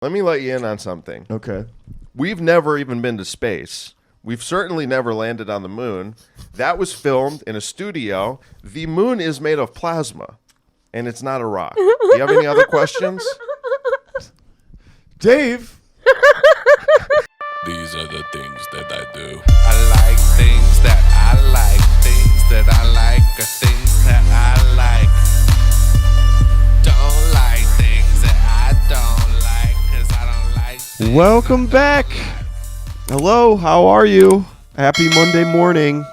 Let me let you in on something. Okay. We've never even been to space. We've certainly never landed on the moon. That was filmed in a studio. The moon is made of plasma, and it's not a rock. Do you have any other questions? Dave. These are the things that I do. I like things that I like. Things that I like are things that I like. Don't like things that I don't like, 'cause I don't like things. Welcome back. Hello, how are you? Happy Monday morning.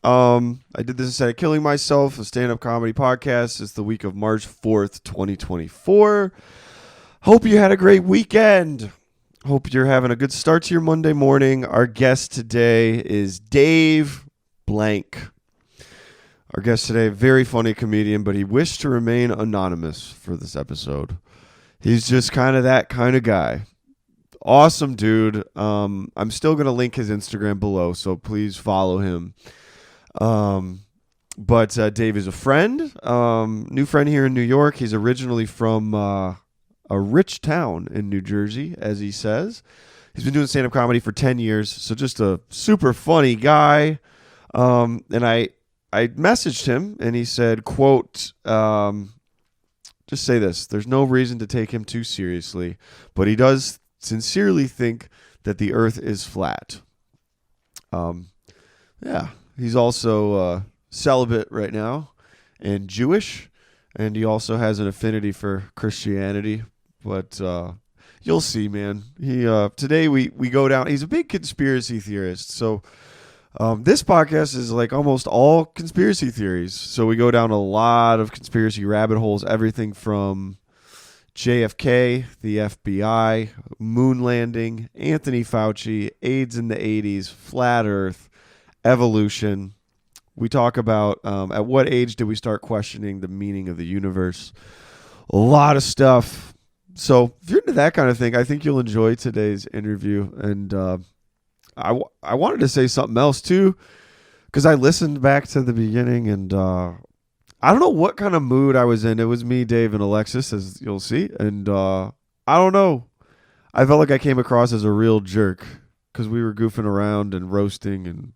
I did this instead of killing myself, a stand-up comedy podcast. It's the week of March 4th, 2024. Hope you had a great weekend. Hope you're having a good start to your Monday morning. Our guest today is Dave Blank. Our guest today, very funny comedian, but he wished to remain anonymous for this episode. He's just kind of that kind of guy. Awesome dude. I'm still going to link his Instagram below, so please follow him. But Dave is a friend, new friend here in New York. He's originally from a rich town in New Jersey, as he says. He's been doing stand-up comedy for 10 years, so just a super funny guy. And I messaged him, and he said, quote, just say this, there's no reason to take him too seriously, but he does sincerely think that the earth is flat. Yeah, he's also celibate right now and Jewish, and he also has an affinity for Christianity. But you'll see, man. He today we go down. He's a big conspiracy theorist. So this podcast is like almost all conspiracy theories. So we go down a lot of conspiracy rabbit holes. Everything from JFK, the FBI, moon landing, Anthony Fauci, AIDS in the 80s, flat Earth, evolution. We talk about at what age did we start questioning the meaning of the universe. A lot of stuff. So if you're into that kind of thing, I think you'll enjoy today's interview. And I wanted to say something else too, because I listened back to the beginning, and I don't know what kind of mood I was in. It was me, Dave, and Alexis, as you'll see. And I don't know. I felt like I came across as a real jerk because we were goofing around and roasting, and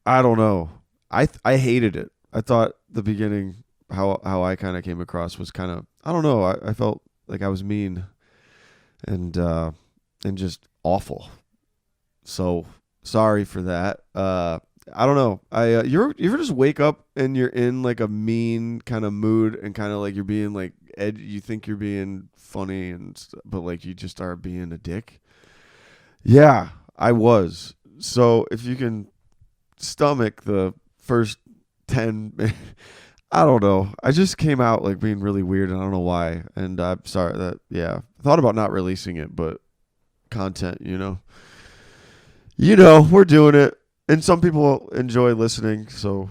I don't know. I hated it. I thought the beginning, how I kind of came across was kind of, I don't know. I felt like I was mean and just awful. So sorry for that. I don't know. You ever just wake up and you're in like a mean kind of mood and kind of like you're being like you think you're being funny but like you just are being a dick. Yeah, I was. So if you can stomach the first 10 I don't know. I just came out like being really weird, and I don't know why. And I'm sorry that, yeah. I thought about not releasing it, but content, you know, we're doing it. And some people enjoy listening. So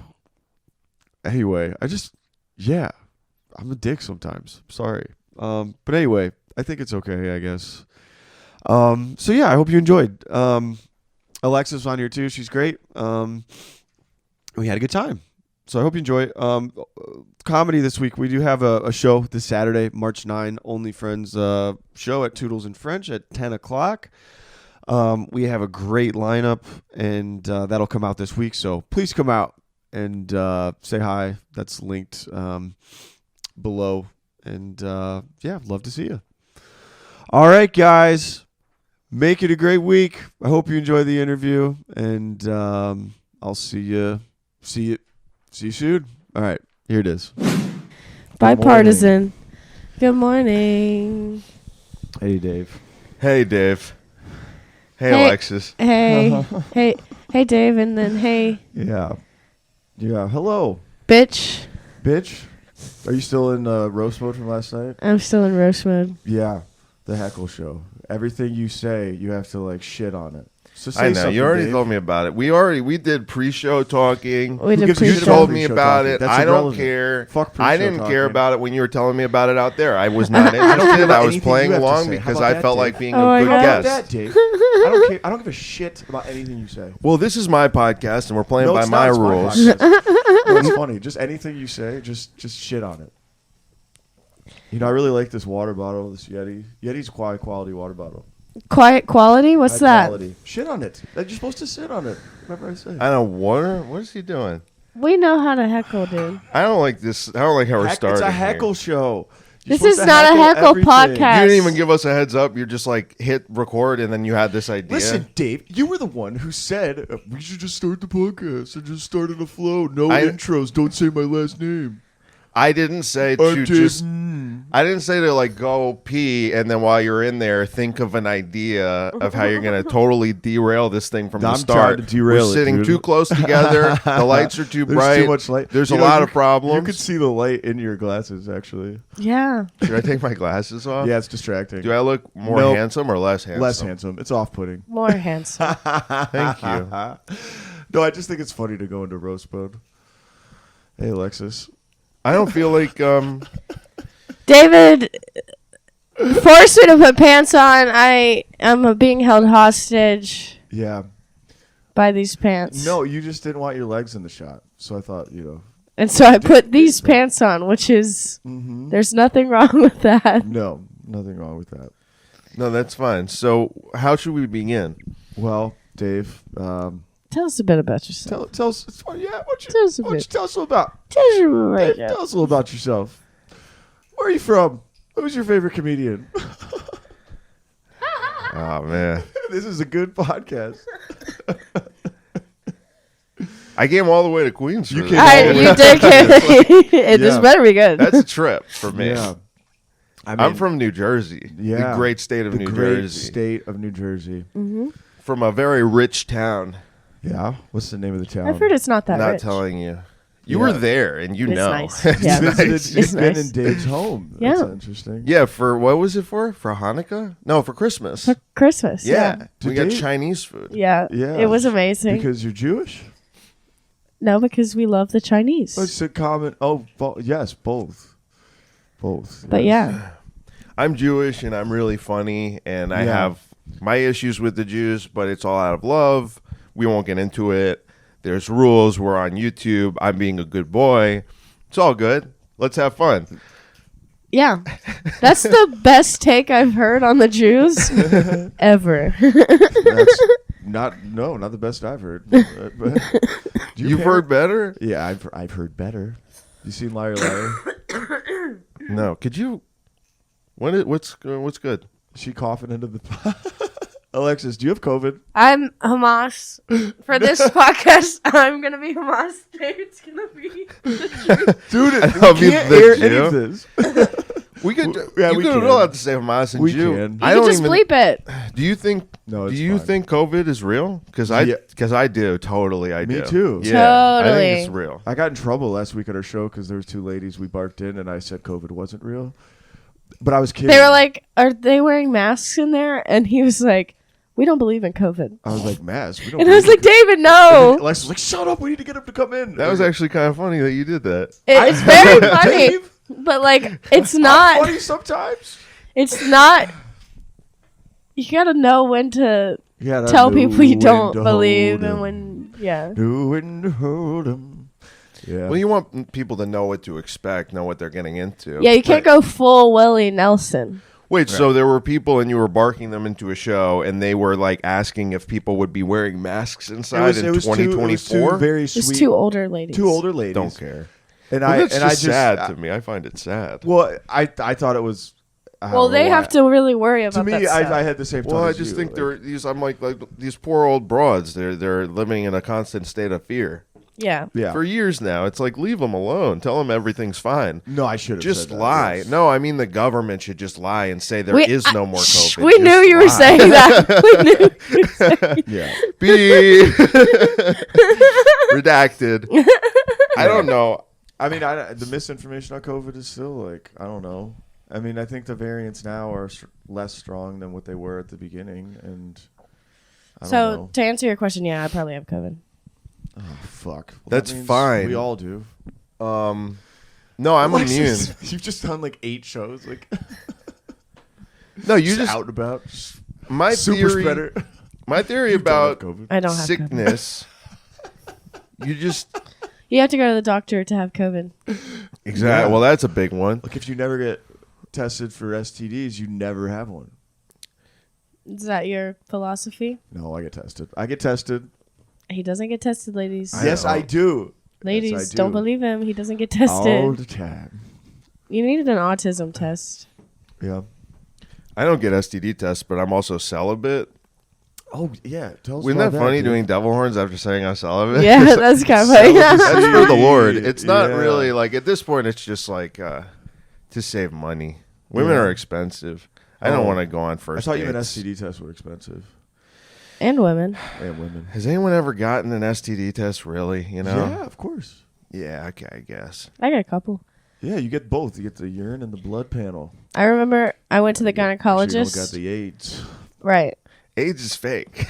anyway, I'm a dick sometimes. Sorry. But anyway, I think it's okay, I guess. So yeah, I hope you enjoyed. Alexis was on here too. She's great. We had a good time. So I hope you enjoy comedy this week. We do have a show this Saturday, March 9, Only Friends show at Toodles and French at 10 o'clock. We have a great lineup, and that'll come out this week. So please come out and say hi. That's linked below. And yeah, love to see you. All right, guys. Make it a great week. I hope you enjoy the interview, and I'll see you soon. All right, here it is. Bipartisan. Good morning. Hey, Dave. Hey, Dave. Hey, Alexis. Hey. Hey, Dave, and then hey. Yeah. Hello, Bitch. Are you still in roast mode from last night? I'm still in roast mode. Yeah, the heckle show. Everything you say, you have to like shit on it. So say I know. something, You already Dave. told me about it. We did pre-show talking. We did gives a You shit pre-show. told about me pre-show about talking? it. That's I don't irrelevant. care. Fuck pre-show I didn't care talking. about it when you were telling me about it out there. I was not interested. about I was anything playing you have to along say. How because about I that, felt Dave? like being Oh, a I good know. How about guest. that, Dave? I don't care. I don't give a shit about anything you say. Well, this is my podcast, and we're playing No, by it's my not. It's rules. podcast. No, it's funny. Just anything you say, just shit on it. You know, I really like this water bottle, this Yeti. Yeti's quality water bottle. Quiet quality? What's High that? quality. Shit on it. You're supposed to sit on it. Remember I said. I don't know. What is he doing? We know how to heckle, dude. I don't like this. I don't like how we're starting. It's a here. heckle show. You're This is supposed to not a heckle everything. podcast. You didn't even give us a heads up. You're just like hit record and then you had this idea. Listen, Dave, you were the one who said we should just start the podcast and just start in a flow. No I- intros. Don't say my last name. I didn't say to just. I didn't say to like go pee and then while you're in there think of an idea of how you're gonna totally derail this thing from the I'm start. trying to derail We're it, sitting dude. too close together. The lights are too There's bright. too much light. There's You a know, lot you- of problems. You could see the light in your glasses, actually. Yeah. Should I take my glasses off? Yeah, it's distracting. Do I look more Nope. handsome or less handsome? Less handsome. It's off-putting. More handsome. Thank you. No, I just think it's funny to go into roast mode. Hey, Alexis. I don't feel like David forced me to put pants on. I am being held hostage Yeah. by these pants. No, you just didn't want your legs in the shot. So I thought, And so I put these pants on, which is, there's nothing wrong with that. no, nothing wrong with that. no, that's fine. So how should we begin? Well, Dave, Tell us a bit about yourself. tell us. It's funny. Yeah, why don't Tell us a you bit. tell us a little about? Tell us a bit right now. Tell us a little about yourself. Where are you from? Who's your favorite comedian? Oh man, This is a good podcast. I came all the way to Queens. For You this. came You did good. This Yeah. better be good. That's a trip for me. Yeah. I mean, I'm from New Jersey, yeah, the great state of the New great Jersey, state of New Jersey. from a very rich town. Yeah. What's the name of the town? I've heard it's not that Not rich. telling you. You Yeah. were there, and you It's know. nice. It's Yeah. You visited- nice. You've It's been nice. in Dave's home. That's Yeah. interesting. Yeah, for what was it for? For Hanukkah? No, for Christmas. For Christmas. Yeah, we got Today- Chinese food. Yeah. Yeah. It was amazing. Because you're Jewish? No, because we love the Chinese. It's a common. Oh, yes, both. Both. But yes. yeah. I'm Jewish, and I'm really funny, and I Yeah. have my issues with the Jews, but it's all out of love. We won't get into it. There's rules. We're on YouTube. I'm being a good boy. It's all good. Let's have fun. Yeah. That's the best take I've heard on the Jews ever. That's not the best I've heard. But do your You've heard parents- better? Yeah, I've heard better. You seen Liar Liar? No. Could you? What's good? She coughing into the. Alexis, do you have COVID? I'm Hamas. For this podcast, I'm going to be Hamas. David's going to be Dude, I'll we be can't the air Jew. any of this. We could. Yeah, you we could can. allowed to say Hamas and We Jew. can. I You don't can just even. bleep it. Do you think? No, it's do you fine. think COVID is real? Because Yeah. I do totally. I Me do. too. Yeah, I Totally. think it's real. I got in trouble last week at our show because there was two ladies we barked in, and I said COVID wasn't real. But I was kidding. They were like, are they wearing masks in there? And he was like, we don't believe in COVID. I was like, Mass. We don't. And I was believe like, David, in-" no. Alexis was like, shut up. We need to get him to come in. That was actually kind of funny that you did that. It's very funny. Dave, But like, it's I'm not. funny sometimes. It's not. You gotta know when to Yeah, tell people you don't believe, and when, yeah. Do it and hold 'em. Yeah. Well, you want people to know what to expect, know what they're getting into. Yeah, you can't go full Willie Nelson. Wait, so there were people and you were barking them into a show and they were like asking if people would be wearing masks inside in two 2024? very Just sweet, two older ladies. two older ladies. Don't care. And Well, that's I just sad to me. I find it sad. Well, I thought it was. I Well, don't know they why. have to really worry To about me, that stuff. I had the same thought. Well, I as just you, think like- they're these. I'm like these poor old broads. They're living in a constant state of fear yeah. Yeah. for years now. It's like leave them alone. Tell them everything's fine. No, I should have Just said that, lie. yes. No, I mean the government should just lie and say there is no more Shh, COVID. we Just knew you were lie. saying that. We knew you were saying Yeah. Beep. Redacted. I don't know. I mean, the misinformation on COVID is still like, I don't know. I mean, I think the variants now are less strong than what they were at the beginning, and I don't So, know. to answer your question, yeah, I probably have COVID. Oh, fuck. Well, That's that means fine. We all do. No, I'm immune. Alexis, You've just done like 8 shows, like No, you just out and about. Just my super theory. spreader. My theory You don't have about COVID. I don't have COVID. sickness. You just You have to go to the doctor to have COVID. exactly. Yeah. Well, that's a big one. Like if you never get tested for STDs, you never have one. Is that your philosophy? No, I get tested. I get tested. He doesn't get tested, ladies. Yes, I do. Ladies, Yes, I do. don't believe him. He doesn't get tested. All the time. You needed an autism test. Yeah. I don't get STD tests, but I'm also celibate. Oh, yeah. Tell us Isn't about that funny dude. doing devil horns after saying I'm celibate? Yeah, that's kind of funny. That's for the Lord. It's not Yeah. really like at this point. It's just like to save money. Women Yeah. are expensive. I don't Oh. want to go on I first thought even dates. STD tests were expensive. And women. And women. Has anyone ever gotten an STD test? Really? You know? Yeah, of course. Yeah. Okay. I guess. I got a couple. Yeah, you get both. You get the urine and the blood panel. I remember I went to the You don't gynecologist. got the AIDS. Right. AIDS is fake.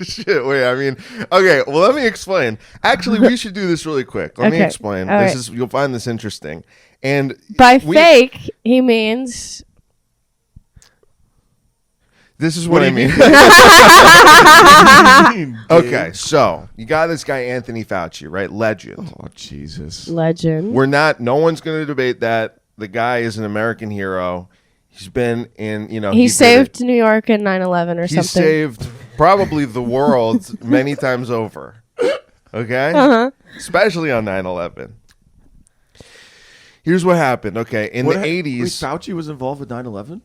Shit. Wait. I mean. Okay. Well, let me explain. Actually, we should do this really quick. Let me Okay. explain. All This right. is. You'll find this interesting. And By we- fake, he means. This is what I mean. Okay, so you got this guy Anthony Fauci, right? Legend. Oh, Jesus. Legend. We're not. No one's going to debate that. The guy is an American hero. He's been in. You know, He did saved it. New York in 9/11 or He something. saved probably the world many times over. Okay, especially on 9/11. Here's what happened. Okay, in the 80s, Fauci was involved with 9/11?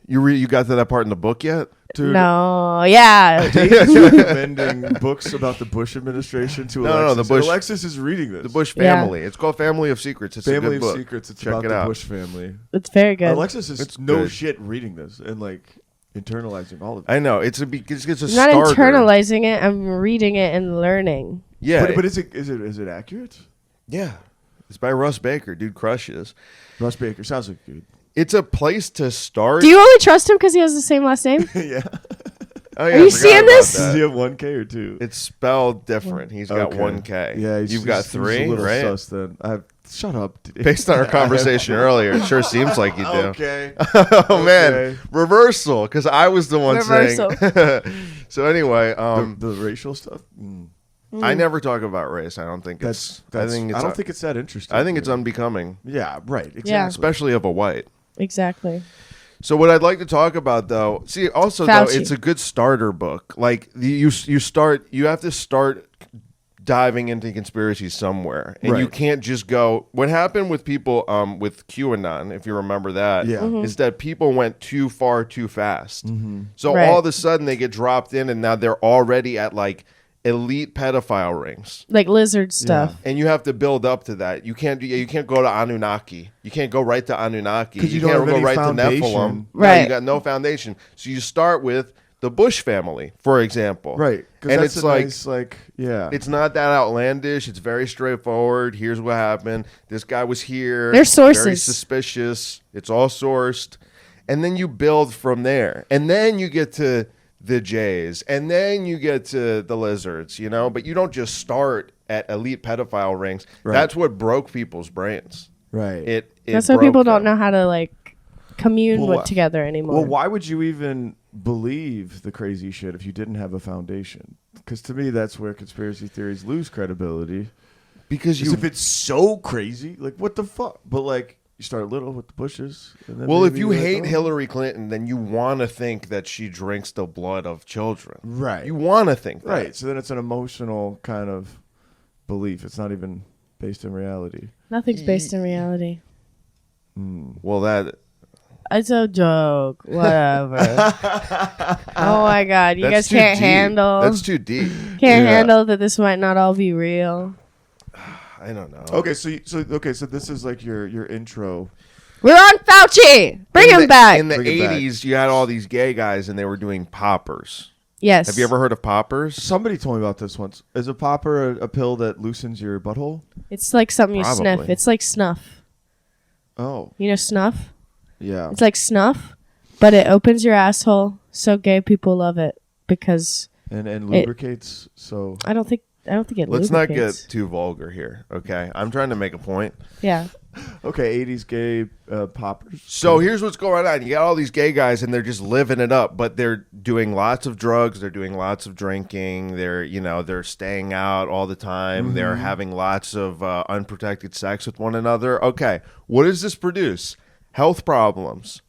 you got to that part in the book yet? Dude, No. Yeah. Dave's recommending books about the Bush administration to No, Alexis. the Bush- Alexis is reading this. The Bush Yeah. family. It's called Family of Secrets. It's a Family good of book. Secrets. It's Check about it the out. Bush family. It's very good. Alexis is It's no good. shit reading this and like internalizing all of it. I know it's a I'm starter. not internalizing it. I'm reading it and learning. Yeah, But is it accurate? yeah. It's by Russ Baker. Dude crushes. Russ Baker sounds like good. It's a place to start. Do you only trust him because he has the same last name? Yeah. Oh, yeah, Are you I forgot seeing about this? that. Does he have 1K or 2? It's spelled different. He's got Okay. 1K. Yeah, You've got he's a 3, little right? sus then. Shut up. Dave. Based on our conversation earlier, it sure seems like you do. Okay. Oh man, Okay. reversal. Because I was the one Reversal. saying. So anyway, The racial stuff. I never talk about race. I don't think it's. I I think it's. don't think it's that interesting. I think it's unbecoming, Yeah, right. Exactly. Yeah. especially of a white. Exactly. So what I'd like to talk about, though, also though, Fauci. it's a good starter book. Like you have to start diving into conspiracies somewhere, and you Right. can't just go. What happened with people with QAnon, if you remember that, Yeah. is that people went too far too fast. So Right. all of a sudden they get dropped in, and now they're already at like elite pedophile rings. Like lizard stuff. And you have to build up to that. You can't go to Anunnaki. You can't go right to Anunnaki. 'Cause you can't don't have go any right foundation. to Nephilim. No, Right. you got no foundation. So you start with the Bush family, for example. Right. 'Cause And that's it's a like nice, yeah. it's not that outlandish. It's very straightforward. Here's what happened. This guy was here. There's sources. Very suspicious. It's all sourced. And then you build from there. And then you get to the Jays. And then you get to the lizards, But you don't just start at elite pedophile rings. Right. That's what broke people's brains. right. It That's why broke people don't them. know how to like commune Well, with wha- together anymore. Well, why would you even believe the crazy shit if you didn't have a foundation? Because to me, that's where conspiracy theories lose credibility. Because Because if it's so crazy, like what the fuck? But like you start little with the Bushes. And then Well, if maybe you you're like, hate oh. Hillary Clinton, then you want to think that she drinks the blood of children. Right. You want to think that. Right. So then it's an emotional kind of belief. It's not even based in reality. Nothing's based in reality. Well, that It's a joke. Whatever. Oh my god, you that's guys too can't deep. handle. That's too deep. Can't Yeah. handle that this might not all be real. I don't know. Okay, so this is like your intro. We're on Fauci. Bring him back. In the Bring it back. 80s, you had all these gay guys, and they were doing poppers. Yes. Have you ever heard of poppers? Somebody told me about this once. Is a popper a pill that loosens your butthole? It's like something you sniff. Probably. It's like snuff. Oh, You know snuff? yeah. It's like snuff, but it opens your asshole, so gay people love it because And lubricates. So I don't think it Let's not lubricates. get too vulgar here, okay? I'm trying to make a point. Yeah. okay, 80s gay poppers. So here's what's going on. You got all these gay guys, and they're just living it up, but they're doing lots of drugs. They're doing lots of drinking. They're staying out all the time. They're having lots of unprotected sex with one another. Okay, what does this produce? health problems.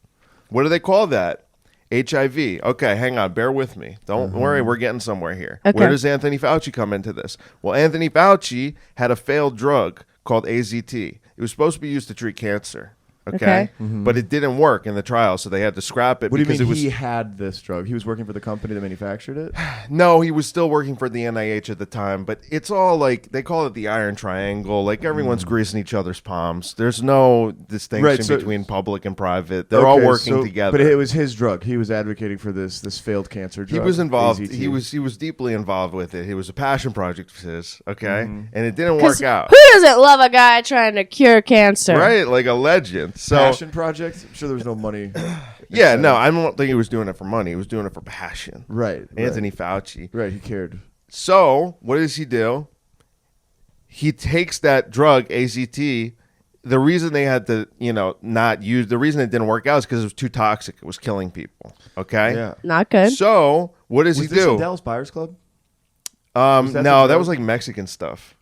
What do they call that? HIV. Okay, hang on. Bear with me. Don't worry. We're getting somewhere here. Okay. Where does Anthony Fauci come into this? Well, Anthony Fauci had a failed drug called AZT. It was supposed to be used to treat cancer. Okay. But it didn't work in the trial, so they had to scrap it. What do you because mean it was he had this drug? He was working for the company that manufactured it? No, he was still working for the NIH at the time, but it's all like they call it the iron triangle. Like everyone's greasing each other's palms. There's no distinction Right, so- between public and private. They're all working together. But it was his drug. He was advocating for this failed cancer drug. He was involved. AZT. He was deeply involved with it. It was a passion project of his. Okay, and it didn't 'Cause work out. Who doesn't love a guy trying to cure cancer? Right, like a legend. So Passion project? I'm sure there was no money. yeah, no, I don't think he was doing it for money. He was doing it for passion. Right. Anthony Fauci. Right, he cared. So what does he do? He takes that drug AZT. The reason they had to, not use, the reason it didn't work out is because it was too toxic. It was killing people. Okay. Yeah. Not good. So what does Was he this do? in Dallas Buyers Club? No, that the that drug? was like Mexican stuff.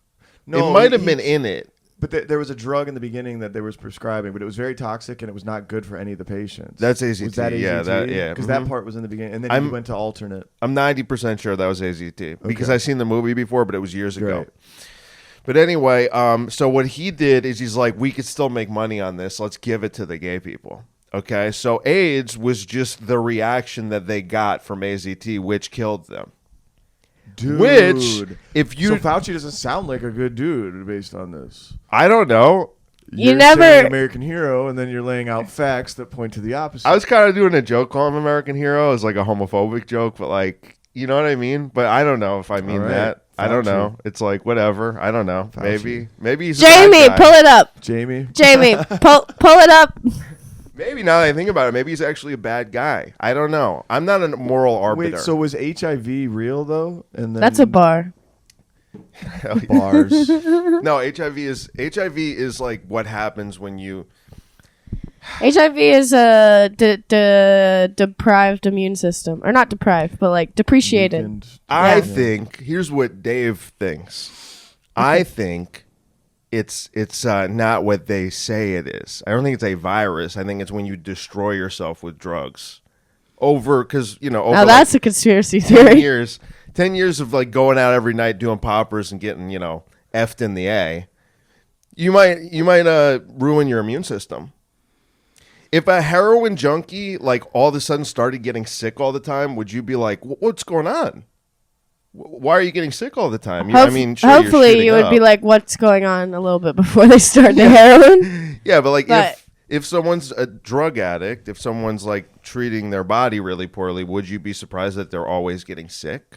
No, it might have he- been in it. But there was a drug in the beginning that they was prescribing, but it was very toxic and it was not good for any of the patients. That's AZT. Was that AZT? Yeah, Because mhm. that part was in the beginning, and then he went to alternate. I'm 90% sure that was AZT because Okay. I've seen the movie before, but it was years ago. Right. But anyway, so what he did is he's like, we could still make money on this. Let's give it to the gay people. Okay, so AIDS was just the reaction that they got from AZT, which killed them. Dude. Which, if you, So Fauci doesn't sound like a good dude based on this. I don't know. You You're never- saying American hero, and then you're laying out facts that point to the opposite. I was kind of doing a joke calling him American hero as like a homophobic joke, but like, you know what I mean? But I don't know if I mean All right. that. I don't Fauci. know. It's like whatever. I don't know. Fauci. Maybe he's a Jamie, bad guy. pull it up. Jamie. Jamie, pull it up. Maybe now that I think about it, maybe he's actually a bad guy. I don't know. I'm not a moral arbiter. Wait, so was HIV real though? And then That's a bar. Hell yeah. bars. No, HIV is like what happens when you. HIV is a deprived immune system, or not deprived, but like depreciated. Weakened. I Yeah. think here's what Dave thinks. I think it's not what they say it is. I don't think it's a virus. I think it's when you destroy yourself with drugs. Because over Now that's a conspiracy 10 theory. years, 10 years of like going out every night doing poppers and getting effed in the A, you might ruin your immune system. If a heroin junkie like all of a sudden started getting sick all the time, would you be like, what's going on? Why are you getting sick all the time? Sure, you're Hopefully shooting you would up. be like, what's going on a little bit before they start the heroin. Yeah, but like But- if someone's a drug addict, if someone's like treating their body really poorly, would you be surprised that they're always getting sick?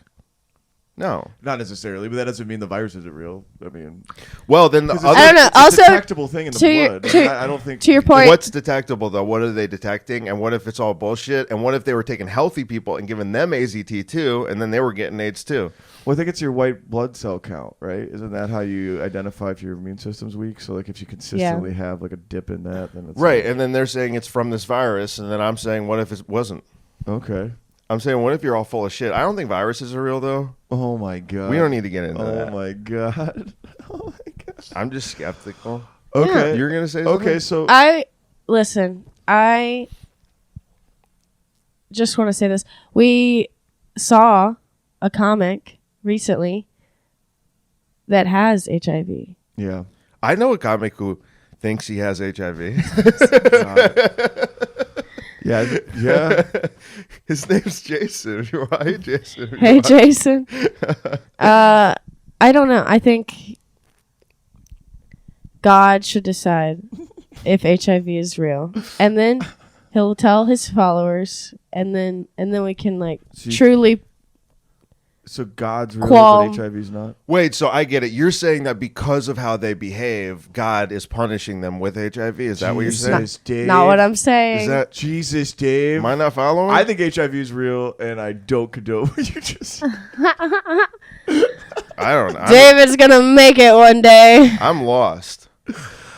No. Not necessarily, but that doesn't mean the virus isn't real. I mean, Well, then the 'cause other. I don't know. It's Also, a detectable thing in the to your- blood. to- I don't think to your point, What's detectable though? What are they detecting? And what if it's all bullshit? And what if they were taking healthy people and giving them AZT too, and then they were getting AIDS too? Well, I think it's your white blood cell count, right? Isn't that how you identify if your immune system's weak? So, like, if you consistently have like a dip in that, then it's Right. like- And then they're saying it's from this virus, and then I'm saying, what if it wasn't? okay. I'm saying, what if you're all full of shit? I don't think viruses are real though. Oh my god. We don't need to get into Oh that. my god. Oh my god. I'm just skeptical. Okay. You're gonna say something? Okay. So I just want to say this. We saw a comic recently that has HIV. yeah. I know a comic who thinks he has HIV. Yeah. Yeah. His name's Jason. Hi, Jason. Hey, Jason. I don't know. I think God should decide if HIV is real, and then He'll tell His followers, and then we can like So you- truly. So God's real, Qual- but HIV's not. Wait, so I get it. You're saying that because of how they behave, God is punishing them with HIV. Is that what you're saying? Jesus, Dave. Not what I'm saying. Is that? Jesus, Dave. Am I not following? I think HIV is real, and I don't condone what you just. I don't know. David's gonna make it one day. I'm lost.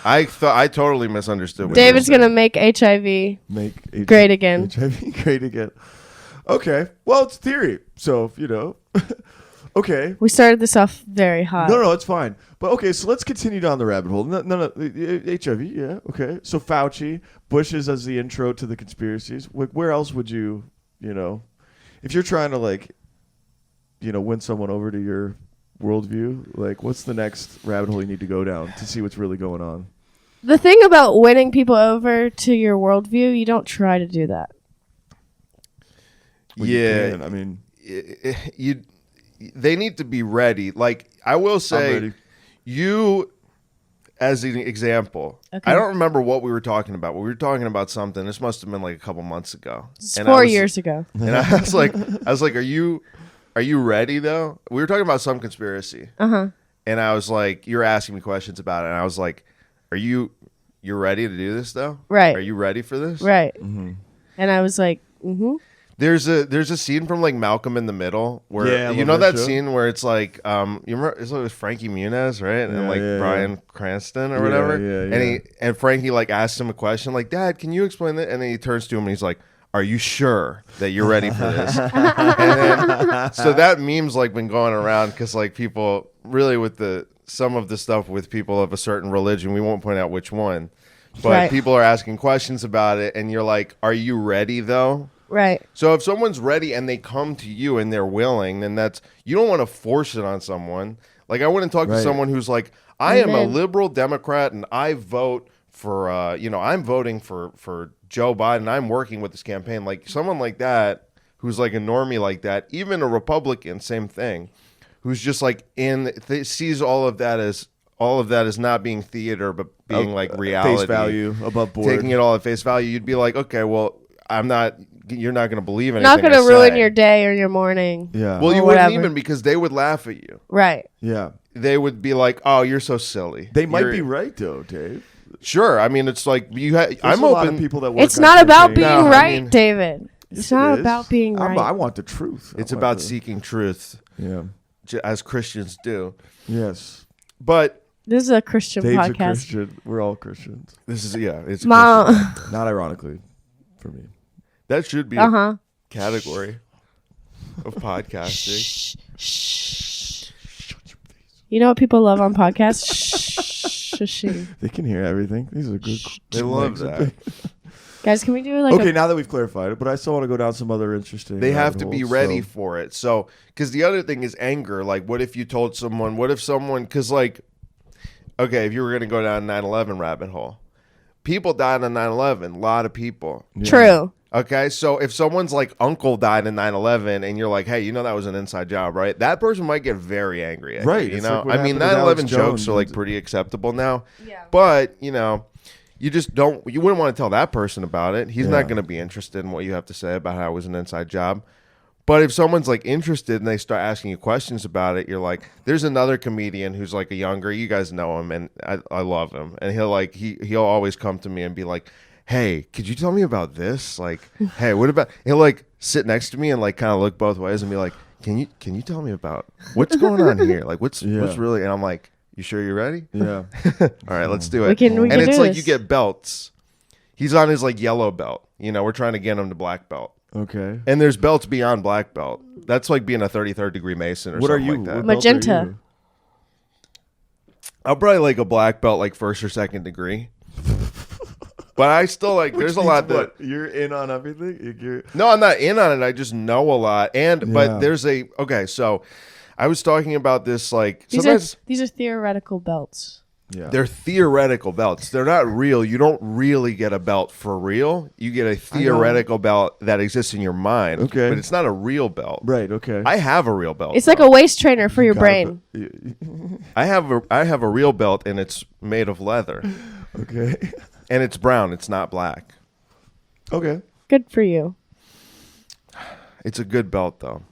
I totally misunderstood. What David's you were gonna make HIV Make great again. HIV great again. Okay. Well, it's theory. So, Okay. We started this off very hot. No, it's fine. But okay, so let's continue down the rabbit hole. No, HIV, yeah, okay. So Fauci, Bush's as the intro to the conspiracies. Where else would you, if you're trying to win someone over to your worldview, what's the next rabbit hole you need to go down to see what's really going on? The thing about winning people over to your worldview, you don't try to do that. Well, yeah, you can. I mean, they need to be ready. Like I will I'm say, ready. you as an example. Okay. I don't remember what we were talking about. But we were talking about something. This must have been like a couple months ago. It's And 4 I was- years ago. And I was like, are you ready though? We were talking about some conspiracy. Uh-huh. And I was like, you were asking me questions about it, and I was like, you're ready to do this though? Right. Are you ready for this? Right. Mm-hmm. And I was like, mm-hmm. There's a scene from like Malcolm in the Middle where Yeah, I you love know that that show. scene where it's like you remember it's like Frankie Muniz, right? And like yeah, Bryan Cranston or Yeah, whatever. yeah. And Frankie like asks him a question like, "Dad, can you explain that?" And then he turns to him and he's like, "Are you sure that you're ready for this?" And then, so that meme's like been going around because like people really with some of the stuff with people of a certain religion, we won't point out which one, but Right. people are asking questions about it, and you're like, "Are you ready though?" Right. So if someone's ready and they come to you and they're willing, then you don't want to force it on someone. Like I wouldn't talk to Right. someone who's like, I am a Amen. liberal Democrat and I vote for, I'm voting for Joe Biden. I'm working with this campaign. Like someone like that, who's like a normie like that, even a Republican, same thing, who's just like sees all of that as not being theater, but being like reality, Face value, above board. taking it all at face value. You'd be like, okay, well, you're not going to believe anything. Not going to I ruin say. your day or your morning. Yeah. Well, or you wouldn't whatever. even because they would laugh at you. Right. yeah. They would be like, "Oh, you're so silly." They might You're- be right, though, Dave. Sure. I mean, it's like you. There's I'm a lot of open. people that work It's on not about campaigns. being No, I right, mean- David. Yes, It's it not is. about being right. I want the truth. It's I want about the- seeking truth, Yeah. as Christians do. Yes. But This is a Christian Dave's a podcast. Christian. We're all Christians. this is it's a Mom. Christian. Not ironically, for me. That should be Uh-huh. a category of podcasting. Shh. Shh. You know what people love on podcasts? Shushing. They can hear everything. These are good. They love mics. that. Guys, can we do like Okay, a... now that we've clarified it, but I still want to go down some other interesting. They have rabbit to be holes, ready so- for it. So, because the other thing is anger. Like, what if you told someone? What if someone? Because, like, okay, if you were going to go down 9/11 rabbit hole, people died on 9/11. A lot of people. True. Okay, so if someone's like uncle died in 9/11, and you're like, hey, that was an inside job, right? That person might get very angry at Right, you. You it's know, like what I mean, happened with 9/11 Alex jokes Jones. are like pretty acceptable now. Yeah. But you just don't. You wouldn't want to tell that person about it. He's Yeah. not going to be interested in what you have to say about how it was an inside job. But if someone's like interested and they start asking you questions about it, you're like, there's another comedian who's like a younger. You guys know him, and I love him. And he'll always come to me and be like, hey, could you tell me about this? Like, hey, what about? He'll like sit next to me and like kind of look both ways and be like, can you tell me about what's going on here? Like, what's really? And I'm like, you sure you're ready? Yeah. All right, let's do it. We can and it's do like this. you get belts. He's on his like yellow belt. We're trying to get him to black belt. Okay. And there's belts beyond black belt. That's like being a 33rd degree Mason or What are something you? like that. What belt are Magenta. you? I'll probably like a black belt, like 1st or 2nd degree. But I still like. There's a lot that. What? You're in on everything. You're, No, I'm not in on it. I just know a lot. And Yeah. but there's okay. So I was talking about this like sometimes These are theoretical belts. yeah. they're theoretical belts. They're not real. You don't really get a belt for real. You get a theoretical belt that exists in your mind. Okay. But it's not a real belt. right. Okay. I have a real belt. It's like a waist trainer for your brain. I have a real belt and it's made of leather. Okay. And it's brown. It's not black. Okay. Good for you. It's a good belt though.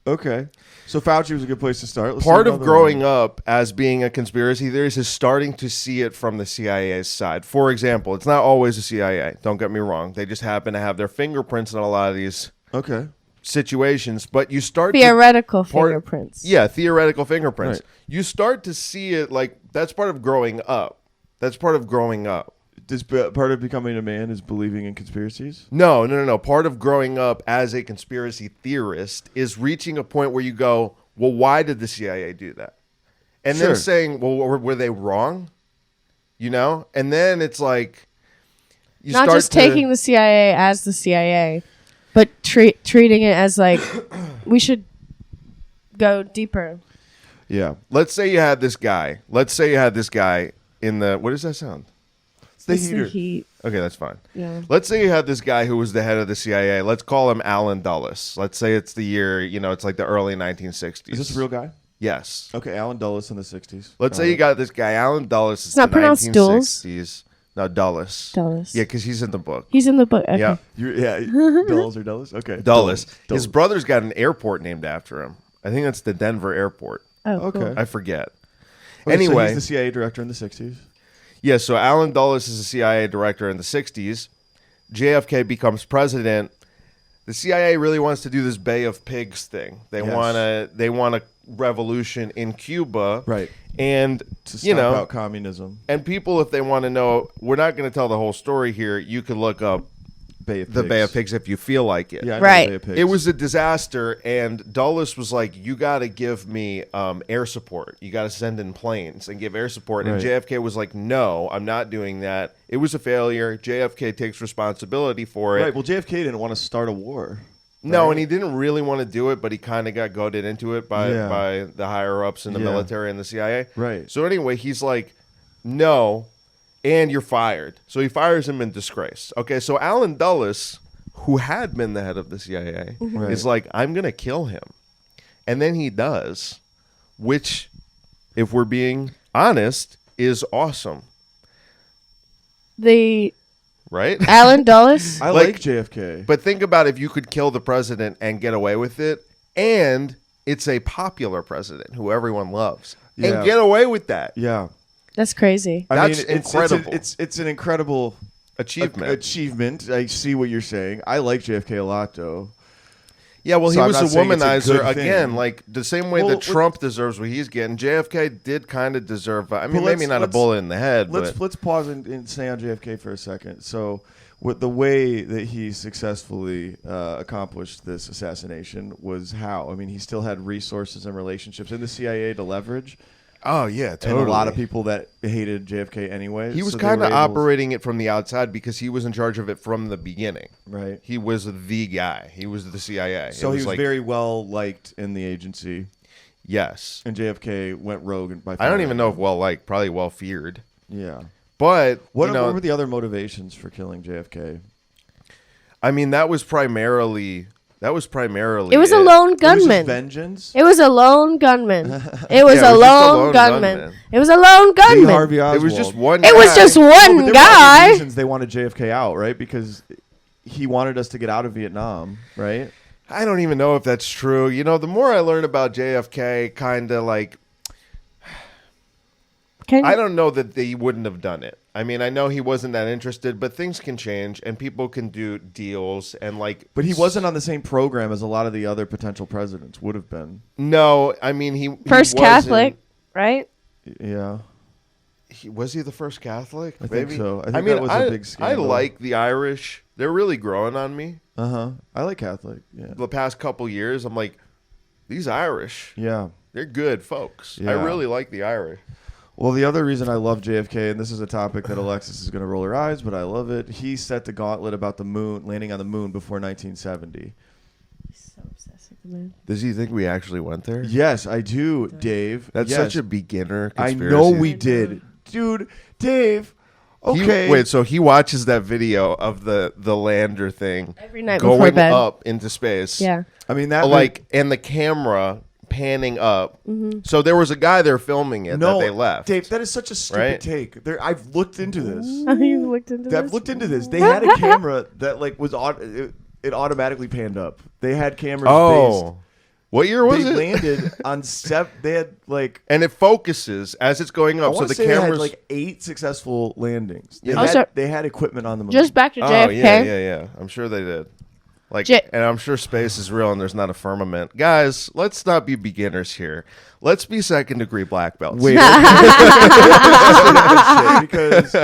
Okay. So Fauci was a good place to start. Let's Part do of another growing one. up as being a conspiracy theorist is starting to see it from the CIA's side. For example, it's not always the CIA. Don't get me wrong. They just happen to have their fingerprints in a lot of these Okay. situations. But you start Theoretical fingerprints. Yeah, theoretical fingerprints. Right. You start to see it like that's part of growing up. That's part of growing up. Does part of becoming a man is believing in conspiracies? No. Part of growing up as a conspiracy theorist is reaching a point where you go, well, why did the CIA do that? And Sure. then saying, well, were they wrong? You know? And then it's like, you Not start just to, taking the CIA as the CIA, but treating it as like we should go deeper. Yeah. let's say you had this guy. Let's say you had this guy in the, what does that sound? It's the It's heater. the heat. Okay, that's fine. Yeah. Let's say you had this guy who was the head of the CIA. Let's call him Alan Dulles. Let's say it's the year, it's like the early 1960s. Is this a real guy? Yes. Okay, Alan Dulles in the 60s. Let's say you got this guy, Alan Dulles. It's not the pronounced 1960s. No, Dulles. Dulles. Yeah, because he's in the book. He's in the book. Okay. Yeah, Dulles or Dulles? Okay. Dulles. His Dulles. brother's got an airport named after him. I think that's the Denver airport. Oh, Okay. cool. I forget. Okay, Anyway, so he's the CIA director in the 60s. yeah, so Alan Dulles is a CIA director in the 60s. JFK becomes president. The CIA really wants to do this Bay of Pigs thing. They Yes. want a revolution in Cuba. Right. And To stomp out communism. and people, if they want to know, we're not going to tell the whole story here. You can look up Bay of the Pigs. Bay of Pigs if you feel like it. Yeah, I know Right. the Bay of Pigs. It was a disaster, and Dulles was like, "You got to give me air support. You got to send in planes and give air support." And Right. JFK was like, "No, I'm not doing that. It was a failure. JFK takes responsibility for it." Right. Well, JFK didn't want to start a war. No, right? and he didn't really want to do it, but he kind of got goaded into it by the higher ups in the Yeah. military and the CIA. Right. So anyway, he's like, "No, and you're fired." So he fires him in disgrace. Okay, so Alan Dulles, who had been the head of the CIA, Right. is like, "I'm going to kill him." And then he does, which, if we're being honest, is awesome, The right? Alan Dulles. I Like- like JFK. But think about if you could kill the president and get away with it, and it's a popular president who everyone loves, Yeah. and get away with that. Yeah. That's crazy. I That's mean, it's incredible. It's an incredible Achievement. achievement. I see what you're saying. I like JFK a lot, though. Yeah, well, So he I'm was not a saying it's a womanizer good again, thing. like the same way Well, that Trump deserves what he's getting. JFK did kind of deserve. I mean, But maybe not a bullet in the head, but Let's pause and stay on JFK for a second. So, with the way that he successfully accomplished this assassination was how? I mean, he still had resources and relationships in the CIA to leverage, oh yeah, totally. and a lot of people that hated JFK anyway. He was so they kind were of able- operating it from the outside because he was in charge of it from the beginning. right. He was the guy. He was the CIA. So It he was like, very well liked in the agency, yes. and JFK went rogue. And by I don't even know if well liked, probably well feared. Yeah. But What, you know, what were the other motivations for killing JFK? I mean, that was primarily. It was a lone It was just gunman. vengeance. It was a lone gunman. It was Yeah, a it was just a lone lone gunman. gunman. It was a lone Lee gunman. Harvey Oswald. It was just one. It was guy. just No, but one there were other guy. reasons they wanted JFK out, right? Because he wanted us to get out of Vietnam, right? I don't even know if that's true. You know, the more I learn about JFK, kind of like I don't know that they wouldn't have done it. I mean, I know he wasn't that interested, but things can change and people can do deals and like. But he wasn't on the same program as a lot of the other potential presidents would have been. No, I mean he First wasn't- Catholic, right? Yeah. Was he the first Catholic? I think so. I think that was a big I scandal. like the Irish. They're really growing on me. Uh-huh. I like Catholic. Yeah. The past couple years, I'm like, these Irish, Yeah. they're good folks. I Yeah. really like the Irish. Well, the other reason I love JFK, and this is a topic that Alexis is going to roll her eyes, but I love it. He set the gauntlet about the moon, landing on the moon before 1970. So obsessed with the moon. Does he think we actually went there? Yes, I do, Dave. That's Yes. such a beginner I conspiracy. know we did. Dude, Dave. Okay. Wait, so he watches that video of the lander thing Every night before going bed. up into space. Yeah. I mean, that And the camera panning up. So there was a guy there filming it no, that they left. Dave, that is such a stupid Right? take. I've looked into this. You looked into this? I've looked into this. They had a camera that like was it automatically panned up. They had cameras Oh. What year was based. They it? landed on They had like And it focuses as it's going I up. So want the to say they had cameras like 8 successful landings. They, Yeah. had, Also- they had equipment on the moon. Just back to Oh, JFK. yeah. I'm sure they did. Like, J- and I'm sure space is real and there's not a firmament. Guys, let's not be beginners here. Let's be second degree black belts. Wait, because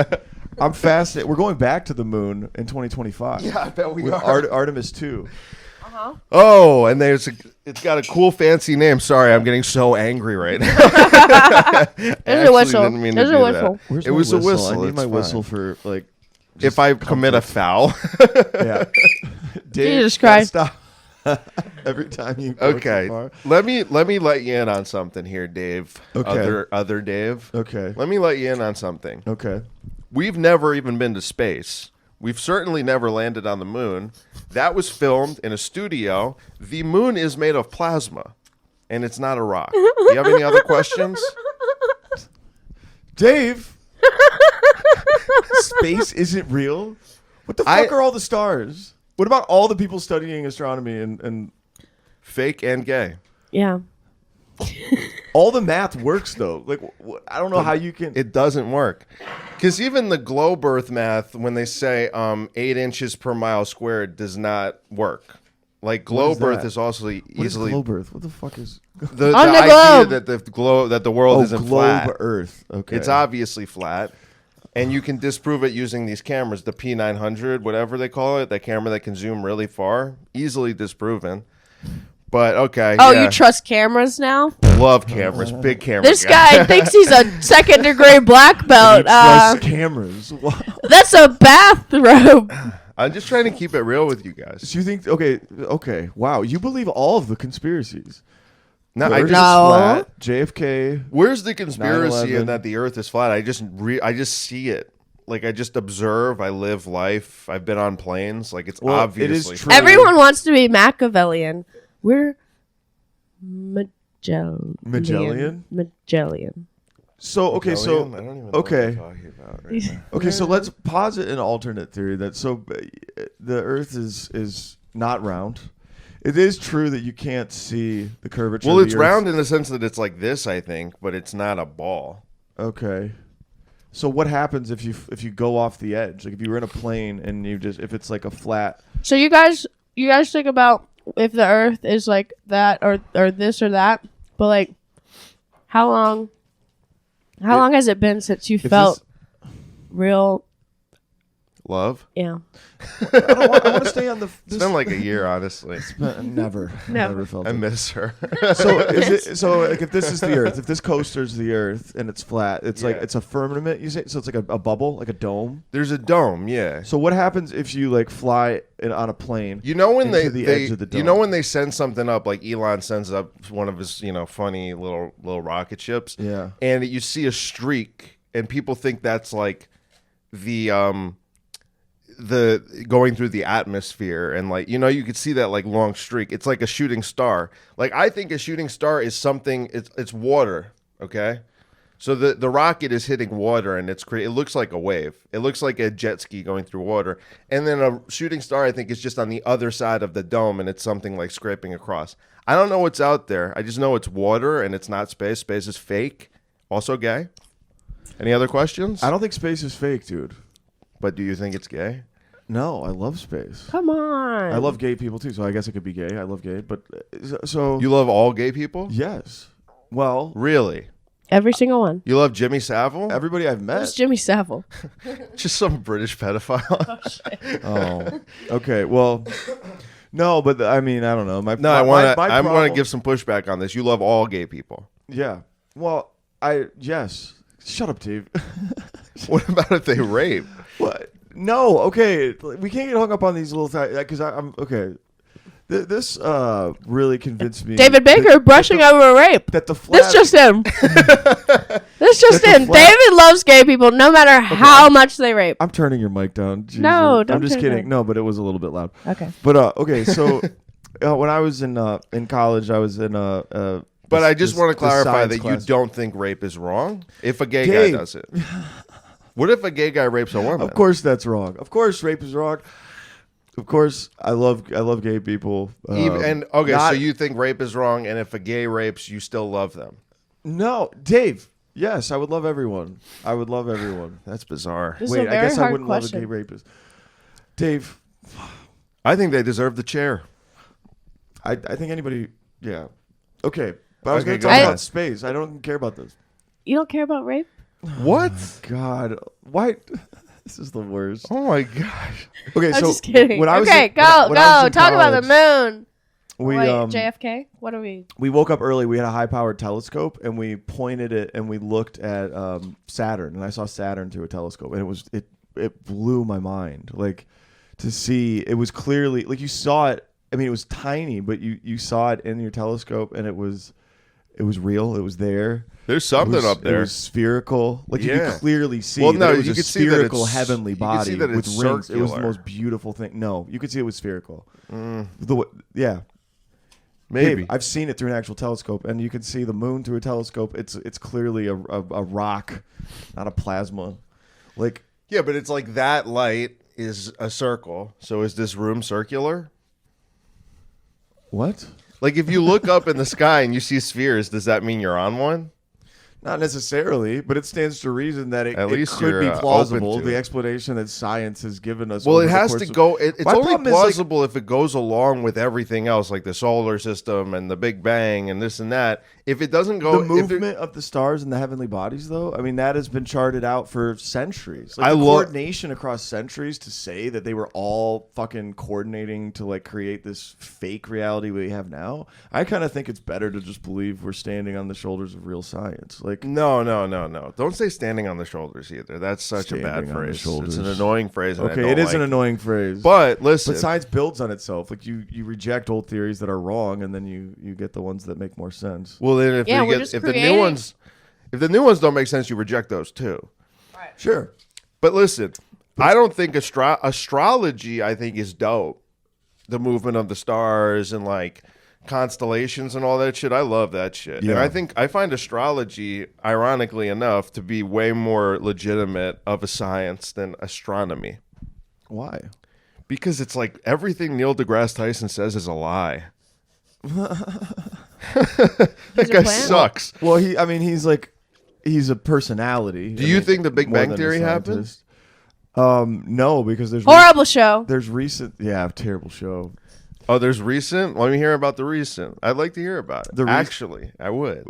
I'm fascinated. We're going back to the moon in 2025. Yeah, I bet we with are. Artemis 2. Oh, and there's It's got a cool, fancy name. Sorry, I'm getting so angry right now. There's a whistle. There's a whistle. Where's It my was a whistle. I need It's my fine. whistle for like. If I commit a foul. Yeah. Dave, Jesus Christ. Stop. Every time you go Okay. too far. Let me let you in on something here, Dave. Okay. Other Dave. Okay. Let me let you in on something. Okay. We've never even been to space. We've certainly never landed on the moon. That was filmed in a studio. The moon is made of plasma, and it's not a rock. Do you have any other questions? Dave. Space isn't real. What the fuck are all the stars? What about all the people studying astronomy and Fake and gay. Yeah. all the math works though? Like I don't know how you can. It doesn't work. Because even the globe Earth math, when they say 8 inches per mile squared, does not work. Like globe that? Earth is also What is easily globe Earth? What the fuck is the On the idea globe. that the world isn't globe flat. Earth? Okay. It's obviously flat, and you can disprove it using these cameras, the P900, whatever they call it, that camera that can zoom really far, easily disproven. But okay, Oh, yeah. you trust cameras now? Love cameras, big camera. This guy thinks he's a second-degree black belt. Trust cameras. Wow. That's a bathrobe. I'm just trying to keep it real with you guys. So you think? Okay. Wow. You believe all of the conspiracies? No, The I Earth just is No. flat. JFK. where's the conspiracy 9/11. in that the Earth is flat? I just see it. Like I just observe. I live life. I've been on planes. Like it's Well, it obviously is true. Everyone wants to be Machiavellian. We're Magellan. Magellan. So okay. So I don't even know okay. what you're talking about right now. Okay. So let's posit an alternate theory that the Earth is not round. It is true that you can't see the curvature. Well, of it's the Earth. round in the sense that it's like this, I think, but it's not a ball. Okay. So what happens if you go off the edge? Like if you were in a plane and if it's like a flat. So you guys think about if the Earth is like that or this or that, but like how long has it been since you felt real? Love. Yeah. I want to stay on the. It's been like a year, honestly. Never felt I it. miss her. So like if this is the Earth, if this coaster's the Earth and it's flat, it's like it's a firmament. You say so it's like a bubble, like a dome. There's a dome, yeah. So what happens if you like fly on a plane? You know when into they edge of the dome? you know when they send something up, like Elon sends up one of his funny little rocket ships, Yeah. and you see a streak, and people think that's like the going through the atmosphere, and like you could see that like long streak. It's like a shooting star. Like I think a shooting star is something. It's water. Okay, so the rocket is hitting water, and it looks like a wave. It looks like a jet ski going through water, and then a shooting star I think is just on the other side of the dome, and it's something like scraping across. I don't know what's out there. I just know it's water, and it's not space. Space is fake. Also gay. Any other questions? I don't think space is fake, dude. But do you think it's gay? No, I love space. Come on. I love gay people too, so I guess it could be gay. I love gay, but so You love all gay people? yes. Well, Really? Every single one. You love Jimmy Savile? everybody I've met. Who's Jimmy Savile? Just some British pedophile. Oh, okay. Well, no, but I mean, I don't know. I my want to problem- give some pushback on this. You love all gay people. Yeah. Well, yes. Shut up, Dave. What about if they rape? What? No. Okay. We can't get hung up on these little things because I'm okay. This really convinced me. David Baker brushing over a rape. That the flat. This just him. This just That the him. flat- David loves gay people no matter how much they rape. I'm turning your mic down. Jesus. No, don't I'm just turn it kidding. down. No, but it was a little bit loud. Okay. But okay, so when I was in college, I was in But I just want to this clarify science that class. you don't think rape is wrong if a gay Dave. guy does it. What if a gay guy rapes a woman? Of course, that's wrong. Of course, rape is wrong. Of course, I love gay people. So not- you think rape is wrong, and if a gay rapes, you still love them? No, Dave. Yes, I would love everyone. I would love everyone. That's bizarre. This is Wait, a I very guess I hard wouldn't question. love a gay rapist. Dave, I think they deserve the chair. I think anybody. Yeah. Okay, but I was Okay, going to go talk ahead. about space. I don't care about this. You don't care about rape? What? God, why? This is the worst. Oh my gosh. Okay, I'm so just kidding. when I was Okay, in- go, when I was in Talk about the college- moon. We Wait, JFK? What are we? we woke up early. We had a high-powered telescope, and we pointed it, and we looked at Saturn, and I saw Saturn through a telescope, and it blew my mind. Like to see, it was clearly like you saw it. I mean, it was tiny, but you saw it in your telescope, and it was real. It was there. There's something up there. It was spherical. Like you Yeah. could clearly see. Well, no, that it was you a could see that spherical it's- heavenly you could body see that with it's rings. It was the circular. most beautiful thing. No, you could see it was spherical. Mm. Yeah. Maybe. Babe, I've seen it through an actual telescope, and you can see the moon through a telescope. It's clearly a rock, not a plasma. Like Yeah, but it's like that light is a circle. So is this room circular? what? Like if you look up in the sky and you see spheres, does that mean you're on one? Not necessarily, but it stands to reason that it At least could you're, be plausible. open to The it. explanation that science has given us. Well, over it the has course to of- go. It's My only problem is, like, plausible if it goes along with everything else, like the solar system and the Big Bang and this and that. If it doesn't go, the if it- movement of the stars and the heavenly bodies, though, I mean, that has been charted out for centuries. Like I the lo- coordination across centuries to say that they were all fucking coordinating to like create this fake reality we have now. I kind of think it's better to just believe we're standing on the shoulders of real science. Like, no. Don't say standing on the shoulders either. That's such a bad Standing on the phrase. It's shoulders. an annoying phrase. And I okay, don't it is like an annoying phrase, But listen, but science builds on itself. Like you reject old theories that are wrong, and then you get the ones that make more sense. well, then if Yeah, you we're get just if the creating- new ones don't make sense, you reject those too. Sure. But listen, I don't think astrology. I think is dope. The movement of the stars and like constellations and all that shit. I love that shit. Yeah. And I find astrology, ironically enough, to be way more legitimate of a science than astronomy. Why? Because it's like everything Neil deGrasse Tyson says is a lie. That He's a guy plant. sucks. Well, he's a personality. Do you think the Big more Bang than a Theory happened? scientist. No, because Horrible show. there's recent, terrible show. Oh, there's recent? Let me hear about the recent. I'd like to hear about it. Actually, I would.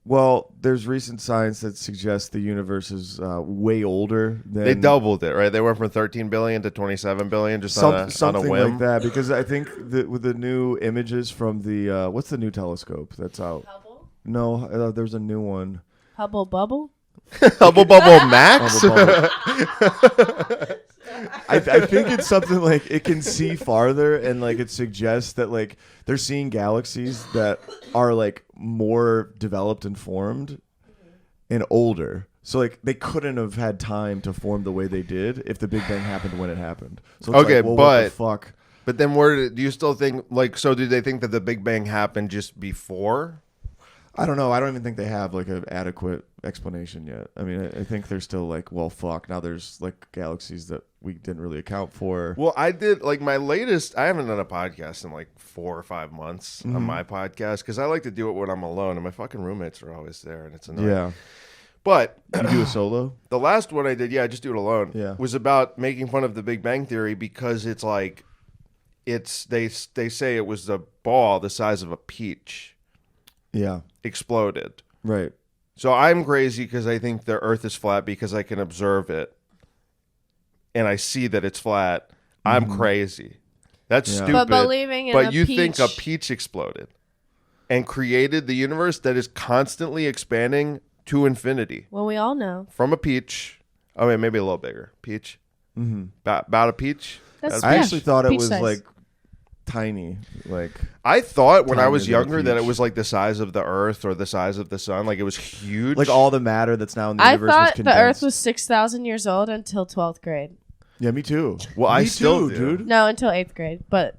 Well, there's recent science that suggests the universe is way older than They doubled it, right? They went from 13 billion to 27 billion just on a something whim. like that. Because I think that with the new images from the what's the new telescope that's out? Hubble? No, there's a new one. Hubble Bubble? Hubble Bubble Max? I think it's something like it can see farther, and like it suggests that like they're seeing galaxies that are like more developed and formed and older. So like they couldn't have had time to form the way they did if the Big Bang happened when it happened. So it's Okay, like, well, what the but- fuck? But then do you still think, like, so do they think that the Big Bang happened just before? I don't know. I don't even think they have like an adequate explanation yet. I mean, I think they're still like, well, fuck. Now there's like galaxies that we didn't really account for. Well, I did, like, my latest, I haven't done a podcast in like 4 or 5 months on my podcast because I like to do it when I'm alone and my fucking roommates are always there and it's annoying. Yeah. But You do a solo? the last one I did, I just do it alone, Yeah. was about making fun of the Big Bang Theory because it's like, they say it was a ball the size of a peach Yeah. exploded. Right. So I'm crazy because I think the Earth is flat because I can observe it, and I see that it's flat. I'm crazy. That's Yeah. stupid. But believing in But a you peach. think a peach exploded and created the universe that is constantly expanding to infinity Well, we all know. from a peach. Oh, wait, maybe a little bigger. Peach. Mm-hmm. About a peach. That's I actually thought it peach was size. like tiny, like I thought when I Tinier was than a younger that it peach. was like the size of the Earth or the size of the sun. Like it was huge. all the matter that's now in the I universe was thought condensed. the Earth was 6,000 years old until 12th grade. Yeah, me too. Well, I me still too, do. dude. No, until 8th grade. But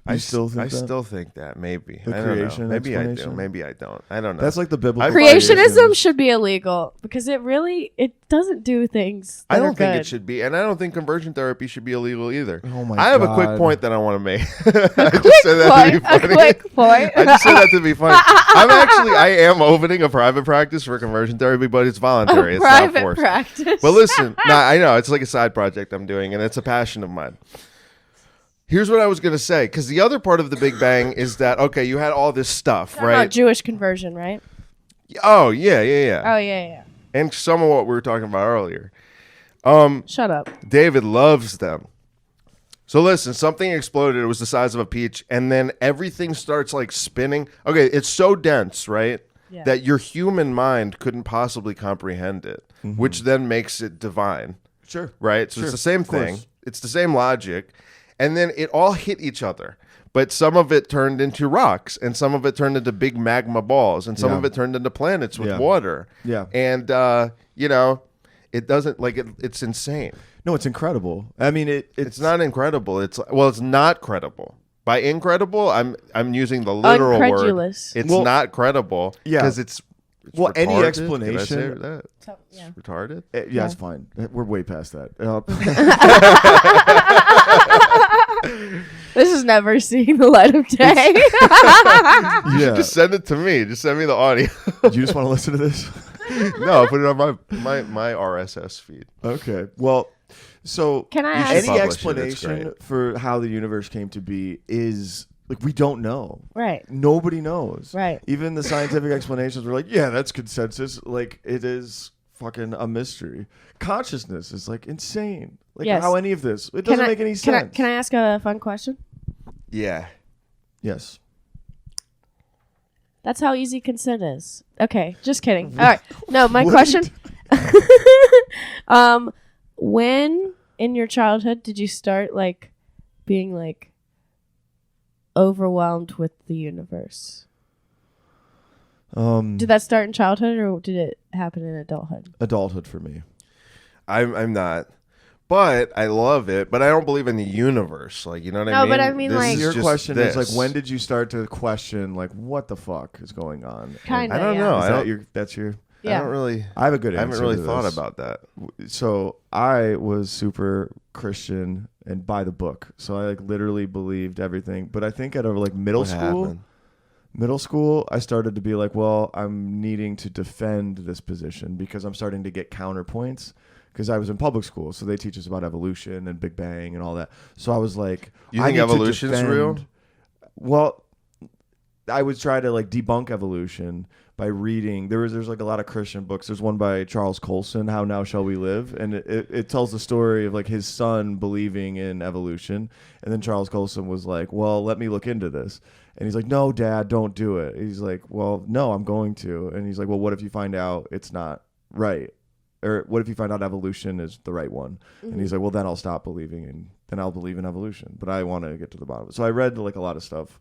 You still think I that? still think that maybe. The I don't creation know. Maybe I do. explanation? Maybe I don't. I don't know. That's like the biblical creationism should be illegal because it doesn't do things that I are don't think good. it should be, and I don't think conversion therapy should be illegal either. Oh my I have a quick God. point that I want to make. I just said that to be A funny. quick point. I just said that to be funny. I am opening a private practice for conversion therapy, but it's voluntary. It's not Private forced. practice. But listen, I know it's like a side project I'm doing, and it's a passion of mine. Here's what I was going to say, because the other part of the Big Bang is that, okay, you had all this stuff, Talking right? about Jewish conversion, right? Oh, yeah. Oh yeah. And some of what we were talking about earlier. Shut up. David loves them. So listen, something exploded. It was the size of a peach, and then everything starts like spinning. Okay, it's so dense, right? Yeah. That your human mind couldn't possibly comprehend it, which then makes it divine, Sure. right? So Sure, it's the same of course. thing. It's the same logic. And then it all hit each other. But some of it turned into rocks, and some of it turned into big magma balls, and some Yeah. of it turned into planets with Yeah. water. Yeah. And, it doesn't, like, it's insane. No, it's incredible. I mean, It's not incredible. It's not credible. By incredible, I'm using the literal Uncredulous. word. It's Well, not credible. yeah. Because it's Well, any retarded. explanation- Did I say that? So, yeah. It's retarded. yeah, it's fine. We're way past that. This has never seen the light of day. Yeah. Just send it to me. Just send me the audio. You just want to listen to this? No, put it on my RSS feed. Okay. Well, so Can I You should ask? any publish it. It's explanation great. for how the universe came to be is like we don't know. Right. Nobody knows. Right. Even the scientific explanations were like, yeah, that's consensus. Like it is fucking a mystery. Consciousness is like insane. Like Yes. how any of this? It doesn't make any sense. Can I ask a fun question? Yeah. Yes. That's how easy consent is. Okay, just kidding. All right. No, my What? question. When in your childhood did you start like being like overwhelmed with the universe? Did that start in childhood or did it happen in adulthood? Adulthood for me. I'm not. But I love it. But I don't believe in the universe. Like, you know what I No, mean? but I mean, This like- is Your just question is like, this. when did you start to question like what the fuck is going on? Kinda. I don't yeah. know. Is I that don't- your? That's your. I don't really. I have a good I answer. haven't really to thought this. about that. So I was super Christian and by the book. So I like literally believed everything. But I think at a like middle school, I started to be like, well, I'm needing to defend this position because I'm starting to get counterpoints. Because I was in public school, so they teach us about evolution and Big Bang and all that. So I was like, You I think need to evolution's defend- real? Well, I would try to like debunk evolution by reading. There's like a lot of Christian books. There's one by Charles Colson, How Now Shall We Live, and it tells the story of like his son believing in evolution, and then Charles Colson was like, well, let me look into this. And he's like, no, Dad, don't do it. He's like, well, no, I'm going to. And he's like, well, what if you find out it's not right? Or what if you find out evolution is the right one? And he's like, well, then I'll stop believing, and then I'll believe in evolution. But I want to get to the bottom of it. So I read like a lot of stuff.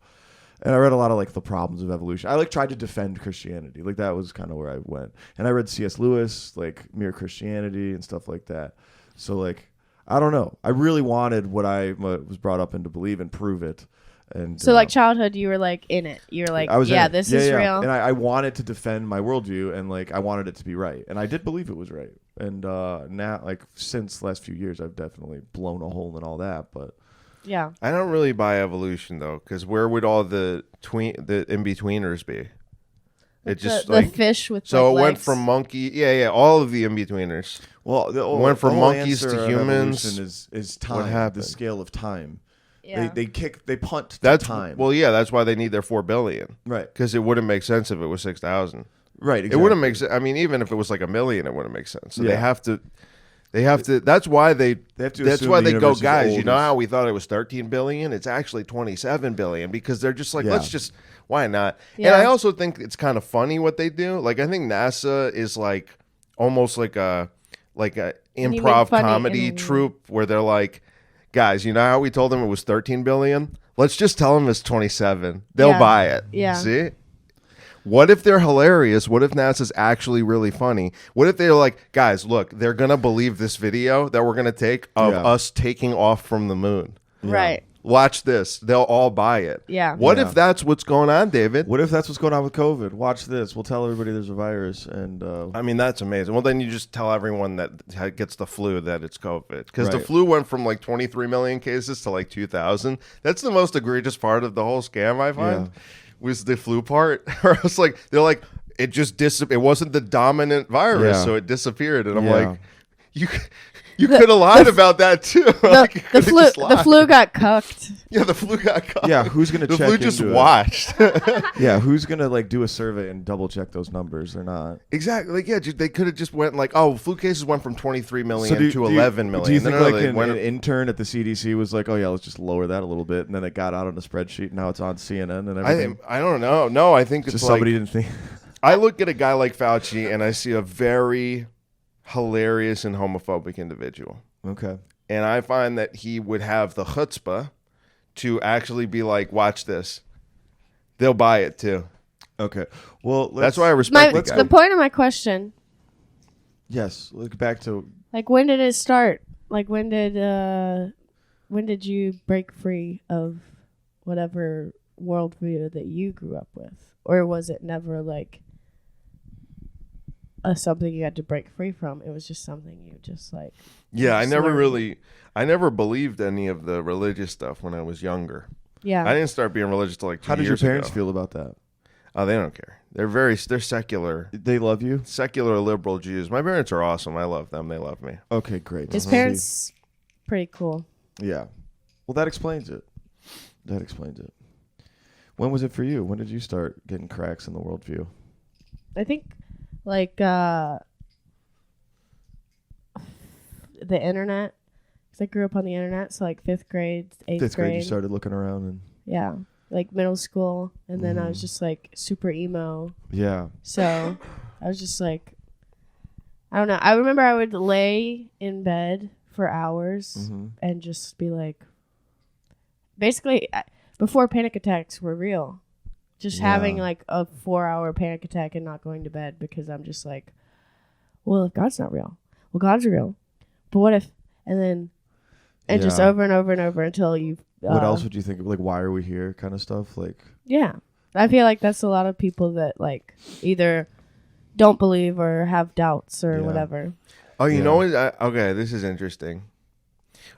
And I read a lot of like the problems of evolution. I like tried to defend Christianity. Like that was kind of where I went. And I read C.S. Lewis, like Mere Christianity and stuff like that. So like, I don't know. I really wanted what I was brought up in to believe and prove it. And So like childhood, you were like in it. You were like, I was in yeah, it. this is yeah. real. And I wanted to defend my worldview, and like I wanted it to be right, and I did believe it was right. And now, like since the last few years, I've definitely blown a hole in all that. But Yeah. I don't really buy evolution though, because where would all the in betweeners be? It just the like fish with so like, it went legs. from monkey, all of the in betweeners. well, the Went from the whole monkeys to answer of humans. evolution is time. happened? The scale of time. Yeah. They punt to That's time. Well, yeah, that's why they need their 4 billion. right, Because it wouldn't make sense if it was 6,000. right. It wouldn't make sense. I mean, even if it was like 1 million, it wouldn't make sense. So Yeah. they have to. That's why they. They have to. That's assume why the they go, universe is guys. You old know as- how we thought it was 13 billion? It's actually 27 billion because they're just like, Yeah. let's just. Why not? Yeah. And I also think it's kind of funny what they do. Like I think NASA is like almost like a mean improv funny comedy in a- troupe where they're like, guys, you know how we told them it was 13 billion? Let's just tell them it's 27. They'll Yeah. buy it. Yeah. See? What if they're hilarious? What if NASA's actually really funny? What if they're like, guys, look, they're going to believe this video that we're going to take of Yeah. us taking off from the moon. Right. Watch this. They'll all buy it. Yeah. What Yeah. if that's what's going on, David? What if that's what's going on with COVID? Watch this. We'll tell everybody there's a virus, and I mean, that's amazing. Well, then you just tell everyone that gets the flu that it's COVID. Because the Right. flu went from like 23 million cases to like 2,000. That's the most egregious part of the whole scam, I find, was the flu part. Or I was like, they're like, it just it wasn't the dominant virus, Yeah. so it disappeared. And I'm Yeah. like, You could have lied about that too. The flu got cucked. Yeah, the flu got caught. Yeah, who's gonna The check flu into just it? watched. Yeah, who's gonna like do a survey and double check those numbers? They're not. Exactly. Like, yeah, they could have just went like, oh, flu cases went from 23 million So to 11 million. Do you think No, like they an went- intern at the CDC was like, oh yeah, let's just lower that a little bit, and then it got out on a spreadsheet, and now it's on CNN and everything? I don't know. No, I think it's Just like somebody didn't think. I look at a guy like Fauci and I see a very hilarious and homophobic individual. Okay. And I find that he would have the chutzpah to actually be like, watch this. They'll buy it too. Okay. Well, That's why I respect the guy. The point of my question, Yes. Look back to. like, when did it start? Like, when did you break free of whatever worldview that you grew up with, or was it never like something you had to break free from? It was just something you just like. Yeah, I just never learned. I never believed any of the religious stuff when I was younger. Yeah. I didn't start being religious till like 2 How did your years parents ago. feel about that? Oh, they don't care. They're secular They love you. liberal Jews. My parents are awesome. I love them. They love me. Okay, great. His parents, pretty cool. Yeah. Well, that explains it. That explains it. When was it for you? When did you start getting cracks in the worldview? I think like the internet. 'Cause I grew up on the internet, so like 5th grade, 8th Fifth grade, grade. you started looking around, and Yeah, like middle school, and then I was Mhm. just like super emo. yeah. So I was just like, I don't know. I remember I would lay in bed for hours Mm-hmm. and just be like, basically, before panic attacks were real, just having Yeah. like a 4-hour panic attack and not going to bed because I'm just like, well, if God's not real, well, God's real, but what if, and then, and just Yeah. over and over and over until you. What else would you think? Like, why are we here? Kind of stuff. Like, Yeah. I feel like that's a lot of people that like either don't believe or have doubts or Yeah. whatever. Oh, you Yeah. know what? Okay, this is interesting.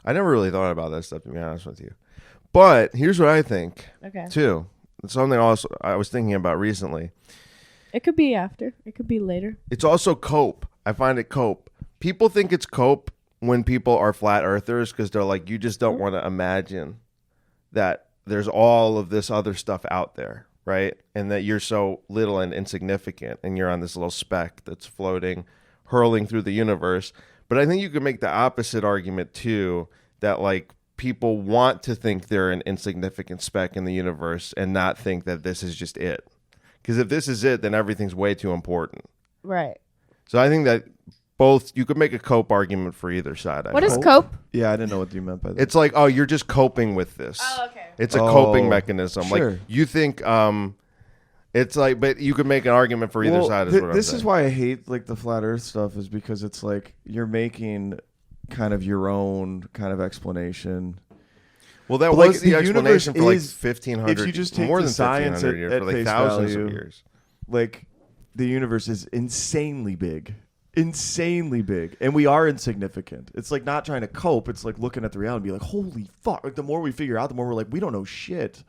I never really thought about that stuff, to be honest with you. But here's what I think, Okay. too. It's something also I was thinking about recently. It could be after. It could be later. It's also cope. I find it cope. People think it's cope when people are flat earthers because they're like, you just don't want to imagine that there's all of this other stuff out there, right? And that you're so little and insignificant and you're on this little speck that's floating, hurling through the universe. But I think you could make the opposite argument too, that like people want to think they're an insignificant speck in the universe and not think that this is just it. Because if this is it, then everything's way too important. Right. So I think that both, you could make a cope argument for either side. I What is think. cope? yeah, I didn't know what you meant by that. It's like, oh, you're just coping with this. Okay. It's a Oh, coping mechanism. sure. Like you think, it's like, but you could make an argument for either Well, side. Is what I'm this saying. is why I hate like the flat Earth stuff, is because it's like you're making kind of your own kind of explanation. Well, that But, was like, the the explanation for like universe is- 1500. if you just take more the than science 1500 years, at for like face thousands value, of years. Like the universe is insanely big. Insanely big, and we are insignificant. It's like not trying to cope. It's like looking at the reality and be like, holy fuck. Like the more we figure out, the more we're like, we don't know shit.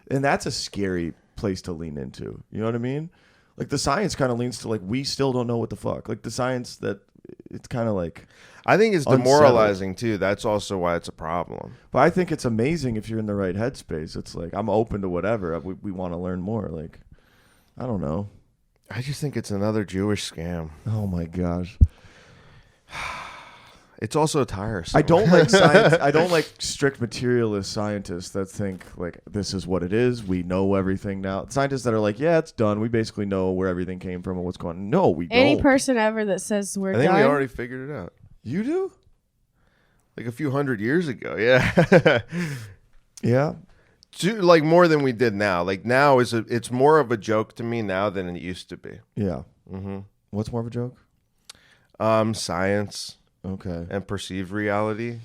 And that's a scary place to lean into. You know what I mean? Like the science kind of leans to like, we still don't know what the fuck. Like the science that it's kind of like, I think it's unsettled. demoralizing too. That's also why it's a problem. but I think it's amazing if you're in the right headspace. It's like, I'm open to whatever. We want to learn more. Like, I don't know. I just think it's another Jewish scam. Oh my gosh. It's also tiresome. I don't like science. I don't like strict materialist scientists that think like this is what it is. We know everything now. Scientists that are like, yeah, it's done. We basically know where everything came from and what's going on. No, we Any don't. person ever that says we're I think done. we already figured it out. You do? Like a few hundred years ago. Yeah. Yeah. Like more than we did now. Like now it's more of a joke to me now than it used to be. Yeah. Mm-hmm. What's more of a joke? Science Okay. and perceived reality.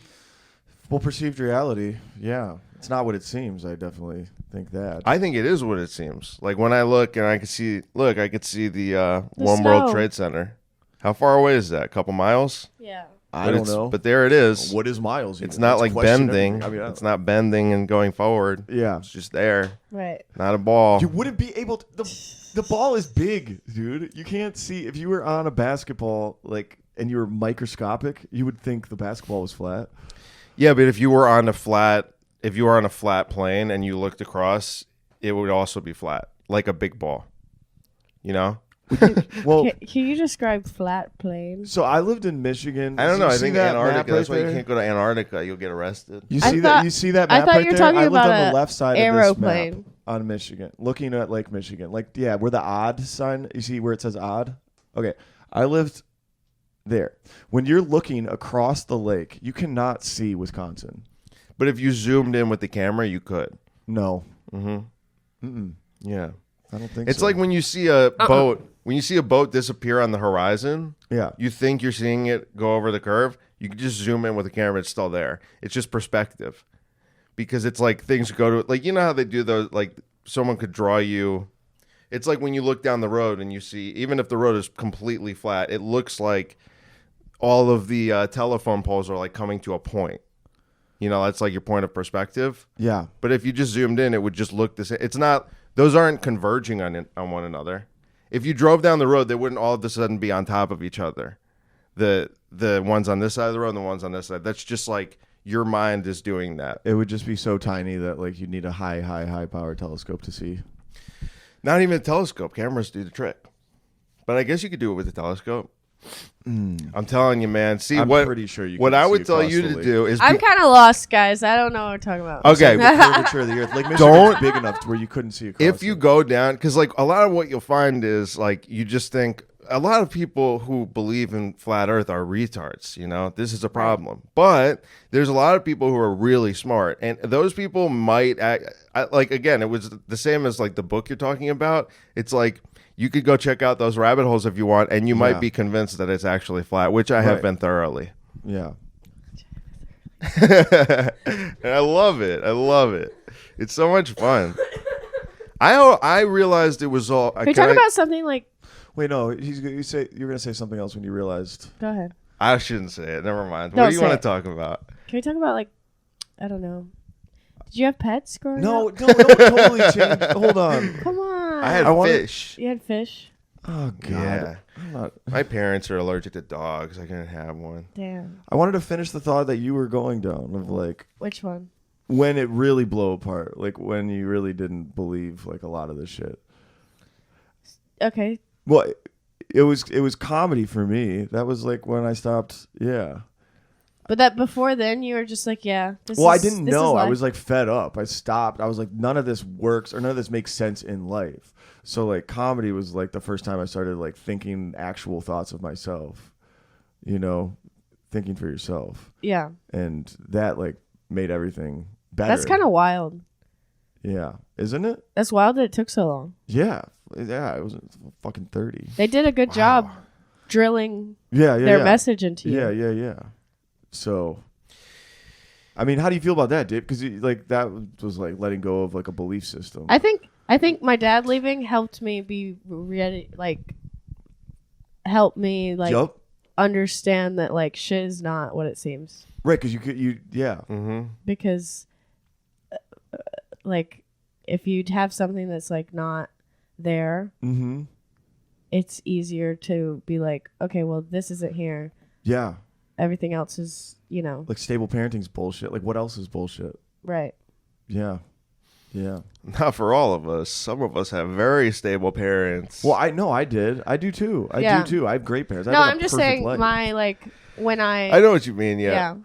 Well, perceived reality. Yeah. It's not what it seems. I definitely think that. I think it is what it seems. Like when I look and I could see the The One World snow. Trade Center. How far away is that? A couple miles? Yeah. I But don't it's- know. But there it is. What is miles? It's even? not Let's like question bending. everything. I mean, I It's don't- not bending and going forward. Yeah. It's just there. Right. Not a ball. You wouldn't be able to. The ball is big, dude. You can't see. If you were on a basketball, like, and you were microscopic, you would think the basketball was flat. Yeah, but if you were on a flat plane and you looked across, it would also be flat, like a big ball. You know? Well, Can you describe flat plane? so I lived in Michigan. I don't know. You I see think that map Antarctica. That's right why you there? can't go to Antarctica. You'll get arrested. You I see thought- that? You see that I map thought right you were there? talking I lived about on the a left side of this map aeroplane. on Michigan, looking at Lake Michigan. Like, yeah, where the odd sign. You see where it says odd? Okay, I lived there. When you're looking across the lake, you cannot see Wisconsin. But if you zoomed in with the camera, you could. No, Yeah. I don't think It's so. like when you see a boat. When you see a boat disappear on the horizon, Yeah. you think you're seeing it go over the curve. You can just zoom in with the camera; it's still there. It's just perspective, because it's like things go to like you know how they do those. Like someone could draw you. It's like when you look down the road and you see, even if the road is completely flat, it looks like all of the telephone poles are like coming to a point. You know, that's like your point of perspective. Yeah. But if you just zoomed in, it would just look the same. It's not; those aren't converging on one another. If you drove down the road, they wouldn't all of a sudden be on top of each other. The ones on this side of the road and the ones on this side. That's just like your mind is doing that. It would just be so tiny that like you need a high power telescope to see. Not even a telescope. Cameras do the trick. But I guess you could do it with a telescope. I'm telling you, man. See, I'm what pretty sure you what can I see would tell across you the to lake. do is I'm kind of lost, guys. I don't know what we're talking about. okay. The curvature of the earth. Like Michigan's Don't- big enough to where you couldn't see across. If you go down, because like a lot of what you'll find is like you just think a lot of people who believe in flat Earth are retards. You know, this is a problem. But there's a lot of people who are really smart, and those people might act, like again. It was the same as like the book you're talking about. It's like you could go check out those rabbit holes if you want, and you might Yeah. be convinced that it's actually flat, which I have Right. been thoroughly. yeah. And I love it. I love it. It's so much fun. I realized it was all. Can we talk about something like? Wait, no. You're gonna say something else when you realized. Go ahead. I shouldn't say it. Never mind. Don't What do you say want it. to talk about? Can we talk about like? I don't know. Did you have pets growing No, up? no, totally changed. Hold on. Come on. I had I wanna- fish. You had fish. Oh God. Yeah. I'm not. My parents are allergic to dogs. I couldn't have one. Damn. I wanted to finish the thought that you were going down of like Which one? when it really blew apart, like when you really didn't believe like a lot of this shit. Okay. Well, it was comedy for me. That was like when I stopped. Yeah. But that before then you were just like, yeah. Well, I this didn't is know. I life. was like fed up. I stopped. I was like, none of this works or none of this makes sense in life. So like comedy was like the first time I started like thinking actual thoughts of myself, you know, thinking for yourself. Yeah. And that like made everything better. That's kind of wild. yeah. Isn't it? That's wild that it took so long. Yeah. Yeah. It was fucking 30. They did a good job drilling Yeah. their message into you. Yeah. So, I mean, how do you feel about that, Dave? Because like that was like letting go of like a belief system. I think my dad leaving helped me be ready, like helped me like Yup. understand that like shit is not what it seems. Right, because yeah. Mm-hmm. Because like if you have something that's like not there, Mm-hmm. it's easier to be like, okay, well this isn't here. Yeah. Everything else is, you know, Like stable parenting's bullshit. Like what else is bullshit? right. Yeah. Yeah. Not for all of us. Some of us have very stable parents. Well, I know I did. I do too. I Yeah. do too. I have great parents. I No, have, like, I'm a just perfect saying life. my like when I know what you mean. Yeah.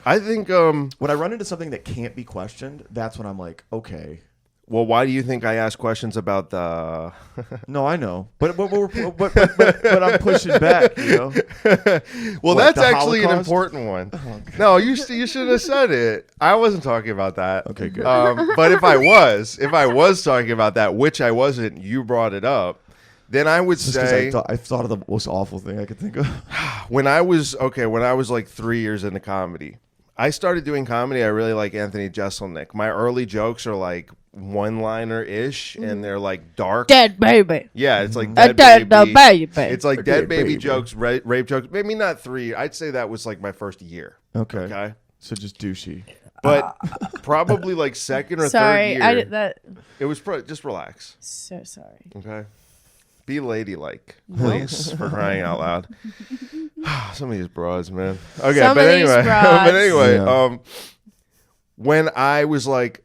I think. When I run into something that can't be questioned, that's when I'm like, okay. Well, why do you think I ask questions about the? No, I know, but I'm pushing back. You know. Well, What, that's the actually an Holocaust? important one. No, you should have said it. I wasn't talking about that. Okay, good. But if I was talking about that, which I wasn't, you brought it up. Then I would Just 'cause say I thought of the most awful thing I could think of. when I was like 3 years into comedy, I started doing comedy. I really like Anthony Jeselnik. My early jokes are like one-liner ish, and they're like dark. dead baby. Yeah, it's like A dead dead baby. baby. It's like A dead dead baby baby. jokes, rape jokes. Maybe not 3. I'd say that was like my first year. Okay. Okay, So just douchey. but probably like second or third Sorry, year. I did that. It was just relax. So sorry. Okay. Be ladylike, please, for crying out loud. Some of these broads, man. Okay, Some but of these anyway, broads. but anyway, Yeah. when I was like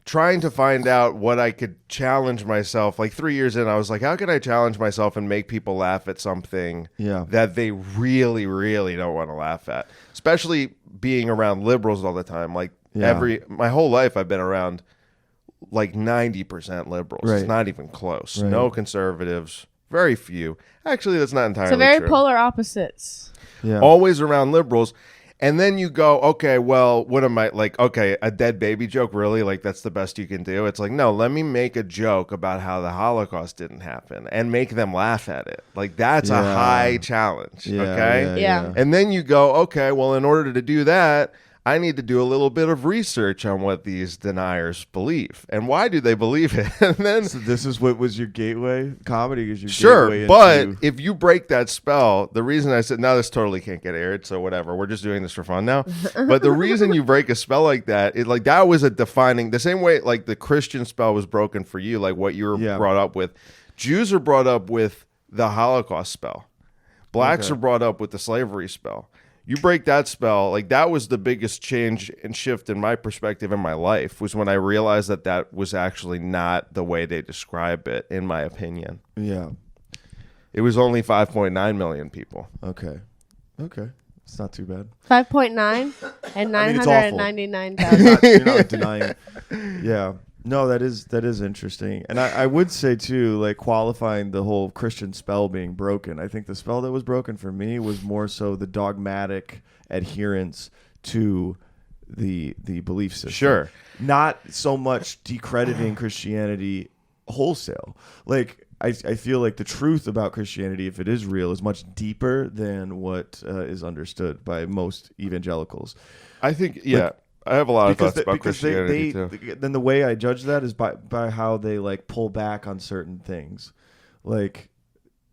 trying to find out what I could challenge myself, like 3 years in, I was like, how can I challenge myself and make people laugh at something Yeah. that they really, really don't want to laugh at? Especially being around liberals all the time. Like Yeah. my whole life, I've been around like 90% liberals. Right. It's not even close. Right. No conservatives, very few. Actually, that's not entirely So very true. polar opposites. Yeah. Always around liberals. And then you go, okay, well, what am I like? Okay, a dead baby joke, really? Like, that's the best you can do? It's like, no, let me make a joke about how the Holocaust didn't happen and make them laugh at it. Like, that's a Yeah. high challenge, Yeah, okay? Yeah. And then you go, okay, well, in order to do that, I need to do a little bit of research on what these deniers believe and why do they believe it. And then, So this is what was your gateway? Comedy is your sure, gateway but into... if you break that spell, the reason I said, now this totally can't get aired, so whatever, we're just doing this for fun now. But the reason you break a spell like that is like that was a defining, the same way like the Christian spell was broken for you, like what you were Yeah. brought up with. Jews are brought up with the Holocaust spell. Blacks Okay. are brought up with the slavery spell. You break that spell, like that was the biggest change and shift in my perspective in my life, was when I realized that that was actually not the way they describe it, in my opinion. Yeah. It was only 5.9 million people. Okay. Okay. It's not too bad. 5.9 and I mean, it's awful. 999,000. You're not denying it. Yeah. No, that is interesting. And I would say too, like qualifying the whole Christian spell being broken. I think the spell that was broken for me was more so the dogmatic adherence to the belief system. Sure. Not so much decrediting Christianity wholesale. Like I feel like the truth about Christianity, if it is real, is much deeper than what is understood by most evangelicals. I think, yeah. I have a lot of thoughts about because Christianity too. Then the way I judge that is by how they like pull back on certain things. Like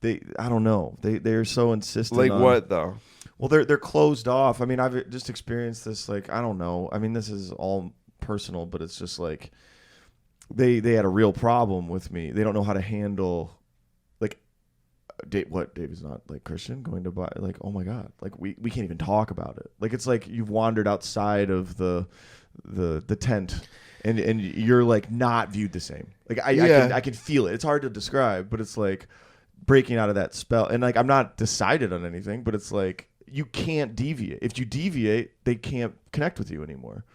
I don't know. They're so insistent. Like on, what though? Well, they're closed off. I mean, I've just experienced this. Like I don't know. I mean, this is all personal, but it's just like they had a real problem with me. They don't know how to handle. David's not like Christian going to buy like, oh my God, like we can't even talk about it. Like it's like you've wandered outside of the tent and you're like not viewed the same. Like I can feel it. It's hard to describe, but it's like breaking out of that spell. And like I'm not decided on anything, but it's like you can't deviate. If you deviate, they can't connect with you anymore.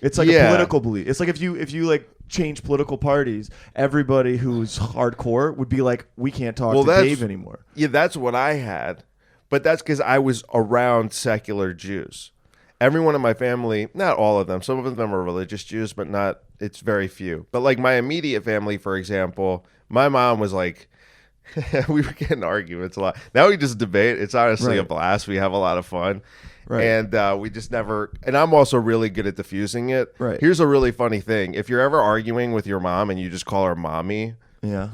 It's like a political belief. It's like if you like change political parties, everybody who's hardcore would be like, we can't talk to Dave anymore. Yeah, that's what I had. But that's because I was around secular Jews. Everyone in my family, not all of them, some of them are religious Jews, but it's very few. But like my immediate family, for example, my mom was like, we were getting arguments a lot. Now we just debate. It's honestly a blast. We have a lot of fun. Right. And we just never, and I'm also really good at diffusing it. Right. Here's a really funny thing. If you're ever arguing with your mom and you just call her mommy,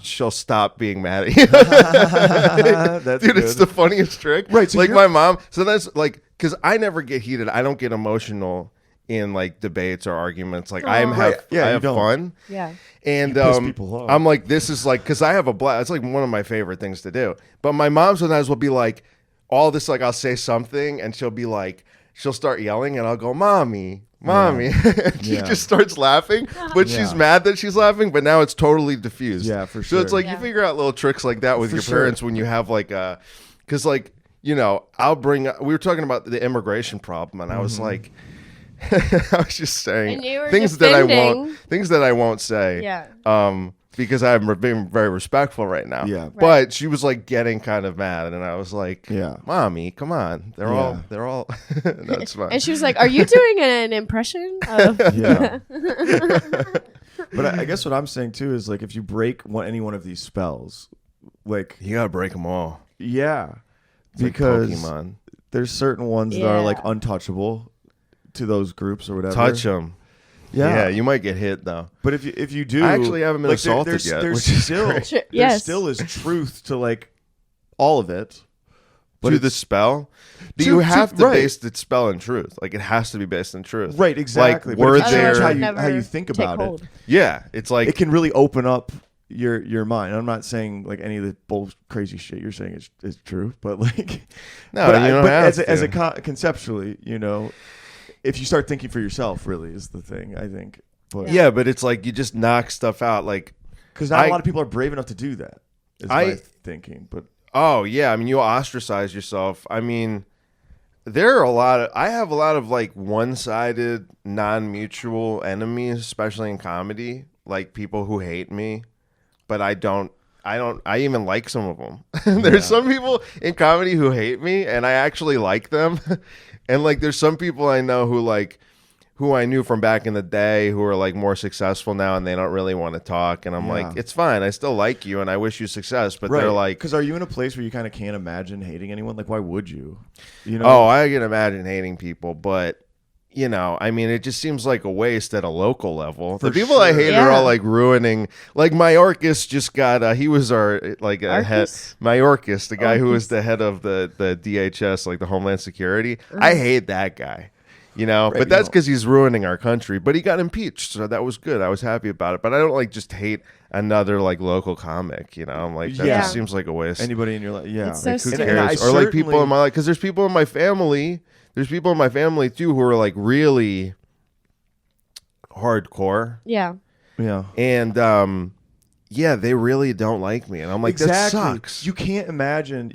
she'll stop being mad at you. That's Dude, good. it's the funniest trick. Right. So like my mom, so that's like, because I never get heated. I don't get emotional in like debates or arguments. Like I have fun. Yeah. And piss people off. I'm like, this is like, because I have a blast. It's like one of my favorite things to do. But my mom sometimes will be like, all this, like I'll say something and she'll be like, she'll start yelling and I'll go, mommy. She just starts laughing, but she's mad that she's laughing, but now it's totally diffused. Yeah, for sure. So it's like you figure out little tricks like that with your parents when you have like a, because like, you know, we were talking about the immigration problem and I was like, I was just saying things that I won't say. Yeah. Because I'm being very respectful right now. Yeah. Right. But she was like getting kind of mad and I was like, yeah, mommy, come on. They're all that's fine. And she was like, are you doing an impression of Yeah. But I guess what I'm saying too is like if you break any one of these spells, like you gotta break them all. Yeah. It's because like Pokemon. There's certain ones that are like untouchable to those groups or whatever. Touch them. Yeah, you might get hit though. But if you do, I actually haven't been assaulted yet. There still is truth to like all of it. But to the spell, you have to base the spell in truth. Like it has to be based in truth. Right, exactly. Like, were there how you think about it. Yeah, it's like it can really open up your mind. I'm not saying like any of the bull crazy shit you're saying is true, but like No, but you don't have as to. conceptually, if you start thinking for yourself, really is the thing, I think. But Yeah, but it's like you just knock stuff out. Like, because not a lot of people are brave enough to do that. Is my thinking, but oh yeah, I mean, you ostracize yourself. I mean, there are I have a lot of like one-sided, non-mutual enemies, especially in comedy. Like people who hate me, but I even like some of them. There's some people in comedy who hate me, and I actually like them. And like, there's some people I know who I knew from back in the day who are like more successful now, and they don't really want to talk. And I'm like, it's fine. I still like you, and I wish you success. But they're like, because are you in a place where you kind of can't imagine hating anyone? Like, why would you? Oh, I can imagine hating people, but I mean, it just seems like a waste at a local level. The people I hate are all like ruining. Like Mayorkas just got. He was our like head. Mayorkas, the guy who was the head of the DHS, like the Homeland Security. I hate that guy. But that's because he's ruining our country. But he got impeached, so that was good. I was happy about it. But I don't like just hate another like local comic. I'm like, that just seems like a waste. Anybody in your life, It's so Like, who stupid. cares? Or like people in my life, because there's people in my family. There's people in my family too who are like really hardcore. Yeah. And they really don't like me, and I'm like, that sucks. You can't imagine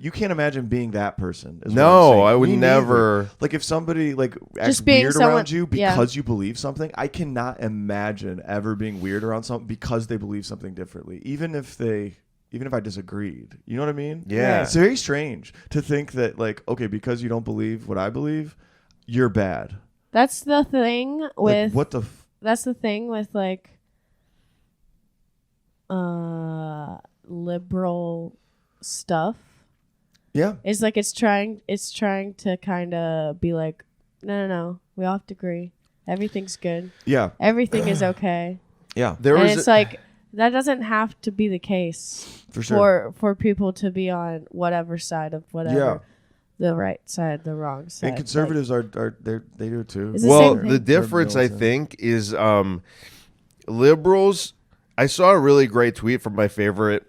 being that person. Is what I'm No, saying. I would Me neither. neither. Like if somebody like acts Just being weird someone- around you yeah. because you believe something, I cannot imagine ever being weird around something because they believe something differently, even if I disagreed. You know what I mean? Yeah. It's very strange to think that like, okay, because you don't believe what I believe, you're bad. That's the thing with Like, what the that's the thing with like liberal stuff. Yeah. It's like it's trying to kind of be like, no, we all have to agree. Everything's good. Yeah. Everything is okay. Yeah. And it's like that doesn't have to be the case For sure. for people to be on whatever side of whatever. Yeah. The right side, the wrong side. And conservatives they do it too. It's the Well, same thing. the difference I think is liberals. I saw a really great tweet from my favorite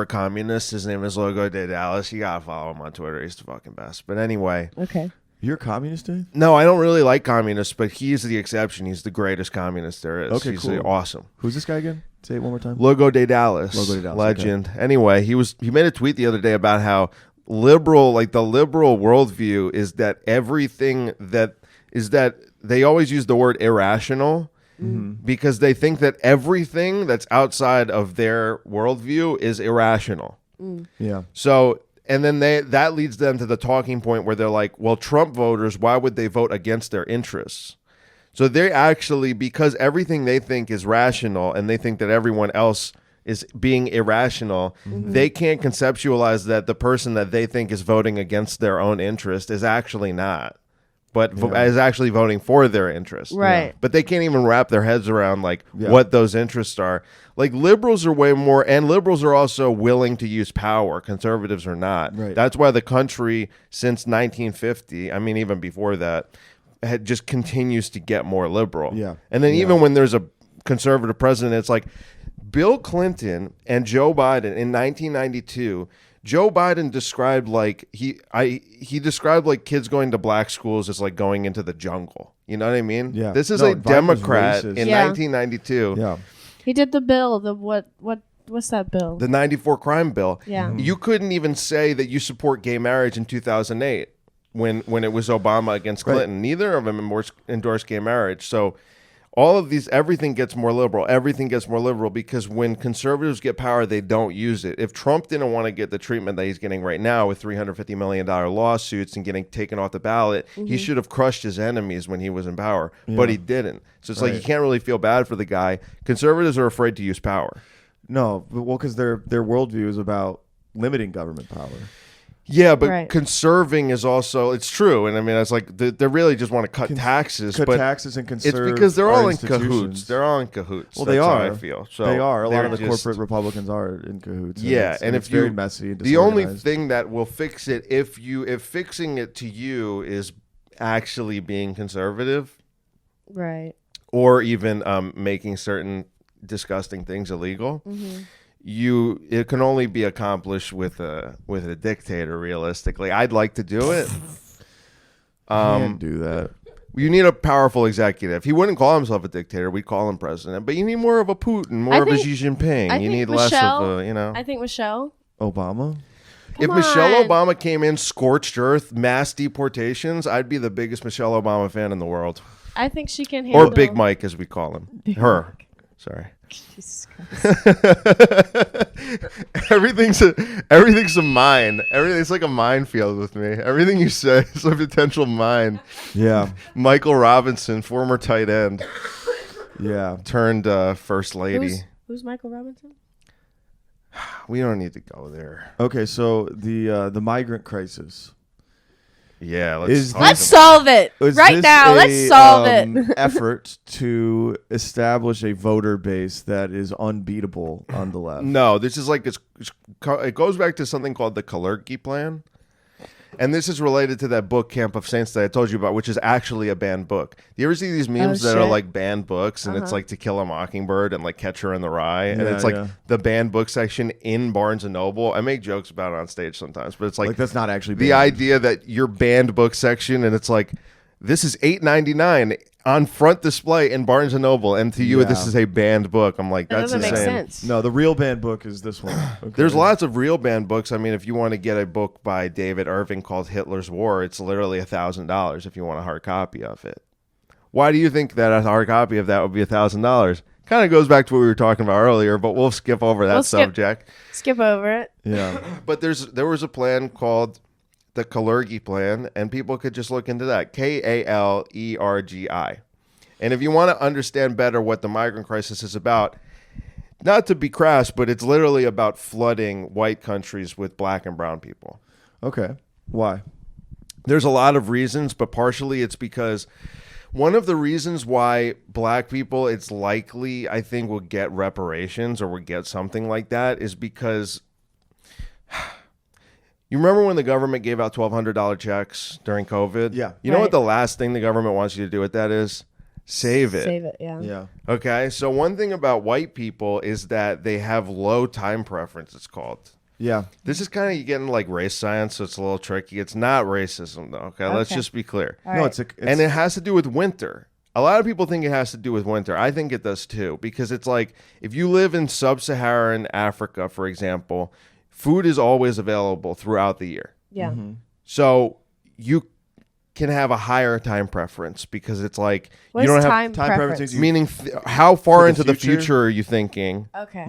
communist. His name is Logo de Dallas. You gotta follow him on Twitter. He's the fucking best. But anyway, Okay. You're a communist, dude? no, I don't really like communists, but he's the exception. He's the greatest communist there is. Okay, he's cool. Awesome. Who's this guy again? Say it one more time. Logo de Dallas. Logo de Dallas, Legend. Anyway, he made a tweet the other day about how the liberal worldview is that they always use the word irrational because they think that everything that's outside of their worldview is irrational. Yeah. So, and then that leads them to the talking point where they're like, well, Trump voters, why would they vote against their interests? So they actually, because everything they think is rational and they think that everyone else is being irrational, they can't conceptualize that the person that they think is voting against their own interest is actually not, but is actually voting for their interest. Right. But they can't even wrap their heads around what those interests are. Like liberals are way more, and liberals are also willing to use power. Conservatives are not. Right. That's why the country since 1950, I mean, even before that, just continues to get more liberal. Yeah. And then even when there's a conservative president, it's like Bill Clinton and Joe Biden in 1992. Joe Biden described he described like kids going to black schools as like going into the jungle. You know what I mean? Yeah. This is No, a Biden was Democrat racist. in Yeah. 1992. Yeah. He did the bill. What's that bill? The 94 crime bill. Yeah. You couldn't even say that you support gay marriage in 2008 when it was Obama against Clinton. Neither of them endorsed gay marriage. So all of these, everything gets more liberal. Everything gets more liberal because when conservatives get power, they don't use it. If Trump didn't want to get the treatment that he's getting right now with $350 million lawsuits and getting taken off the ballot, he should have crushed his enemies when he was in power. But he didn't. So it's like you can't really feel bad for the guy. Conservatives are afraid to use power. No, well, because their worldview is about limiting government power. Yeah, but Right. conserving is also, it's true. And I mean, it's like they really just want to cut taxes. Cut but taxes and it's conserve because they're our all in cahoots. institutions. They're all in cahoots. Well, That's they how are. I feel. So they are. A lot of the they're just- corporate Republicans are in cahoots. Yeah, and it's if very you, messy and the only disorganized. thing that will fix it, if fixing it to you is actually being conservative, Right. or even making certain disgusting things illegal, it can only be accomplished with a dictator. Realistically, I'd like to do it. Can't do that. You need a powerful executive. He wouldn't call himself a dictator. We'd call him president. But you need more of a Putin, more of a Xi Jinping. You need less of a, I think Michelle. Obama? If Michelle Obama came in, scorched earth, mass deportations, I'd be the biggest Michelle Obama fan in the world. I think she can handle. Or Big Mike, as we call him. Her. Mike. Sorry. Jesus Christ. Everything's a mine. Everything's like a minefield with me. Everything you say is a potential mine. Yeah. Michael Robinson, former tight end, Yeah. turned first lady. Who's Michael Robinson? We don't need to go there. Okay, so the migrant crisis. Yeah, Let's solve it Is right this now. a, Let's solve it. effort to establish a voter base that is unbeatable on the left. No, this is like it goes back to something called the Kalergi Plan. And this is related to that book, Camp of Saints, that I told you about, which is actually a banned book. Do you ever see these memes that are shit. like banned books, and it's like To Kill a Mockingbird and like Catcher in the Rye, and it's like yeah. the banned book section in Barnes and Noble. I make jokes about it on stage sometimes, but it's like That's not actually the banned. idea that your banned book section, and it's like, this is $8.99 on front display in Barnes and Noble, and to you, Yeah. this is a banned book. I'm like, That that's doesn't make insane. sense. No, the real banned book is this one. Okay. There's lots of real banned books. I mean, if you want to get a book by David Irving called Hitler's War, it's literally $1,000 if you want a hard copy of it. Why do you think that a hard copy of that would be $1,000? Kind of goes back to what we were talking about earlier, but we'll skip over that subject. Skip over it. Yeah. But there was a plan called the Kalergi Plan, and people could just look into that. Kalergi. And if you want to understand better what the migrant crisis is about, not to be crass, but it's literally about flooding white countries with black and brown people. Okay. Why? There's a lot of reasons, but partially it's because one of the reasons why black people, it's likely, I think, will get reparations or will get something like that is because you remember when the government gave out $1,200 checks during COVID? Yeah. You know Right. what the last thing the government wants you to do with that is? Save it. Save it. Yeah. Yeah. Okay, so one thing about white people is that they have low time preference, it's called. Yeah. This is kind of, you getting like race science, so it's a little tricky. It's not racism, though, okay? Let's Okay. just be clear. All No, right. And it has to do with winter. A lot of people think it has to do with winter. I think it does too, because it's like if you live in sub-Saharan Africa, for example, food is always available throughout the year. Yeah. So you can have a higher time preference because it's like What you is don't have time time preference? preference. meaning how far For the into the future? future are you thinking? Okay.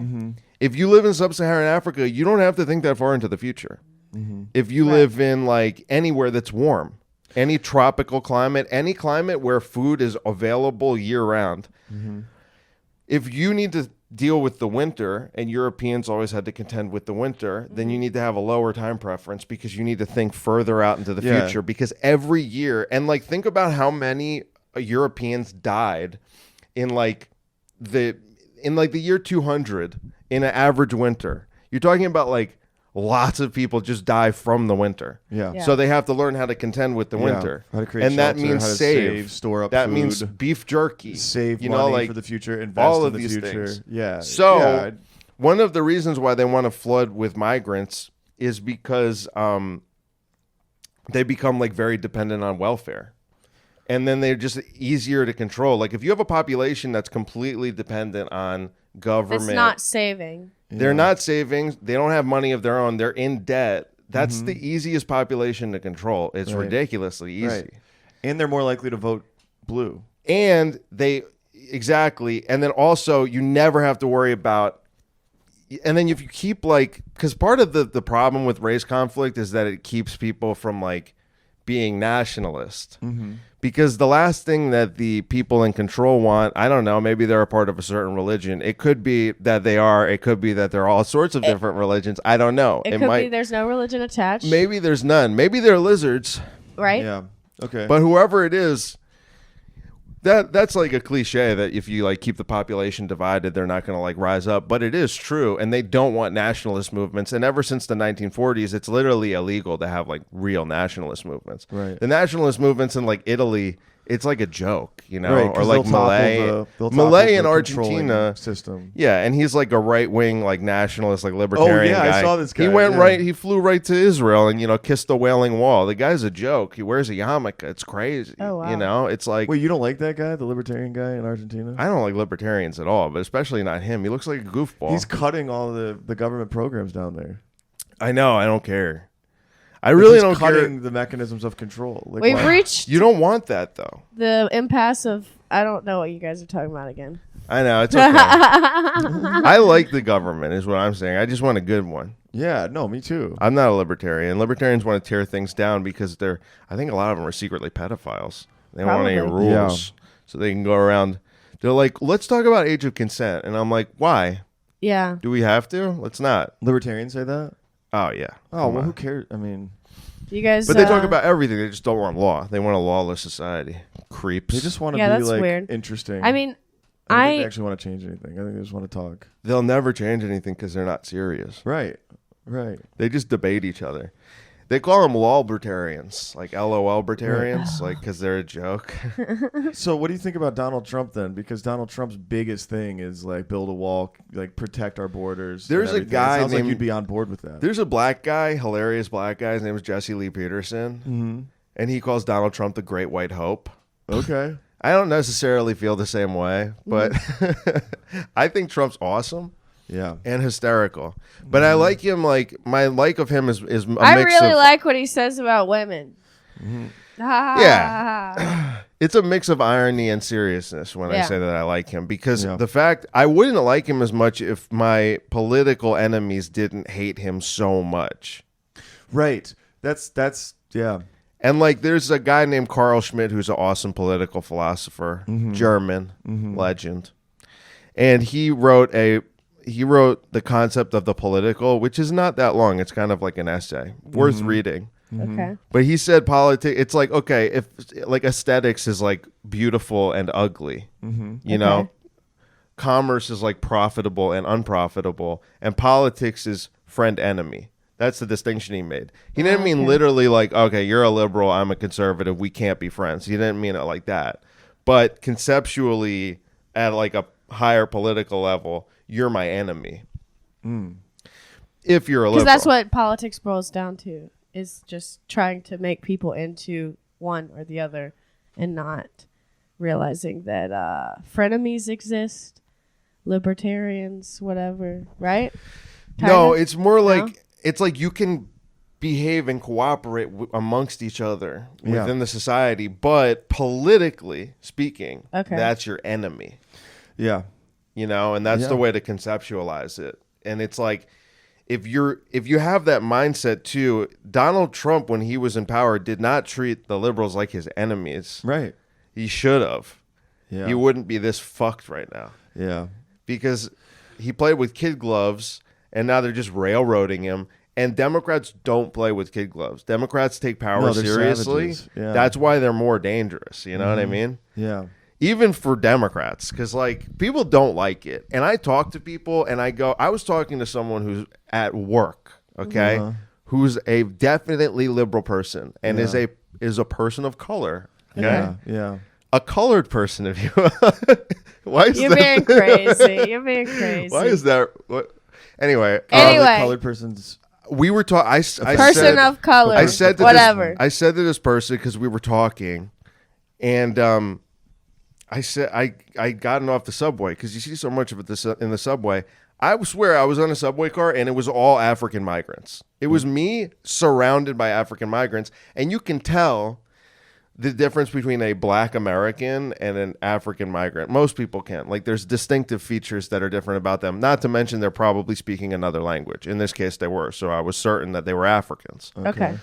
If you live in sub-Saharan Africa, you don't have to think that far into the future. If you live in like anywhere that's warm, any tropical climate, any climate where food is available year round, if you need to deal with the winter, and Europeans always had to contend with the winter, then you need to have a lower time preference because you need to think further out into the Yeah. future, because every year, and like think about how many Europeans died in the year 200 in an average winter. You're talking about like lots of people just die from the winter. Yeah. Yeah. So they have to learn how to contend with the Yeah. winter. How to create and that shelter, means how to save, store up that food, means beef jerky. save you money know, like for the future, invest all in of the these future. things. Yeah. So yeah. one of the reasons why they want to flood with migrants is because they become like very dependent on welfare. And then they're just easier to control. Like if you have a population that's completely dependent on government, It's not saving. they're not saving, they don't have money of their own, they're in debt. That's the easiest population to control. It's Right. ridiculously easy. Right. And they're more likely to vote blue. And exactly. And then also you never have to worry about, and then if you keep like, because part of the problem with race conflict is that it keeps people from like being nationalist. Because the last thing that the people in control want, I don't know, maybe they're a part of a certain religion. It could be that they are. It could be that there are all sorts of different religions. I don't know. It could be there's no religion attached. Maybe there's none. Maybe they're lizards. Right? Yeah. Okay. But whoever it is, that's like a cliche that if you like keep the population divided, they're not going to like rise up. But it is true, and they don't want nationalist movements. And ever since the 1940s, it's literally illegal to have like real nationalist movements. Right. The nationalist movements in like Italy it's like a joke, you know, Right, or 'cause like they'll topple Malay, they'll Malay topple in the controlling Argentina. system. Yeah, and he's like a right wing, like nationalist, like libertarian yeah, I guy. saw this guy, He went yeah. right. He flew right to Israel and kissed the Wailing Wall. The guy's a joke. He wears a yarmulke. It's crazy. Oh, wow. You know, it's like Wait, you don't like that guy, the libertarian guy in Argentina? I don't like libertarians at all, but especially not him. He looks like a goofball. He's cutting all the government programs down there. I know. I don't care. I really He's don't cutting care. the mechanisms of control. Like, We've why- reached You don't want that though. the impasse of I don't know what you guys are talking about again. I know. It's okay. I like the government, is what I'm saying. I just want a good one. Yeah, no, me too. I'm not a libertarian. Libertarians want to tear things down because I think a lot of them are secretly pedophiles. They don't want any Probably. rules. So they can go around. They're like, let's talk about age of consent. And I'm like, why? Yeah. Do we have to? Let's not. Libertarians say that? Oh, yeah. Oh, Come well, on. who cares? I mean, You guys But they talk about everything. They just don't want law. They want a lawless society. Creeps. they just want to Yeah, be that's like weird. interesting. I mean, I don't think I they actually want to change anything. I think they just want to talk. They'll never change anything because they're not serious. Right. They just debate each other. They call them LOL-bertarians, like LOL-bertarians, like because they're a joke. So what do you think about Donald Trump then? Because Donald Trump's biggest thing is like build a wall, like protect our borders. There's and a everything. guy It sounds like named- you'd be on board with that. There's a black guy, hilarious black guy. His name is Jesse Lee Peterson. Mm-hmm. And he calls Donald Trump the Great White Hope. Okay. I don't necessarily feel the same way, but I think Trump's awesome Yeah. and hysterical. But I like him. Like my like of him is a I mix really of like what he says about women. Yeah. It's a mix of irony and seriousness when I Yeah. say that I like him because Yeah. the fact I wouldn't like him as much if my political enemies didn't hate him so much. Right. That's yeah. And like, there's a guy named Carl Schmitt who's an awesome political philosopher, German legend, and he wrote the concept of the political, which is not that long. It's kind of like an essay, worth reading. Okay. But he said politics. It's like, okay, if like aesthetics is like beautiful and ugly, you know, Okay. commerce is like profitable and unprofitable, and politics is friend enemy. That's the distinction he made. He didn't mean Okay. literally like, okay, you're a liberal, I'm a conservative, we can't be friends. He didn't mean it like that. But conceptually, at like a higher political level, you're my enemy. If you're a liberal. Because that's what politics boils down to, is just trying to make people into one or the other and not realizing that frenemies exist, libertarians, whatever, right? No, Kinda? it's more like No? it's like you can behave and cooperate amongst each other Yeah. within the society, but politically speaking, Okay. that's your enemy. Yeah. You know, and that's Yeah. the way to conceptualize it. And it's like if you have that mindset too, Donald Trump when he was in power did not treat the liberals like his enemies. Right. He should have. Yeah. He wouldn't be this fucked right now Yeah. because he played with kid gloves and now they're just railroading him. And Democrats don't play with kid gloves. Democrats take power No, they're seriously. savages. Yeah. That's why they're more dangerous. You know what I mean? Yeah. Even for Democrats, because like people don't like it. And I talk to people and I was talking to someone who's at work, okay, who's a definitely liberal person and is a person of color. Okay. Yeah. Yeah. A colored person, if you why is You're that being crazy. You're being crazy. why is that what anyway Anyway. The colored person's we were talking I Person said, of color. I said to whatever. I said to this person because we were talking, and I said I gotten off the subway because you see so much of it in the subway. I swear I was on a subway car and it was all African migrants. It was me surrounded by African migrants, and you can tell the difference between a black American and an African migrant. Most people can. Like there's distinctive features that are different about them. Not to mention they're probably speaking another language. In this case they were. So I was certain that they were Africans. Okay.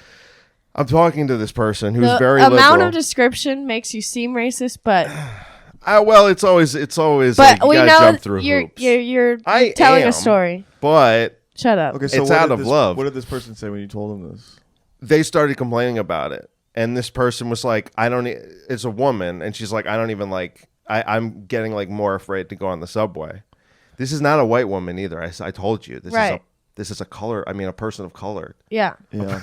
I'm talking to this person who's The very amount liberal. of description makes you seem racist, but Well, it's always like you we gotta know jump through you're hoops. you're I telling am. a story. But Shut up. okay. So It's what out did of this- love. What did this person say when you told him this? they started complaining about it, and this person was like, it's a woman, and she's like, I don't even like. I'm getting like more afraid to go on the subway. This is not a white woman either. I told you this Right. is a color. I mean, a person of color. Yeah. Yeah.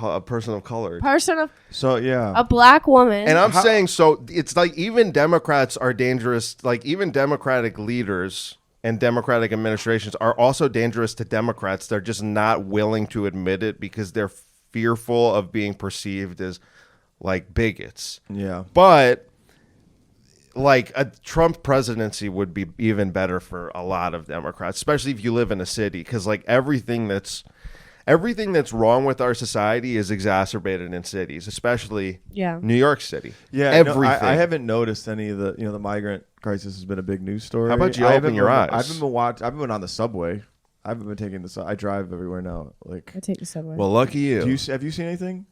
a person of color. Person of So yeah. a black woman. And I'm saying, so it's like even Democrats are dangerous. Like even Democratic leaders and Democratic administrations are also dangerous to Democrats. They're just not willing to admit it because they're fearful of being perceived as like bigots. Yeah. But like a Trump presidency would be even better for a lot of Democrats, especially if you live in a city, because like everything that's wrong with our society is exacerbated in cities, especially New York City. Yeah, everything. I haven't noticed any of the the migrant crisis has been a big news story. How about you open your eyes? I've been on the subway. I haven't been taking the. I drive everywhere now. Like, I take the subway. Well, lucky you. have you seen anything?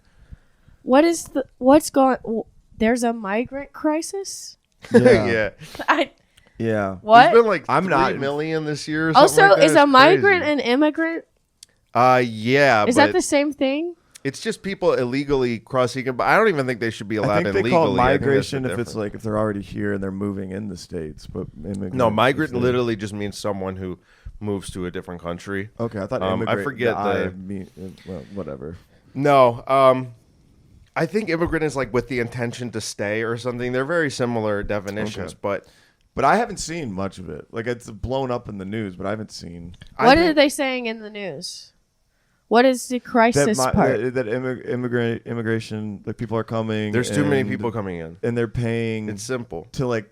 What's going? There's a migrant crisis. Yeah. Yeah. What? There's been like I'm 3 not- million this year. Or Also, something like that. is a It's migrant crazy. an immigrant? Yeah. Is but that the same thing? It's just people illegally crossing. But I don't even think they should be I allowed think in they legally. call it I think that's migration the if it's difference. like if they're already here and they're moving in the states. But immigrant. No, migrant is the- literally just means someone who moves to a different country. Okay, I thought I immigrant. forget well, whatever. No, I think immigrant is like with the intention to stay or something. They're very similar definitions, Okay. But I haven't seen much of it. Like it's blown up in the news, but I haven't seen What are they saying in the news? What is the crisis part? that immigration, like people are coming. There's too many and- people coming in. and they're paying It's simple. to like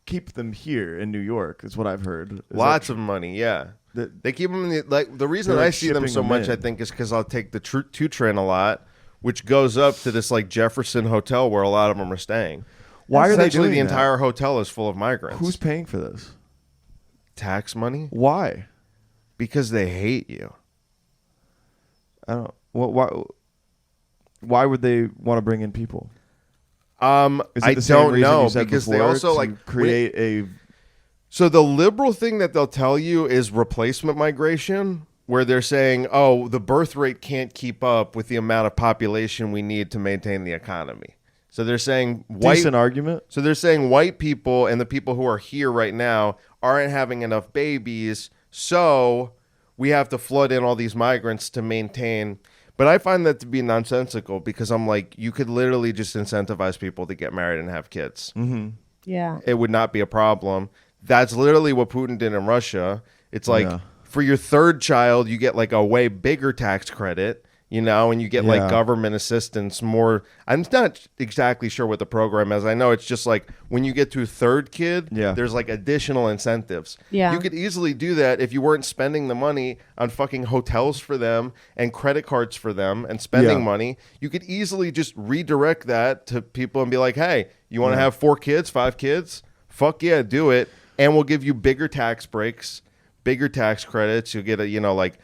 keep them here in New York. Is what I've heard. Is Lots that- of money, yeah. that- They keep them in the, like the reason They're, I like, see them shipping so them much, in. I think, is because I'll take the 2 train a lot, which goes up to this like Jefferson Hotel where a lot of them are staying. Why are they Essentially, doing the that? entire hotel is full of migrants. Who's paying for this? tax money? Why? Because they hate you. I don't. Why would they want to bring in people? Is it I the same don't reason know you said because they before, also to like create a. So the liberal thing that they'll tell you is replacement migration, where they're saying, "Oh, the birth rate can't keep up with the amount of population we need to maintain the economy." So they're saying Decent argument. So they're saying white people and the people who are here right now aren't having enough babies, so we have to flood in all these migrants to maintain. But I find that to be nonsensical because I'm like, you could literally just incentivize people to get married and have kids. Mm-hmm. Yeah. It would not be a problem. That's literally what Putin did in Russia. It's like for your 3rd child, you get like a way bigger tax credit, you know, and you get like government assistance more. I'm not exactly sure what the program is. I know it's just like when you get to a 3rd kid, there's like additional incentives. Yeah. You could easily do that if you weren't spending the money on fucking hotels for them and credit cards for them and spending money. You could easily just redirect that to people and be like, hey, you want to have 4 kids, 5 kids? Fuck yeah, do it. And we'll give you bigger tax breaks, bigger tax credits. You'll get a, you know, like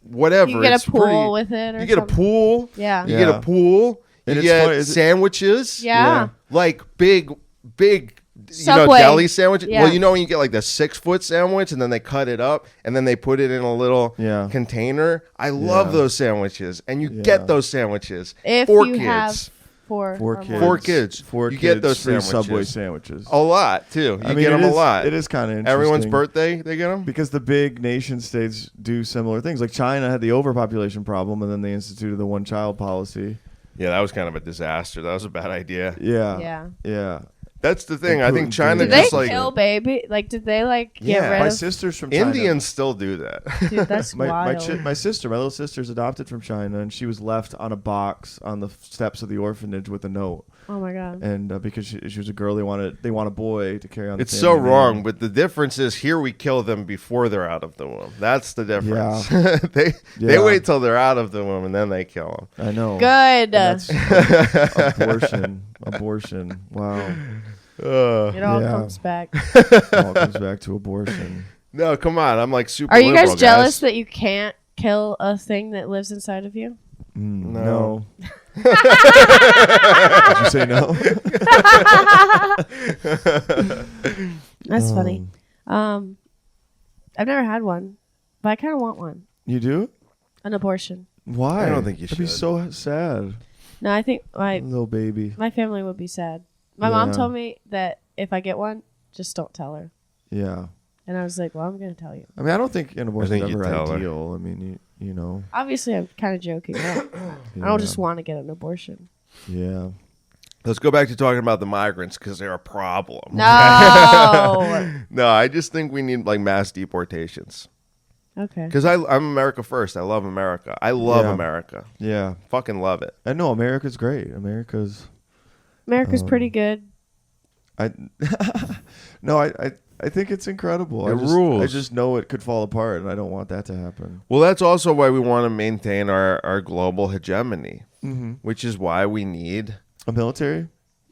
whatever. You get It's a pool pretty- with it or You get a something. pool. Yeah. You get a pool. And You it's get funny, is it- sandwiches. Yeah. Like big, you Subway. know, deli sandwiches. Yeah. Well, you know when you get like the 6-foot sandwich and then they cut it up and then they put it in a little container. I love those sandwiches. And you get those sandwiches. If 4 you kids. have 4 4 or kids. more. 4 kids. 4 You kids. get those free sandwiches. Subway sandwiches. A lot too. You I mean, get them it a is- lot. It is kind of interesting. Everyone's birthday, they get them. Because the big nation states do similar things. Like China had the overpopulation problem, and then they instituted the one-child policy. Yeah, that was kind of a disaster. That was a bad idea. Yeah. Yeah. Yeah. That's the thing. And I think Putin China Did did they just like kill baby? Like, did they like get Yeah. rid My of? sister's from China. Indians still do that. Dude, that's My wild. my sister, my little sister's adopted from China, and she was left on a box on the steps of the orphanage with a note. Oh my god. And because she was a girl, they want a boy to carry on. It's the so family wrong, name. but the difference is here we kill them before they're out of the womb. That's the difference. they Yeah. wait till they're out of the womb and then they kill them. I know. Good. And that's abortion. Wow. It all Yeah. comes back. It all comes back to abortion. No, come on. I'm like super Are you liberal, guys jealous that you can't kill a thing that lives inside of you? No. Did you say no? That's funny. I've never had one, but I kind of want one. You do? An abortion. Why? I don't think you That'd be should. so sad. No, I think Little baby. my family would be sad. My mom Yeah. told me that if I get one, just don't tell her. Yeah. And I was like, well, I'm going to tell you. I mean, I don't think an abortion think is you ever tell her. ideal. I mean, you know. Obviously, I'm kind of joking. I don't just want to get an abortion. Yeah. Let's go back to talking about the migrants because they're a problem. No. No, I just think we need like mass deportations. Okay. Because I'm America first. I love America. I love Yeah. America. Yeah. Fucking love it. I know America's great. America's Pretty good. I think it's incredible. It rules. I just know it could fall apart, and I don't want that to happen. Well, that's also why we want to maintain our global hegemony, Mm-hmm. which is why we need. A military?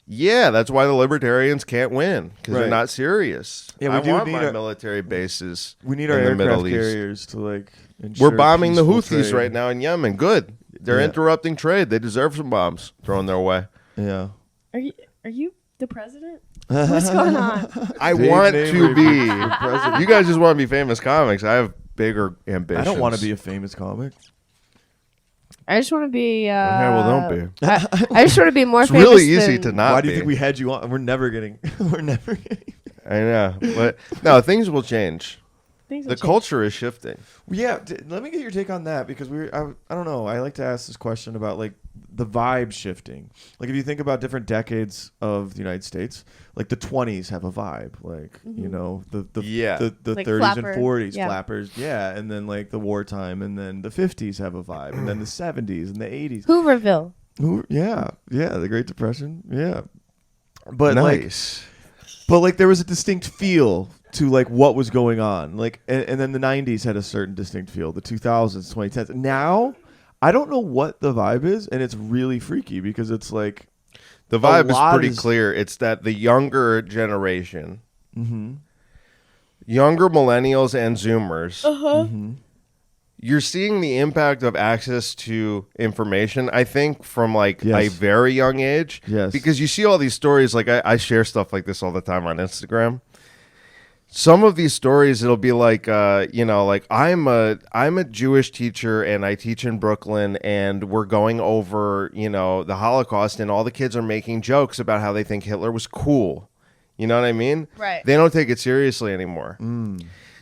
Yeah, that's why the libertarians can't win because they're Right. not serious. Yeah, we I do want need my our- military bases. We need in our the aircraft Middle East. carriers to like. Ensure We're bombing the peaceful Houthis trade. right now in Yemen. Good. They're Yeah. interrupting trade. They deserve some bombs thrown their way. Yeah. Are you the president? What's going on? I Dave want Namery to be. for president. You guys just want to be famous comics. I have bigger ambitions. I don't want to be a famous comic. I just want to be. Okay, well, don't be. I just want to be more It's famous. really easy than- to not Why be. do you think we had you on? We're never getting. We're never getting. I know, but no, things will change. Things The will change. culture is shifting. Yeah, let me get your take on that because I don't know. I like to ask this question about like the vibe shifting. Like if you think about different decades of the United States, like the 20s have a vibe, like you know the Yeah. the Like 30s flapper. and 40s Yeah. flappers, yeah, and then like the wartime, and then the 50s have a vibe, and then the 70s and the 80s. Hooverville. Yeah, the Great Depression, yeah. But like Nice. but like there was a distinct feel to like what was going on. Like and then the 90s had a certain distinct feel. The 2000s, 2010s. Now, I don't know what the vibe is, and it's really freaky because it's like The vibe is lot pretty is- clear. It's that the younger generation, mm-hmm. younger millennials and Zoomers, Mm-hmm. you're seeing the impact of access to information, I think, from like Yes. a very young age. Yes. Because you see all these stories, like I share stuff like this all the time on Instagram. Some of these stories, it'll be like, like I'm a Jewish teacher and I teach in Brooklyn and we're going over, the Holocaust and all the kids are making jokes about how they think Hitler was cool. You know what I mean? Right. They don't take it seriously anymore.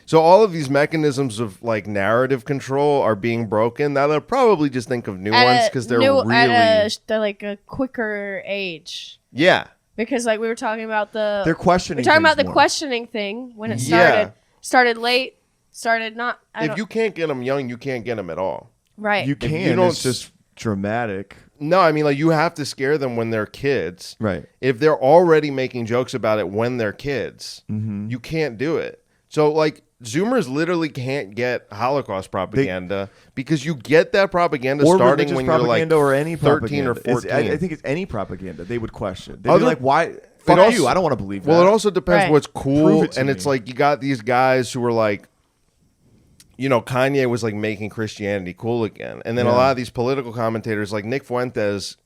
So all of these mechanisms of like narrative control are being broken. Now they'll probably just think of new ones because they're really, at a quicker age. yeah. Because like we were talking about They're questioning. we're talking about the things more. questioning thing when it Yeah. started late, started not. If you can't get them young, you can't get them at all. right, You you can. don't It's just dramatic. No, I mean, like, you have to scare them when they're kids. Right. If they're already making jokes about it when they're kids, Mm-hmm. you can't do it. So, like, Zoomers literally can't get Holocaust propaganda because you get that propaganda Or starting religious when you're like propaganda or any 13 or propaganda. 14. I think it's any propaganda they would question. They'd Other- be like, "Why? Fuck also- you! I don't want to believe that." Well, it also depends Right. what's Prove cool. it to And it's me. like you got these guys who were like, Kanye was like making Christianity cool again. And then a Yeah. lot of these political commentators, like Nick Fuentes,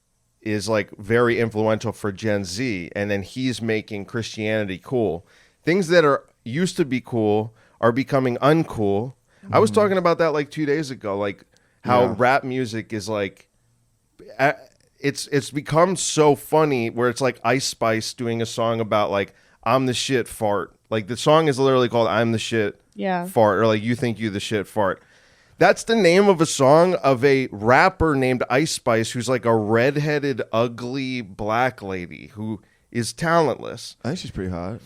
is like very influential for Gen Z. And then he's making Christianity cool. Things that are used to be cool are becoming uncool. I was talking about that like 2 days ago, like how Yeah. rap music is like. It's become so funny where it's like Ice Spice doing a song about like I'm the shit fart. Like the song is literally called I'm the shit Yeah. fart, or like you think you the shit fart. That's the name of a song of a rapper named Ice Spice who's like a redheaded, ugly black lady who is talentless. I think she's pretty hot.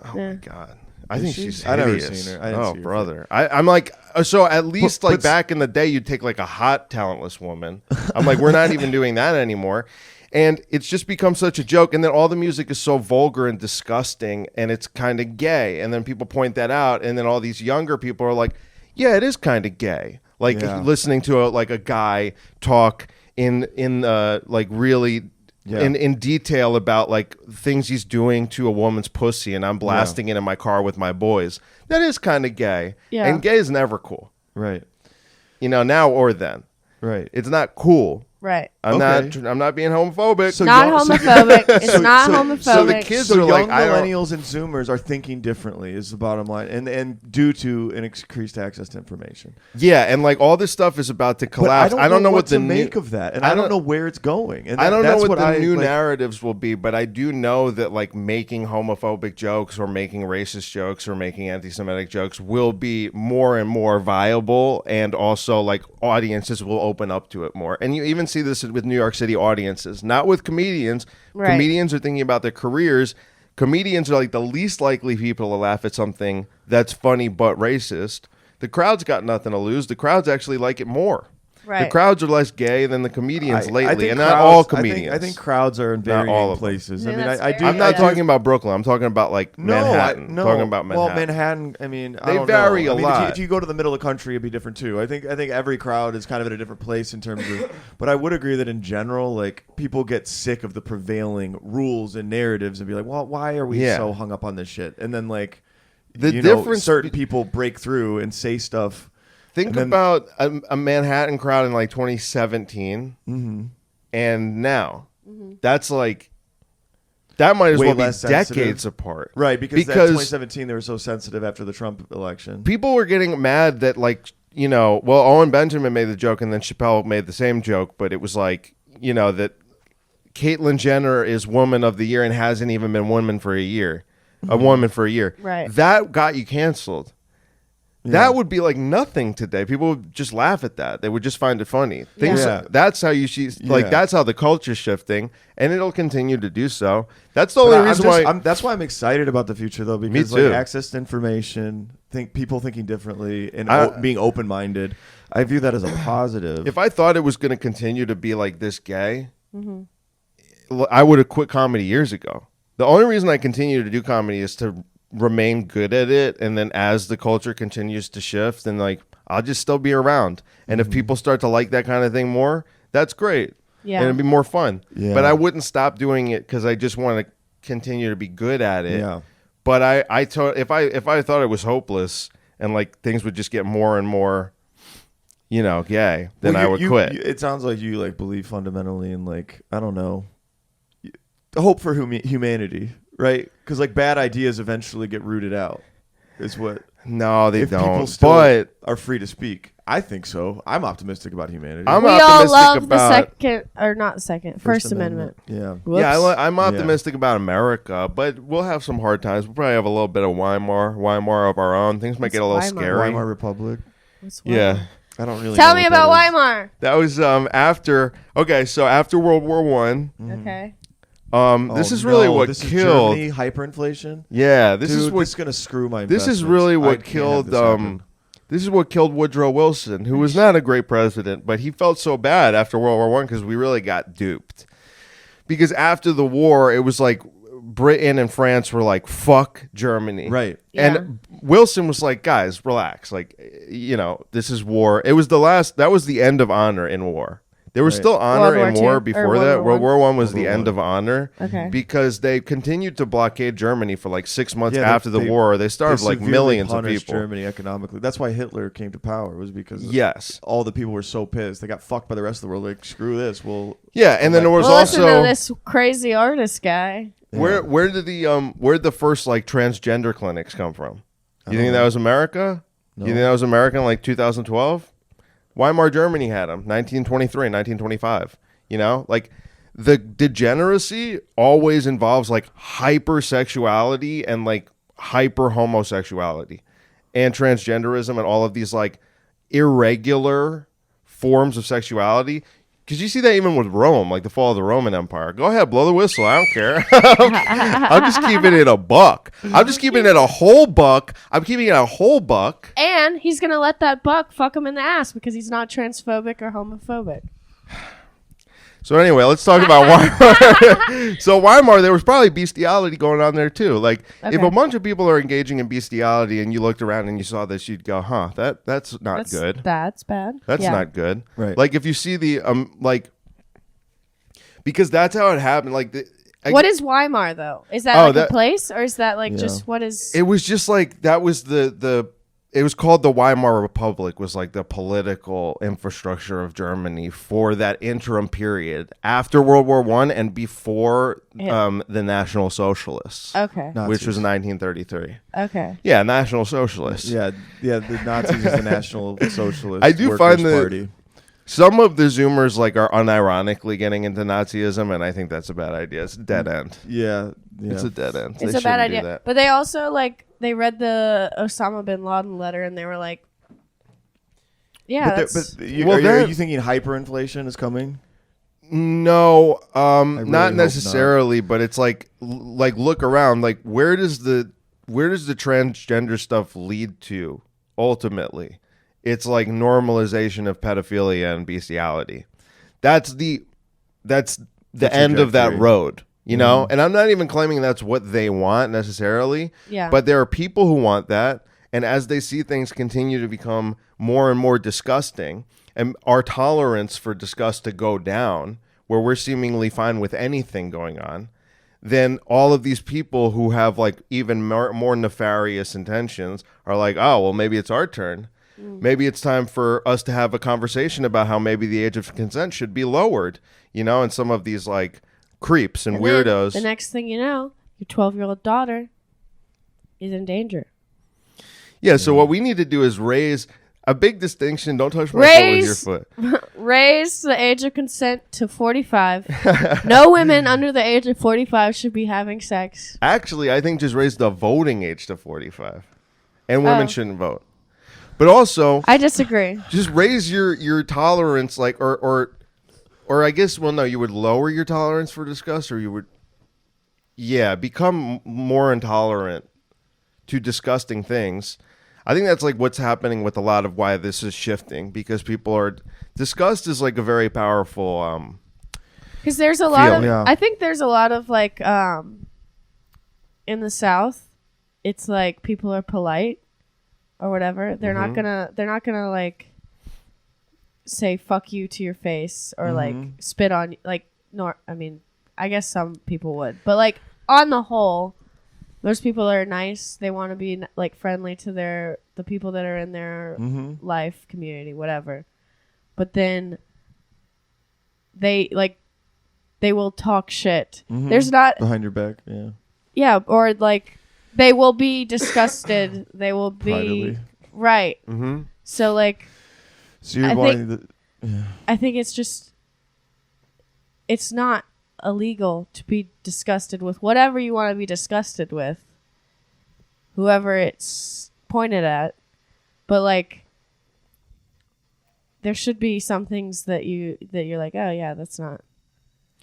Oh Yeah. my god. I Is think she? she's I've never hideous. seen her. I didn't Oh see her brother, I'm like, so at least But- like back in the day, you'd take like a hot talentless woman. I'm like, we're not even doing that anymore, and it's just become such a joke. And then all the music is so vulgar and disgusting, and it's kind of gay. And then people point that out, and then all these younger people are like, yeah, it is kind of gay. Like Yeah. listening to a guy talk in like really. Yeah. In detail about like things he's doing to a woman's pussy, and I'm blasting it in my car with my boys. That is kind of gay. Yeah. And gay is never cool. Right. Now or then. Right. It's not cool. Right. I'm not being homophobic. So Not young- so- homophobic. It's so- not so- homophobic. so the kids So are young like, I don't- millennials and Zoomers are thinking differently is the bottom line, and due to an increased access to information. Yeah, and like all this stuff is about to But collapse. I don't know what the to new, make of that, and I I don't don't- know where it's going. And I don't know that's what the I, new like, narratives will be, but I do know that like making homophobic jokes or making racist jokes or making anti-Semitic jokes will be more and more viable, and also like audiences will open up to it more. And you even see this with New York City audiences, not with comedians. Right. Comedians are thinking about their careers. Comedians are like the least likely people to laugh at something that's funny but racist. The crowd's got nothing to lose. The crowds actually like it more. The Right. crowds are less gay than the comedians I lately, think and not crowds- all comedians. I think crowds are in Not all varying of them. places. Yeah, I mean, that's I fair. do. I'm not I do- talking about Brooklyn. I'm talking about like Manhattan. No, Talking about Manhattan. Well, Manhattan. I mean, I They don't vary know. a I mean, lot. If you go to the middle of the country, it'd be different too. I think every crowd is kind of at a different place in terms of. But I would agree that in general, like people get sick of the prevailing rules and narratives and be like, well, why are we Yeah. so hung up on this shit? And then like, The you know, difference certain be- people break through and say stuff. Think And then- about a Manhattan crowd in like 2017 Mm-hmm. and now. That's like that might as Way well be less sensitive. decades apart. Right, because that 2017 they were so sensitive after the Trump election. People were getting mad that like, you know, well, Owen Benjamin made the joke and then Chappelle made the same joke, but it was like, you know, that Caitlyn Jenner is woman of the year and hasn't even been woman for a year. A woman for a year. Right. That got you canceled. That would be like nothing today. People would just laugh at that. They would just find it funny. Things Yeah. That's how you see, like Yeah. that's how the culture's shifting, and it'll continue to do so. That's the But only I'm reason just- why. that's why I'm excited about the future, though, because too. like access to information, people thinking differently, and I- being open-minded. I view that as a positive. If I thought it was going to continue to be like this gay, I would have quit comedy years ago. The only reason I continue to do comedy is to remain good at it, and then as the culture continues to shift, then like I'll just still be around. And if people start to like that kind of thing more, that's great. Yeah. And it'd be more fun. Yeah. But I wouldn't stop doing it because I just want to continue to be good at it. Yeah. But if I thought it was hopeless and like things would just get more and more, you know, gay, then Well, I would quit. It sounds like you like believe fundamentally in like I don't know, hope for humanity, right? Because like bad ideas eventually get rooted out. Is what No, they if people don't. still But are free to speak. I think so. I'm optimistic about humanity. I'm We all optimistic love about the second, or not second, First Amendment. Yeah. Whoops. Yeah, I'm optimistic about America, but we'll have some hard times. We'll probably have a little bit of Weimar of our own. Things might What's get a little Weimar? scary. Weimar Republic. What's Yeah, Weimar? I don't really Tell know me what about that is. Weimar. that was after. Okay, so after World War One, Okay. this Oh, is really no, what this killed. Is Germany, hyperinflation. Yeah, this Dude, is what. this is gonna screw my. This is investments. really I what can't have killed. this happen. This is what killed Woodrow Wilson, who was not a great president, but he felt so bad after World War One because we really got duped. Because after the war, it was like Britain and France were like, "Fuck Germany," Right. And Wilson was like, "Guys, relax. Like, you know, this is war." It was the last. That was the end of honor in war. There was Right. still honor World in War war II, or before World that. War World War One was World the War end One. of honor. Okay. Because they continued to blockade Germany for like 6 months Yeah, after the war. They starved like severely millions of punished people. Germany economically. That's why Hitler came to power. Was because Yes. all the people were so pissed. They got fucked by the rest of the world. Like screw this. Well, Yeah, and then there was Well, listen also to this crazy artist guy. where did the first like transgender clinics come from? You think that was America? You think that was America in like 2012? Weimar Germany had them, 1923, 1925. You know, like the degeneracy always involves like hypersexuality and like hyper homosexuality and transgenderism and all of these like irregular forms of sexuality. Because you see that even with Rome, like the fall of the Roman Empire. Go ahead, blow the whistle. I don't care. I'm just keeping it a buck. I'm just keeping it a whole buck. I'm keeping it a whole buck. And he's going to let that buck fuck him in the ass because he's not transphobic or homophobic. So anyway, let's talk about Weimar. So Weimar, there was probably bestiality going on there too. Like if Okay. a bunch of people are engaging in bestiality and you looked around and you saw this, you'd go, "Huh, that's not good. That's bad. That's Yeah. not good." Right. Like if you see the because that's how it happened. Like What is Weimar, though? Is that Oh, like that- a place? Or is that like Yeah. just what is... it was just like that was the it was called the Weimar Republic, was like the political infrastructure of Germany for that interim period after World War I and before the National Socialists, Okay. which was 1933. Okay. Yeah, National Socialists. Yeah, the Nazis is the National Socialist. I do Workers' find that Party. some of the Zoomers like are unironically getting into Nazism, and I think that's a bad idea. It's a dead end. Yeah. It's a dead end. It's They a bad shouldn't do idea. that. But they also they read the Osama bin Laden letter and they were like, yeah, But, that's are you that- thinking hyperinflation is coming? No, really not hope necessarily, but it's like look around. Like where does the transgender stuff lead to ultimately? It's like normalization of pedophilia and bestiality. That's the end of that trajectory. road, you know? And I'm not even claiming that's what they want necessarily. Yeah. But there are people who want that, and as they see things continue to become more and more disgusting, and our tolerance for disgust to go down, where we're seemingly fine with anything going on, then all of these people who have like even more nefarious intentions are like, oh, well, maybe it's our turn. Maybe it's time for us to have a conversation about how maybe the age of consent should be lowered, you know, and some of these like creeps and then weirdos. The next thing you know, your 12-year-old daughter is in danger. Yeah, so what we need to do is raise a big distinction. Don't touch my foot with your foot. Raise the age of consent to 45. No women under the age of 45 should be having sex. Actually, I think just raise the voting age to 45. And women Oh. shouldn't vote. But also, I disagree. just raise your tolerance, like, or I guess, well, no, you would lower your tolerance for disgust, or you would, become more intolerant to disgusting things. I think that's like what's happening with a lot of why this is shifting, because people are, disgust is like a very powerful, Because there's a lot of, Yeah. I think there's a lot of like, in the South, it's like people are polite or whatever. They're not gonna like say fuck you to your face or like spit on you. Like, I mean, I guess some people would, but like on the whole, most people are nice. They want to be like friendly to the people that are in their life, community, whatever. But then they will talk shit. There's not, Behind your back, yeah. yeah, or like they will be disgusted. They will be Privately. right. mm-hmm. So like, So you're I wanting I think it's not illegal to be disgusted with whatever you want to be disgusted with, whoever it's pointed at. But like, there should be some things that you're like, oh yeah, that's not.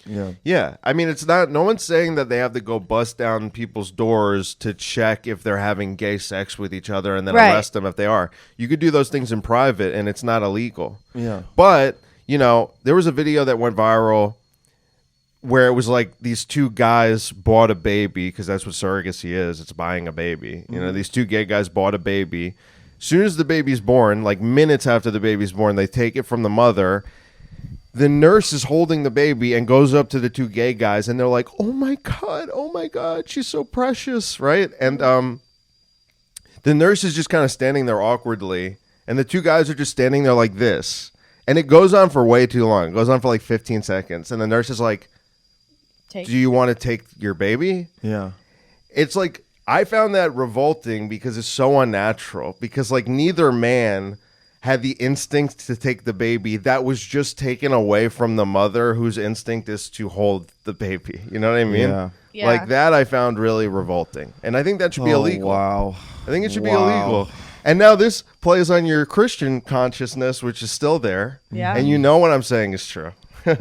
yeah. Yeah, I mean, it's not. No one's saying that they have to go bust down people's doors to check if they're having gay sex with each other and then Right. arrest them if they are. You could do those things in private, and it's not illegal. Yeah. But you know, there was a video that went viral where it was like these two guys bought a baby, because that's what surrogacy is. It's buying a baby. You know, these two gay guys bought a baby. As soon as the baby's born, like minutes after the baby's born, they take it from the mother. The nurse is holding the baby and goes up to the two gay guys, and they're like, oh my God, she's so precious, right? And the nurse is just kind of standing there awkwardly, and the two guys are just standing there like this. And it goes on for way too long. It goes on for like 15 seconds. And the nurse is like, Take. do you want to take your baby? Yeah. It's like, I found that revolting because it's so unnatural, because like neither man had the instinct to take the baby that was just taken away from the mother, whose instinct is to hold the baby. You know what I mean? Yeah. Yeah. Like that I found really revolting. And I think that should be illegal. Wow. I think it should be Wow. illegal. And now this plays on your Christian consciousness, which is still there. Yeah. And you know what I'm saying is true. I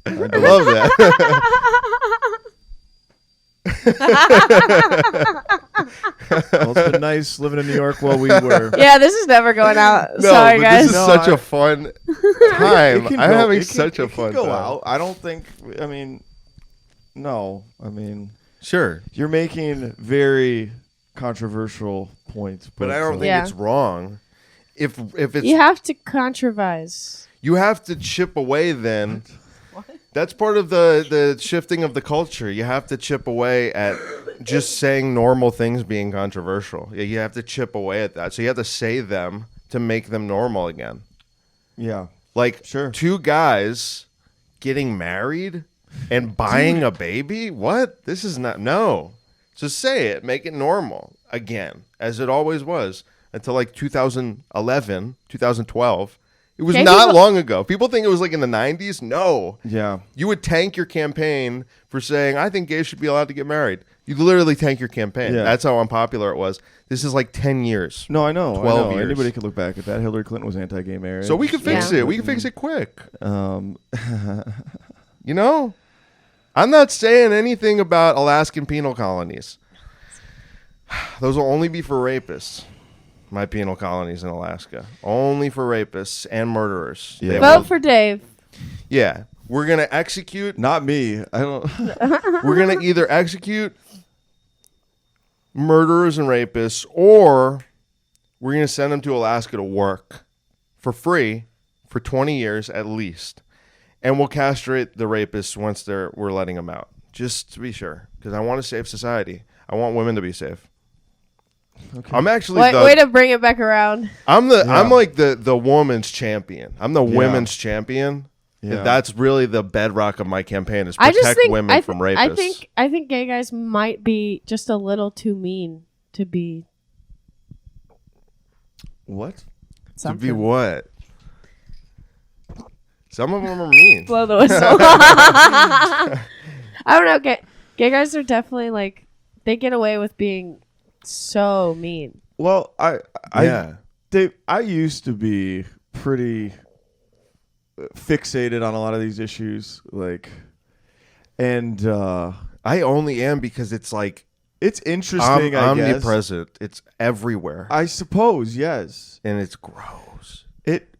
love that. Well, it's been nice living in New York while we were. Yeah, this is never going out. No, Sorry, but guys. this is No, such I- a fun time. It can I'm go- having it can- such a it can fun go time. out. I don't think. I mean, no. I mean, Sure. you're making very controversial points, But I don't think Yeah. it's wrong. If it's You have to controvise. you have to chip away then That's part of the shifting of the culture. You have to chip away at just saying normal things being controversial. Yeah, you have to chip away at that. So you have to say them to make them normal again. Yeah. Like Sure. two guys getting married and buying a baby? What? This is not no. Just say it, make it normal again, as it always was until like 2011, 2012. It was not long ago. People think it was like in the 90s. No. Yeah. You would tank your campaign for saying, I think gays should be allowed to get married. You literally tank your campaign. Yeah. That's how unpopular it was. This is like 10 years. No, I know. 12 years. Anybody could look back at that. Hillary Clinton was anti-gay marriage. So we can fix Yeah. it. We can fix it quick. Um, You know? I'm not saying anything about Alaskan penal colonies. Those will only be for rapists. My penal colonies in Alaska. Only for rapists and murderers. Yeah. They Vote will- for Dave. Yeah. We're going to execute. not me. I don't. We're going to either execute murderers and rapists, or we're going to send them to Alaska to work for free for 20 years at least. And we'll castrate the rapists once we're letting them out. Just to be sure. Because I want to save society. I want women to be safe. Okay. I'm actually Way to bring it back around. I'm like the woman's champion. I'm the women's champion. Yeah. That's really the bedrock of my campaign is I just protect think women from rapists. I think gay guys might be just a little too mean to be What? To something. be what? Some of them are mean. Blow the whistle. I don't know. Gay guys are definitely like they get away with being so mean. Well, Yeah. Dave, I used to be pretty fixated on a lot of these issues, and I only am because it's like it's interesting. I guess. omnipresent. It's everywhere, I suppose, yes. and it's gross.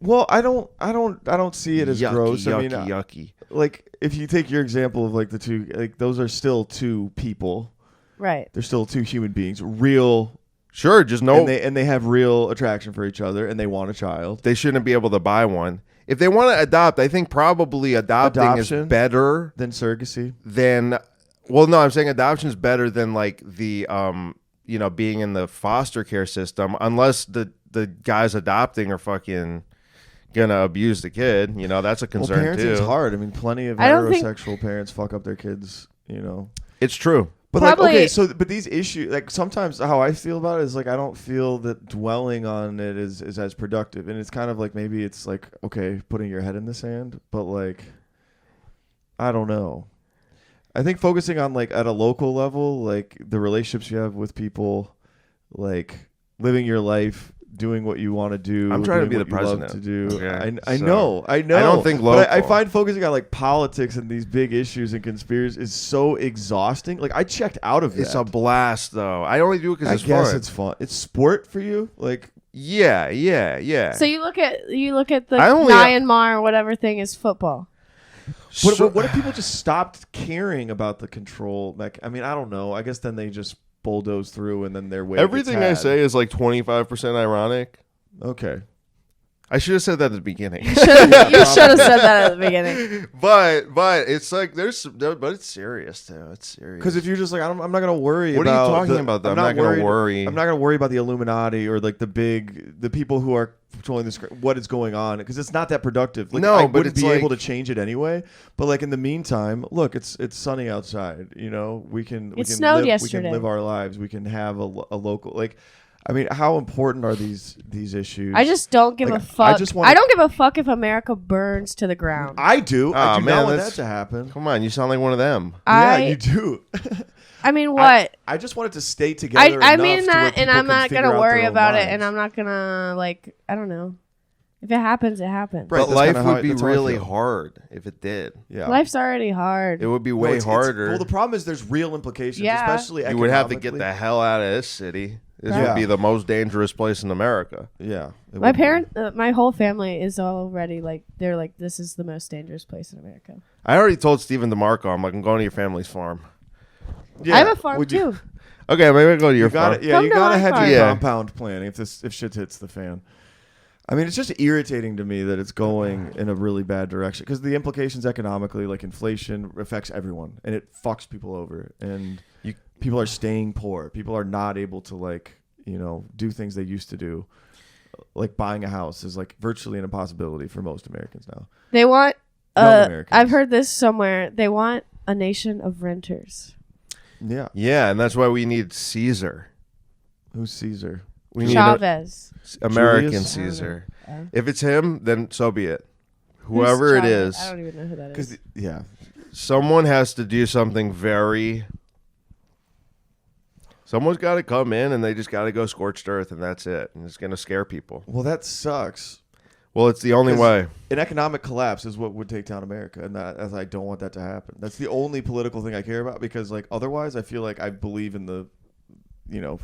Well, I don't see it as Yucky, gross. I mean, yucky. like if you take your example of like the two, like those are still two people. Right. They're still two human beings, real, Sure, just no. and they have real attraction for each other, and they want a child. They shouldn't be able to buy one. If they want to adopt, I think probably adoption is better Than surrogacy. than. Well, no, I'm saying adoption is better than like the being in the foster care system, unless the guys adopting are fucking gonna abuse the kid. You know, that's a concern Well, parenting's too. hard. I mean, plenty of I don't think- heterosexual parents fuck up their kids. You know. It's true. But Probably- like, okay, but these issues, like sometimes how I feel about it is like I don't feel that dwelling on it is as productive, and it's kind of like maybe it's like okay, putting your head in the sand, but like I don't know. I think focusing on like at a local level, like the relationships you have with people, like living your life, doing what you want to do. I'm trying to doing be what the you love president. to do. Okay, I so know. I don't think But I local. find focusing on like politics and these big issues and conspiracies is so exhausting. Like I checked out of that. It's a blast, though. I only do it because I it's guess fun. it's fun. It's sport for you. Like Yeah. So you look at the I only- Myanmar or whatever thing is football. what if people just stopped caring about the control? I mean, I don't know. I guess then they just bulldoze through and then their way. Everything I say is like 25% ironic. Okay. I should have said that at the beginning. You should have said that at the beginning. but it's like but it's serious too. It's serious. Because if you're just like, I'm not gonna worry. What are you about talking the- about, though? I'm not gonna worry. I'm not gonna worry about the Illuminati or like the people who are controlling this. What is going on? Because it's not that productive. Like, No, I but wouldn't it's be like- able to change it anyway. But like in the meantime, look, it's sunny outside. You know, we can. It snowed live, yesterday. We can live our lives. We can have a local like. I mean, how important are these issues? I just don't give Like, a fuck. just wanna- I don't give a fuck if America burns to the ground. I do. I Aw, do man, not want that that's- to happen. Come on, you sound like one of them. Yeah, you do. I mean, what? I just want it to stay together. I enough mean to that, where and people I'm can not figure gonna out worry their own about it, lives. and I'm not gonna like. I don't know. If it happens, it happens. Right, But that's life kinda how would be that's how I really feel. hard if it did. Yeah. Life's already hard. It would be No, way it's- harder. Well, the problem is there's real implications, Yeah. especially You would have to get economically. the hell out of this city. This Yeah. would be the most dangerous place in America. Yeah. it My would be. my whole family is already like, they're like, this is the most dangerous place in America. I already told Stephen DeMarco, I'm like, I'm going to your family's farm. Yeah. I have a farm Would you- too. Okay, maybe I'll go to your You got farm. it. Yeah, Come you to gotta my have farm. your Yeah. compound plan if shit hits the fan. I mean, it's just irritating to me that it's going in a really bad direction because the implications economically, like inflation, affects everyone and it fucks people over. And people are staying poor. People are not able to like, do things they used to do. Like buying a house is like virtually an impossibility for most Americans now. They want, Young Americans. I've heard this somewhere. They want a nation of renters. Yeah. Yeah, and that's why we need Caesar. Who's Caesar? We need Chavez. American Julius? Caesar. Oh. If it's him, then so be it. Who's Whoever it Chavez? is, I don't even know who that is. Yeah. someone has to do something very. Someone's got to come in and they just got to go scorched earth, and that's it. And it's going to scare people. Well, that sucks. Well, it's the only 'Cause way. An economic collapse is what would take down America, and I don't want that to happen. That's the only political thing I care about because, like, otherwise, I feel like I believe in the,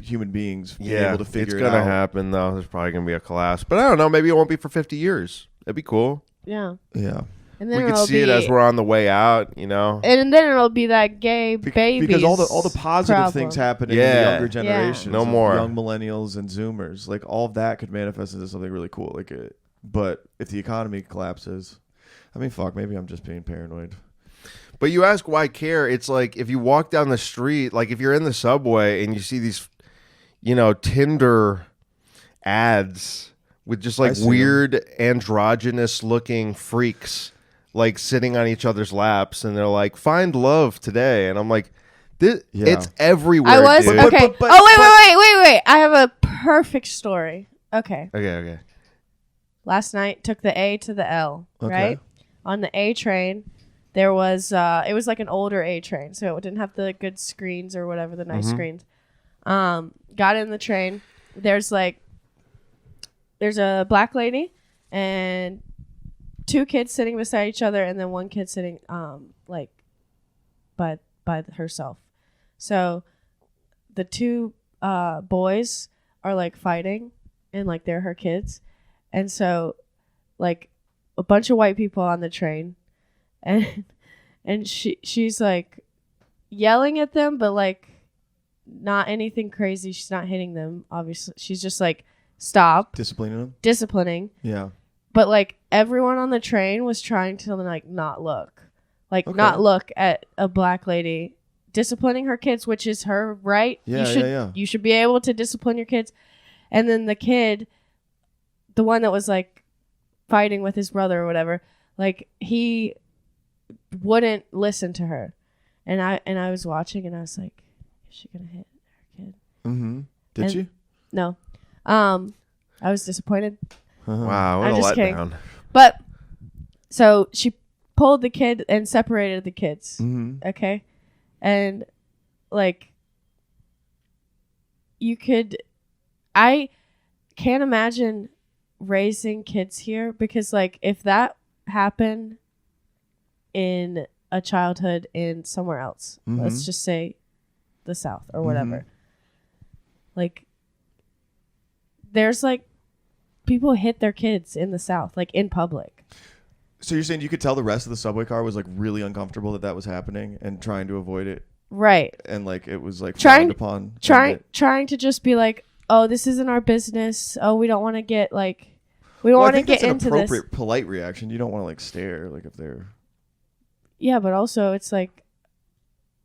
human beings being able to figure it out. It's going to happen, though. There's probably going to be a collapse. But I don't know. Maybe it won't be for 50 years. That'd be cool. Yeah. Yeah. And We then could it'll see it be- as we're on the way out, And then it'll be that gay baby. Because all the positive things happen in the Yeah. younger generations. No of more. young millennials and Zoomers. Like all of that could manifest into something really cool. But if the economy collapses, I mean, fuck, maybe I'm just being paranoid. But you ask why care? It's like if you walk down the street, like if you're in the subway and you see these, Tinder ads with just like I see weird androgynous looking freaks like sitting on each other's laps, and they're like, "Find love today," and I'm like, "This, Yeah. it's everywhere." I was dude. okay. but- Wait! I have a perfect story. Okay. Okay. Last night took the A to the L. Okay. Right on the A train, there was it was like an older A train, so it didn't have the good screens or whatever, the nice screens. Got in the train. There's a black lady and two kids sitting beside each other, and then one kid sitting like by herself. So the two boys are like fighting, and like they're her kids, and so like a bunch of white people on the train, and she's like yelling at them, but like not anything crazy. She's not hitting them, obviously. She's just like stop Disciplining them? Yeah. but like everyone on the train was trying to like not look at a black lady disciplining her kids, which is her right. Yeah, You should be able to discipline your kids. And then the kid, the one that was like fighting with his brother or whatever, like he wouldn't listen to her. And I was watching and I was like, is she gonna hit her kid? Mm-hmm. Did she? No. I was disappointed. Wow, what I'm a just kidding. letdown. But so she pulled the kid and separated the kids. Mm-hmm. Okay. And like I can't imagine raising kids here, because like if that happened in a childhood in somewhere else, let's just say the South or whatever, like there's like people hit their kids in the South, like in public. So you're saying you could tell the rest of the subway car was like really uncomfortable that was happening and trying to avoid it, Right. and like it was like Trying frowned upon. trying to just be like, oh, this isn't our business. Oh, we don't want to get like, we don't Well, I want to think get that's an into this. appropriate, polite reaction. You don't want to like stare like if they're. Yeah, but also it's like,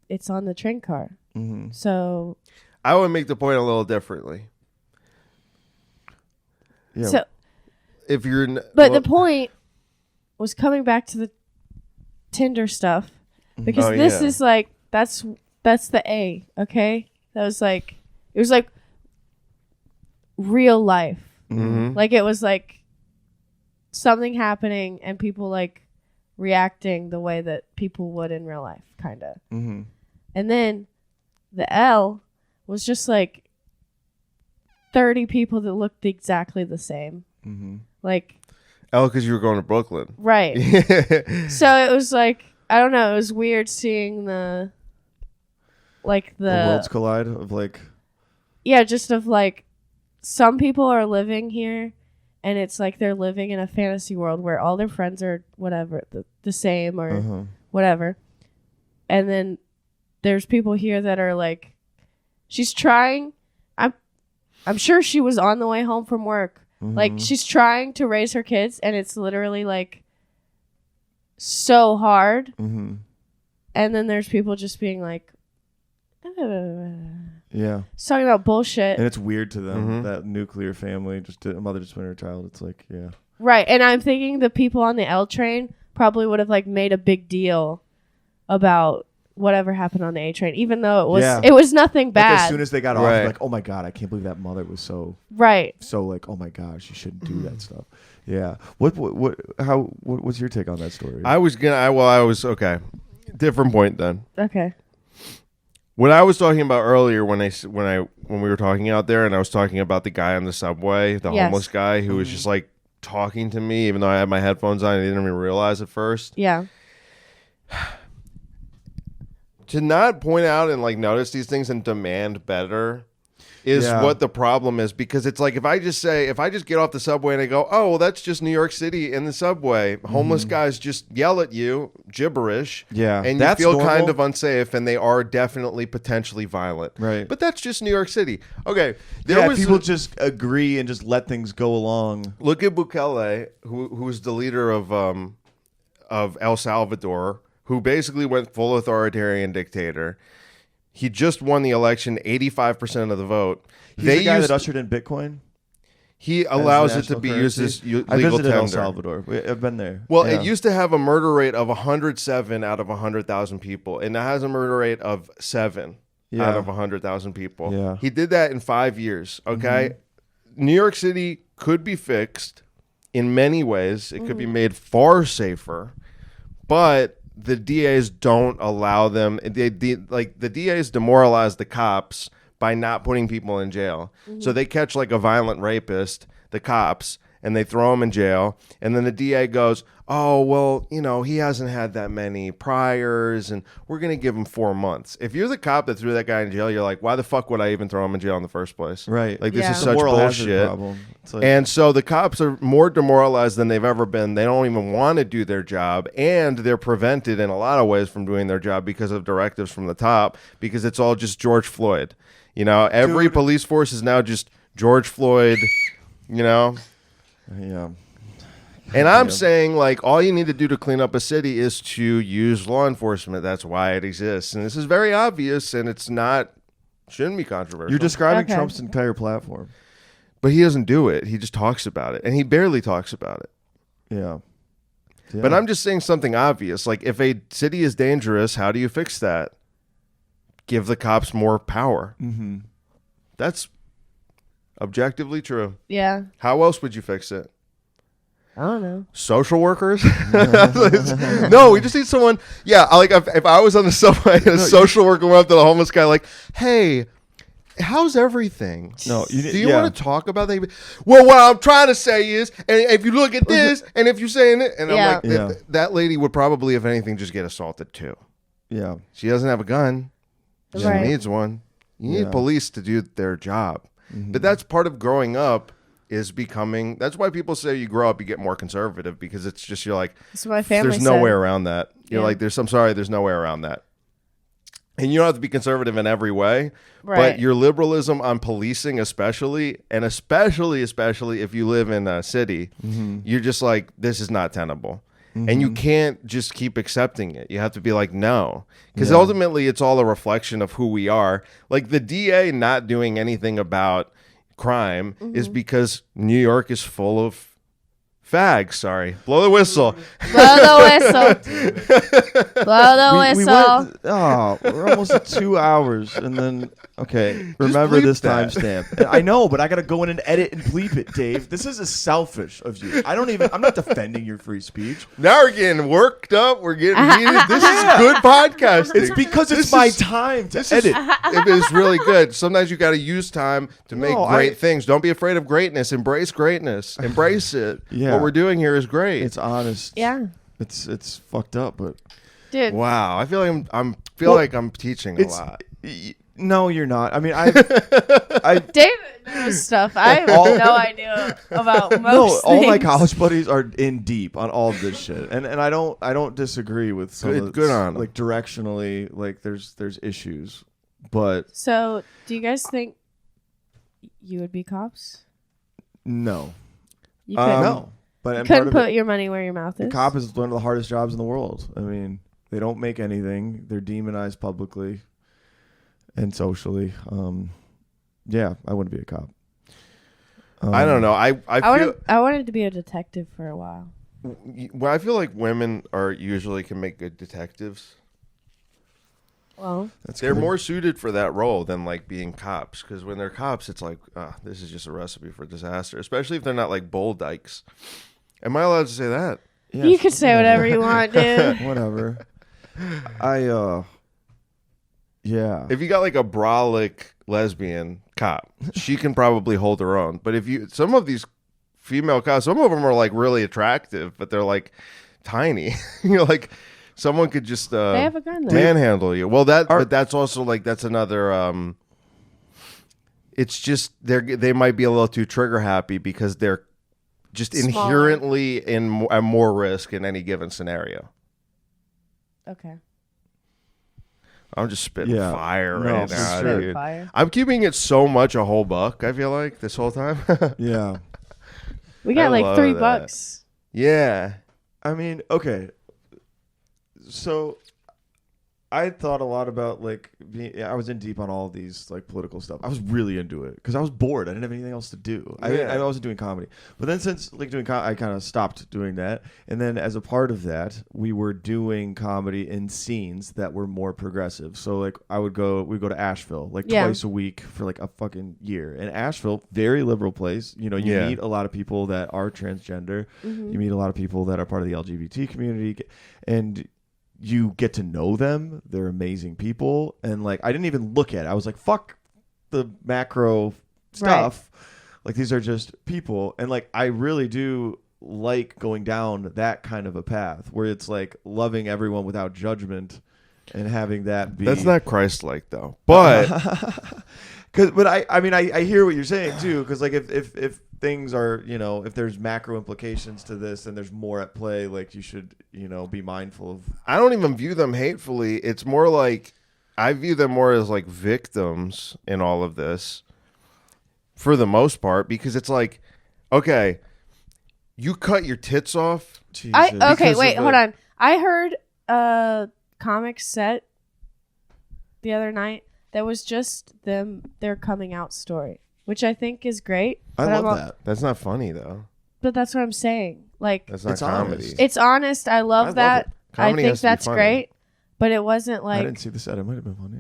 it's on the train car. Mm-hmm. So I would make the point a little differently. Yeah. so, If you're, but the point was coming back to the Tinder stuff, because Oh, this yeah. is like, that's the A. Okay, that was like, it was like real life. Mhm. Like it was like something happening and people like reacting the way that people would in real life, kind of. Mm-hmm. And then the L was just like 30 people that looked exactly the same. Mm-hmm. Like, oh, because you were going to Brooklyn. right. So it was like, I don't know, it was weird seeing the worlds collide of like. yeah, just of like, some people are living here and it's like they're living in a fantasy world where all their friends are whatever, the same or whatever. And then there's people here that are like, she's trying. I'm sure she was on the way home from work Like she's trying to raise her kids, and it's literally like so hard. Mm-hmm. And then there's people just being like, Yeah. it's talking about bullshit. And it's weird to them, that nuclear family, a mother just went her child. It's like, yeah. Right. And I'm thinking the people on the L train probably would have like made a big deal about whatever happened on the A train, even though it was nothing bad. Like as soon as they got off, Right. like, oh my God, I can't believe that mother was so like, oh my gosh, you shouldn't do that stuff. Yeah. What's your take on that story? I was okay. Different point then. Okay. What I was talking about earlier when we were talking out there, and I was talking about the guy on the subway, the homeless guy who was just like talking to me, even though I had my headphones on, and I didn't even realize at first. Yeah. To not point out and like notice these things and demand better is what the problem is, because it's like if I just get off the subway and I go, oh, well, that's just New York City in the subway. Homeless guys just yell at you gibberish. Yeah. And That's you feel normal. kind of unsafe, and they are definitely potentially violent. Right. But that's just New York City. Okay. People just agree and just let things go along. Look at Bukele, who's the leader of El Salvador, who basically went full authoritarian dictator. He just won the election, 85% of the vote. He's the guy that ushered in Bitcoin. He allows it to national be currency. used as legal I visited tender. El Salvador. I've been there. Well, Yeah. it used to have a murder rate of 107 out of 100,000 people, and now has a murder rate of 7 out of 100,000 people. Yeah. He did that in 5 years, okay? New York City could be fixed in many ways. It could be made far safer, but the DAs don't allow them. The DAs demoralize the cops by not putting people in jail. So they catch like a violent rapist, the cops, and they throw him in jail. And then the DA goes, oh, well, he hasn't had that many priors, and we're going to give him 4 months. If you're the cop that threw that guy in jail, you're like, why the fuck would I even throw him in jail in the first place? Right. Like, this Yeah. is It's such moral hazard bullshit. problem. It's like, And so the cops are more demoralized than they've ever been. They don't even want to do their job, and they're prevented in a lot of ways from doing their job because of directives from the top, because it's all just George Floyd. Every Dude. police force is now just George Floyd, yeah. And I'm saying, like, all you need to do to clean up a city is to use law enforcement. That's why it exists. And this is very obvious, and shouldn't be controversial. You're describing Okay. Trump's entire platform. But he doesn't do it. He just talks about it, and he barely talks about it. Yeah. But I'm just saying something obvious. Like, if a city is dangerous, how do you fix that? Give the cops more power. Mm-hmm. That's objectively true. Yeah. How else would you fix it? I don't know. Social workers? No, we just need someone. Yeah, like if I was on the subway and a social worker went up to the homeless guy, like, hey, how's everything? No, Do you want to talk about that? Well, what I'm trying to say is, and if you look at this, and if you're saying it, and Yeah. I'm like, that lady would probably, if anything, just get assaulted too. Yeah. She doesn't have a gun. She Right. needs one. You need Yeah. police to do their job. But that's part of growing up. That's why people say you grow up, you get more conservative, because it's just, you're like, That's what my family there's no said. way around that. You're Yeah. like, there's no way around that. And you don't have to be conservative in every way, Right. but your liberalism on policing, especially if you live in a city, you're just like, this is not tenable. And you can't just keep accepting it. You have to be like, no. Because ultimately, it's all a reflection of who we are. Like, the DA not doing anything about crime is because New York is full of fags. Sorry. Blow the whistle. Blow the whistle. Blow the whistle. We're almost at 2 hours, and then remember bleep this that. timestamp. I know, but I gotta go in and edit and bleep it, Dave. This is selfish of you. I'm not defending your free speech. Now we're getting worked up. We're getting heated. This is good podcasting. It's because it's my time to edit. It is really good. Sometimes you got to use time to make great things. Don't be afraid of greatness. Embrace greatness. Embrace it. Yeah. What we're doing here is great. It's honest. Yeah. It's fucked up, but Dude. Wow. I feel like I'm teaching a it's lot. no, you're not. I mean, David knows stuff. I have no idea about most all my things. college buddies are in deep on all of this shit, and I don't disagree with some of Good on 'em. like directionally, like there's issues, but So, do you guys think you would be cops? no, You couldn't, No, but you and couldn't part put of it, your money where your mouth the is. cop is one of the hardest jobs in the world. I mean, they don't make anything. They're demonized publicly and socially. Yeah, I wouldn't be a cop. I don't know. I feel I wanted to be a detective for a while. well, I feel like women are usually can make good detectives. Well, They're more suited for that role than like being cops, because when they're cops, it's like, this is just a recipe for disaster. Especially if they're not like bull dykes. Am I allowed to say that? Yes, you can say whatever you want, dude. whatever. Yeah. If you got like a brolic lesbian cop, she can probably hold her own. But if you, some of these female cops, some of them are like really attractive, but they're like tiny. You know, like someone could just They have a gun, though. manhandle you. Well, but that's also like that's another. It's just they might be a little too trigger happy because they're just Smaller. inherently at more risk in any given scenario. Okay. I'm just spitting Yeah. fire No, right for now, sure. dude. Fire. I'm keeping it so much a whole buck, I feel like, this whole time. Yeah. We got I like love $3. Yeah. I mean, okay. So I thought a lot about like I was in deep on all of these like political stuff. I was really into it because I was bored. I didn't have anything else to do. Yeah. I wasn't doing comedy, but then since like doing I kind of stopped doing that. And then as a part of that, we were doing comedy in scenes that were more progressive. So like we go to Asheville like Yeah. twice a week for like a fucking year. And Asheville, very liberal place. You know, you Yeah. meet a lot of people that are transgender. Mm-hmm. You meet a lot of people that are part of the LGBT community, and you get to know them. They're amazing people. And like, I didn't even look at it. I was like, fuck the macro stuff. Like, these are just people. And like, I really do like going down that kind of a path where it's like loving everyone without judgment and having that be. That's not Christ-like, though. But But I hear what you're saying too. Cause like if things are, you know, if there's macro implications to this and there's more at play, like you should, you know, be mindful of. I don't even view them hatefully. It's more like I view them more as like victims in all of this for the most part, because it's like, okay, you cut your tits off. Jesus. Okay, Because wait, of hold the- on. I heard a comic set the other night that was just their coming out story, which I think is great. I but love that. That's not funny, though. But that's what I'm saying. Like, That's not It's comedy. honest. it's honest. I love love that. it. Comedy I think has to be that's funny. great. But it wasn't I like didn't see the set. It might have been funny.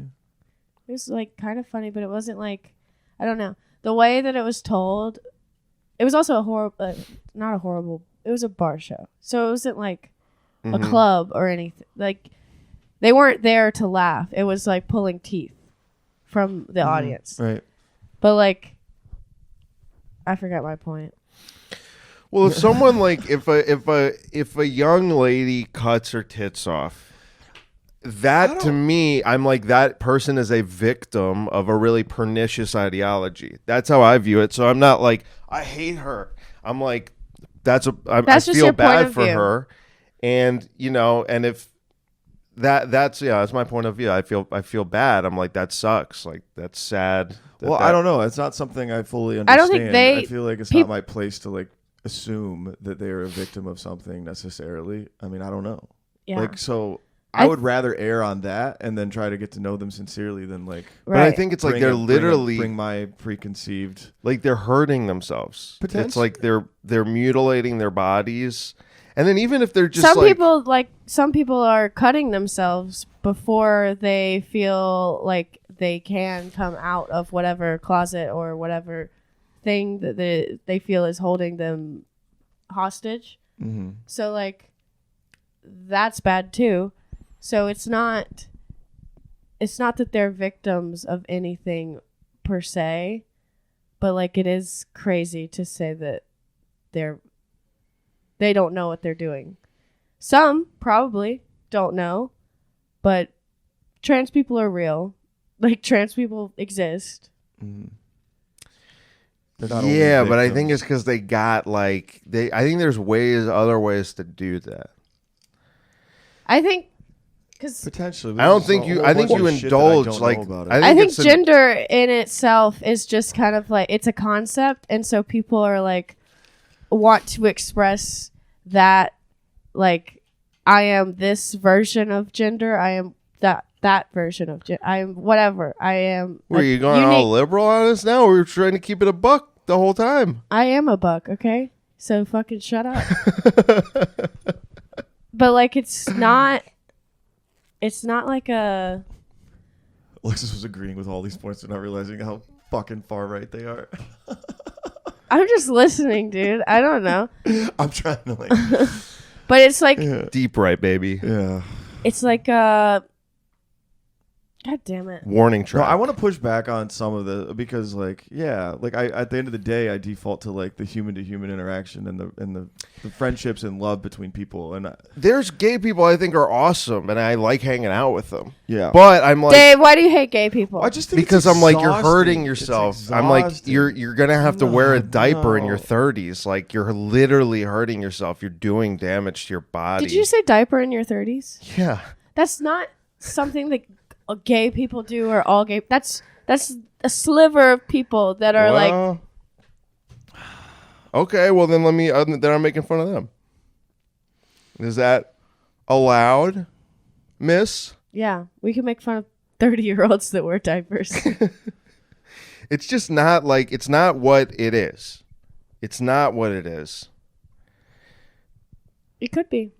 it was like kind of funny, but it wasn't like, I don't know, the way that it was told. It was also a horrible, not a horrible. It was a bar show, so it wasn't like a Mhm. club or anything. Like, they weren't there to laugh. It was like pulling teeth from the audience. Right. But like, I forgot my point. Well, if someone like if a young lady cuts her tits off, that to me, I'm like, that person is a victim of a really pernicious ideology. That's how I view it. So I'm not like, I hate her. I'm like, I That's just feel your point bad of for view. her, and you know, and if that's my point of view. I feel bad. I'm like, that sucks. Like, that's sad. Well, I don't know. It's not something I fully I understand. don't think I feel like it's not my place to like assume that they're a victim of something necessarily. I mean, I don't know. Yeah. Like, so I I would rather err on that and then try to get to know them sincerely than like. But I Right. think it's like they're literally bring my preconceived. like they're hurting themselves. It's Potentially. like they're mutilating their bodies, and then even if they're just some people are cutting themselves before they feel like they can come out of whatever closet or whatever thing that they feel is holding them hostage. Mm-hmm. So like, that's bad too. So it's not that they're victims of anything per se, but like, it is crazy to say that they don't know what they're doing. Some probably don't know, but trans people are real. Like, trans people exist. Mm-hmm. yeah, but I think it's because they got like I think there's other ways to do that. I think because potentially. I don't think you. I think you indulge like. I think it's a- gender in itself is just kind of like, it's a concept, and so people are like, want to express that, like, I am this version of gender. I am that version of gender. I am whatever. I am. Were you going all liberal on us now? We were trying to keep it a buck the whole time. I am a buck, okay? So fucking shut up. But like, it's not like a. Alexis was agreeing with all these points and not realizing how fucking far right they are. I'm just listening, dude. I don't know. I'm trying to like. But it's like Deep right, baby. Yeah. it's like a. God damn it. Warning No, track. I want to push back on some of the because like I at the end of the day I default to like the human to human interaction and the friendships and love between people and There's gay people I think are awesome, and I like hanging out with them. yeah. But I'm like, Dave, why do you hate gay people? I just think because it's I'm like, you're exhausting. hurting It's yourself. I'm like, exhausting. you're gonna have to wear a diaper in your no. 30s. Like, you're literally hurting yourself. You're doing damage to your body. Did you say diaper in your 30s? Yeah. That's not something that gay people do or all gay. That's a sliver of people that are like. Well, okay, well then then I'm making fun of them. Is that allowed, miss? Yeah, we can make fun of 30-year-olds that wear diapers. It's just not like, it's not what it is. It's not what it is. It could be.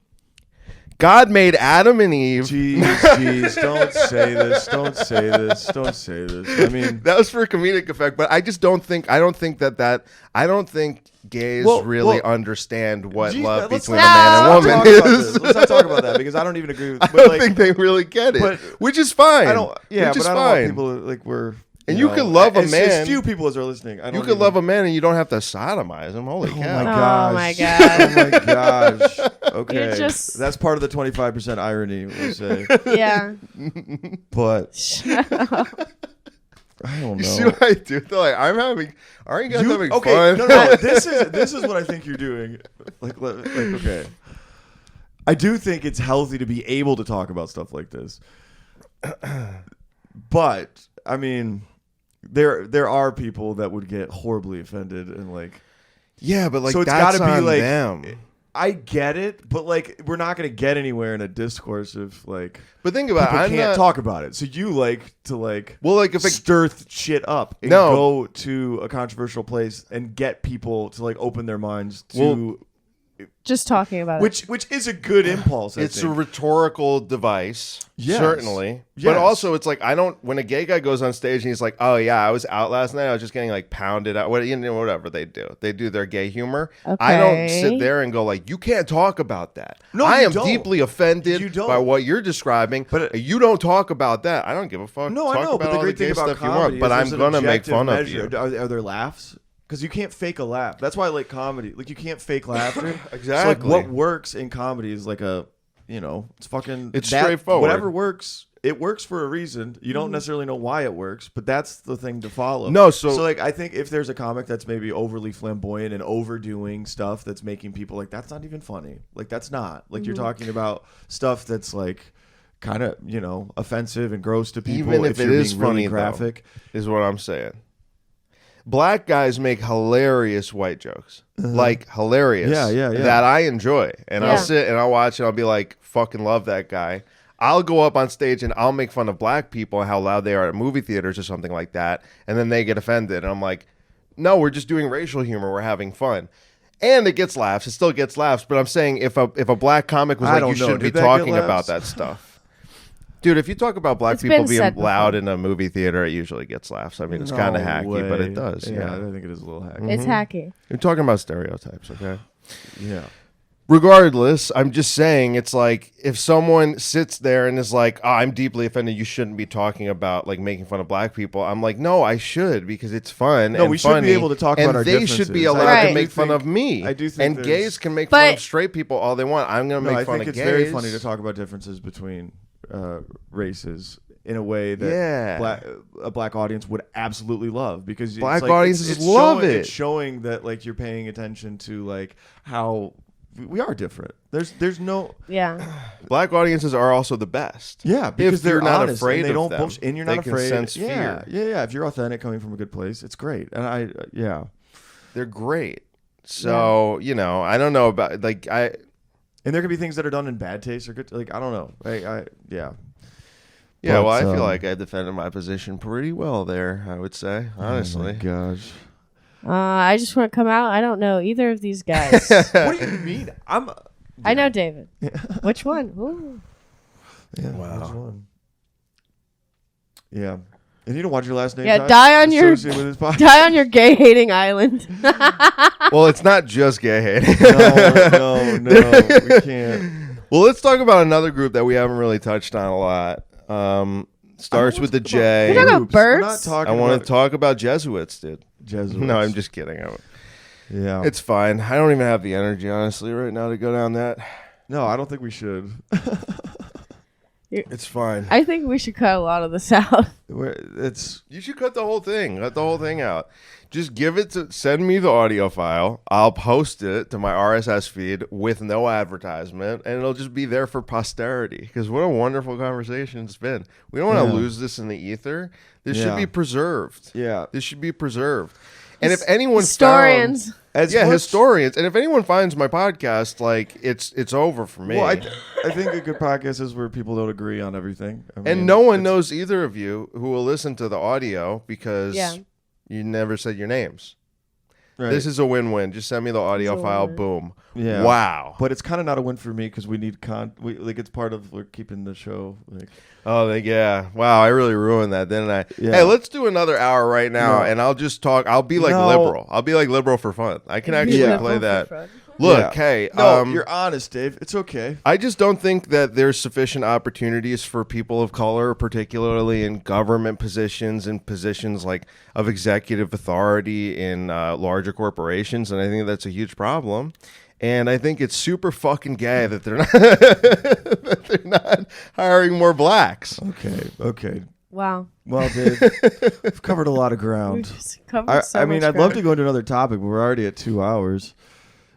God made Adam and Eve. Jeez, don't say this. Don't say this. Don't say this. I mean, That was for comedic effect, but I just don't think I don't think gays really understand what geez, love let's between not- a man and let's woman not talk about is. this. Let's not talk about that because I don't even agree with. I But don't like, think they really get it, but- which is fine. I don't. Yeah, which but is I don't fine. want people to, like we're. And you can love a as man. few people as are listening. I don't You could even- love a man and you don't have to sodomize him. Holy Oh cow! my gosh. Oh my god. Oh my gosh. Okay. just- That's part of the 25% irony, we'll say. Yeah. But Shut up. I don't You see know. what I do? They're like, aren't you guys having okay, fun? no. This is what I think you're doing. Like okay. I do think it's healthy to be able to talk about stuff like this. But I mean, there are people that would get horribly offended and like. Yeah, but like So it's that's gotta be on like- them. I get it, but like we're not going to get anywhere in a discourse if like But think about it. people I'm can't not, talk about it. So you like to like Well, like if it, stir shit up and No. go to a controversial place and get people to like open their minds to Well, Just talking about it. which is a good impulse. I it's a think. rhatorical device, Yes. certainly. Yes. But also, it's like when a gay guy goes on stage and he's like, "Oh yeah, I was out last night. I was just getting like pounded out." Whatever they do their gay humor. I don't Okay. sit there and go like, "You can't talk about that." No, I you am don't. deeply You offended don't. by what you're describing. But you don't talk about that. I don't give a fuck. No, talk I know, about but the all great gay thing about stuff you comedy want. But is I'm there's an gonna make objective fun measure. of you. Are there laughs? Because you can't fake a laugh. That's why I like comedy. Like you can't fake laughter. Exactly. So like what works in comedy is like it's fucking. It's straightforward. Whatever works, it works for a reason. You don't necessarily know why it works, but that's the thing to follow. No, so like I think if there's a comic that's maybe overly flamboyant and overdoing stuff that's making people like that's not even funny. Like that's not. Like you're talking about stuff that's like kind of, offensive and gross to people. even if it you're is being really funny, graphic. is what I'm saying. Black guys make hilarious white jokes, like hilarious. Yeah. That I enjoy, and Yeah. I'll sit and I'll watch and I'll be like, "Fucking love that guy." I'll go up on stage and I'll make fun of black people and how loud they are at movie theaters or something like that, and then they get offended, and I'm like, "No, we're just doing racial humor. We're having fun." And it gets laughs. It still gets laughs. But I'm saying if a black comic was I like, don't "You know. shouldn't be Did that get talking about laughs? that stuff." Dude, if you talk about black It's people been being said loud before. in a movie theater, it usually gets laughs. I mean, it's kind of No hacky, but way. it does. Yeah, Yeah. I think it is a little hacky. It's hacky. You're talking about stereotypes, okay? Yeah. Regardless, I'm just saying it's like if someone sits there and is like, "Oh, I'm deeply offended. You shouldn't be talking about like making fun of black people." I'm like, "No, I should because it's fun No, and we should be funny, able to talk and about our they should be differences. allowed Right. to make fun think- of me. I do think and there's- gays can make fun But- of straight people all they want. I'm gonna No, make I fun think of it's gays. very funny to talk about differences between races in a way that Yeah. a black audience would absolutely love because it's Black like, audiences it's love showing, it. It's showing that like you're paying attention to like how we are different. There's no Yeah. Black audiences are also the best. because If they're you're not honest afraid and they of don't them, bullshit, and you're they not can afraid. sense yeah, fear. yeah. If you're authentic, coming from a good place, it's great. And I They're great. So, I don't know about like And there could be things that are done in bad taste or good. Like I don't know. Yeah. Yeah, well, I But, feel like I defended my position pretty well there, I would say, honestly. Oh my gosh. I just want to come out. I don't know either of these guys. What do you mean? I know David. Which one? Ooh. Yeah. Wow. Which one? Yeah. And you don't want your last name. Yeah, die on your associated with this podcast? die on your gay hating island. Well, it's not just gay hating. No, we can't. Well, let's talk about another group that we haven't really touched on a lot. Starts with the J. We're talking about Groups. We're birds? not talking I want about to talk about Jesuits, dude. Jesuits. No, I'm just kidding. Yeah. It's fine. I don't even have the energy, honestly, right now to go down that. No, I don't think we should. It's fine. I think we should cut a lot of this out. It's You should cut the whole thing. Cut the whole thing out. Just send me the audio file. I'll post it to my RSS feed with no advertisement, and it'll just be there for posterity. Because what a wonderful conversation it's been. We don't want to lose this in the ether. This should be preserved. yeah. This should be preserved. And if anyone Historians. historians. And if anyone finds my podcast, like it's over for me. Well, I think a good podcast is where people don't agree on everything. I mean, and no one knows either of you who will listen to the audio because Yeah. you never said your names. Right. This is a win-win. Just send me the audio It's a file. win-win. Boom. Yeah. Wow. But it's kind of not a win for me because we need it's part of we're keeping the show. Like, Oh, yeah. Wow, I really ruined that, didn't I? Yeah. Hey, let's do another hour right now, No. and I'll just talk. I'll be like No. liberal. I'll be like liberal for fun. I can actually Yeah. play that. Look, yeah. hey. No, you're honest, Dave. It's okay. I just don't think that there's sufficient opportunities for people of color, particularly in government positions and positions like of executive authority in larger corporations, and I think that's a huge problem. And I think it's super fucking gay that they're not that they're not hiring more blacks. Okay. Wow. Well, Dave, we've covered a lot of We ground. just covered I so mean, much I'd love ground. to go into another topic, but we're already at 2 hours.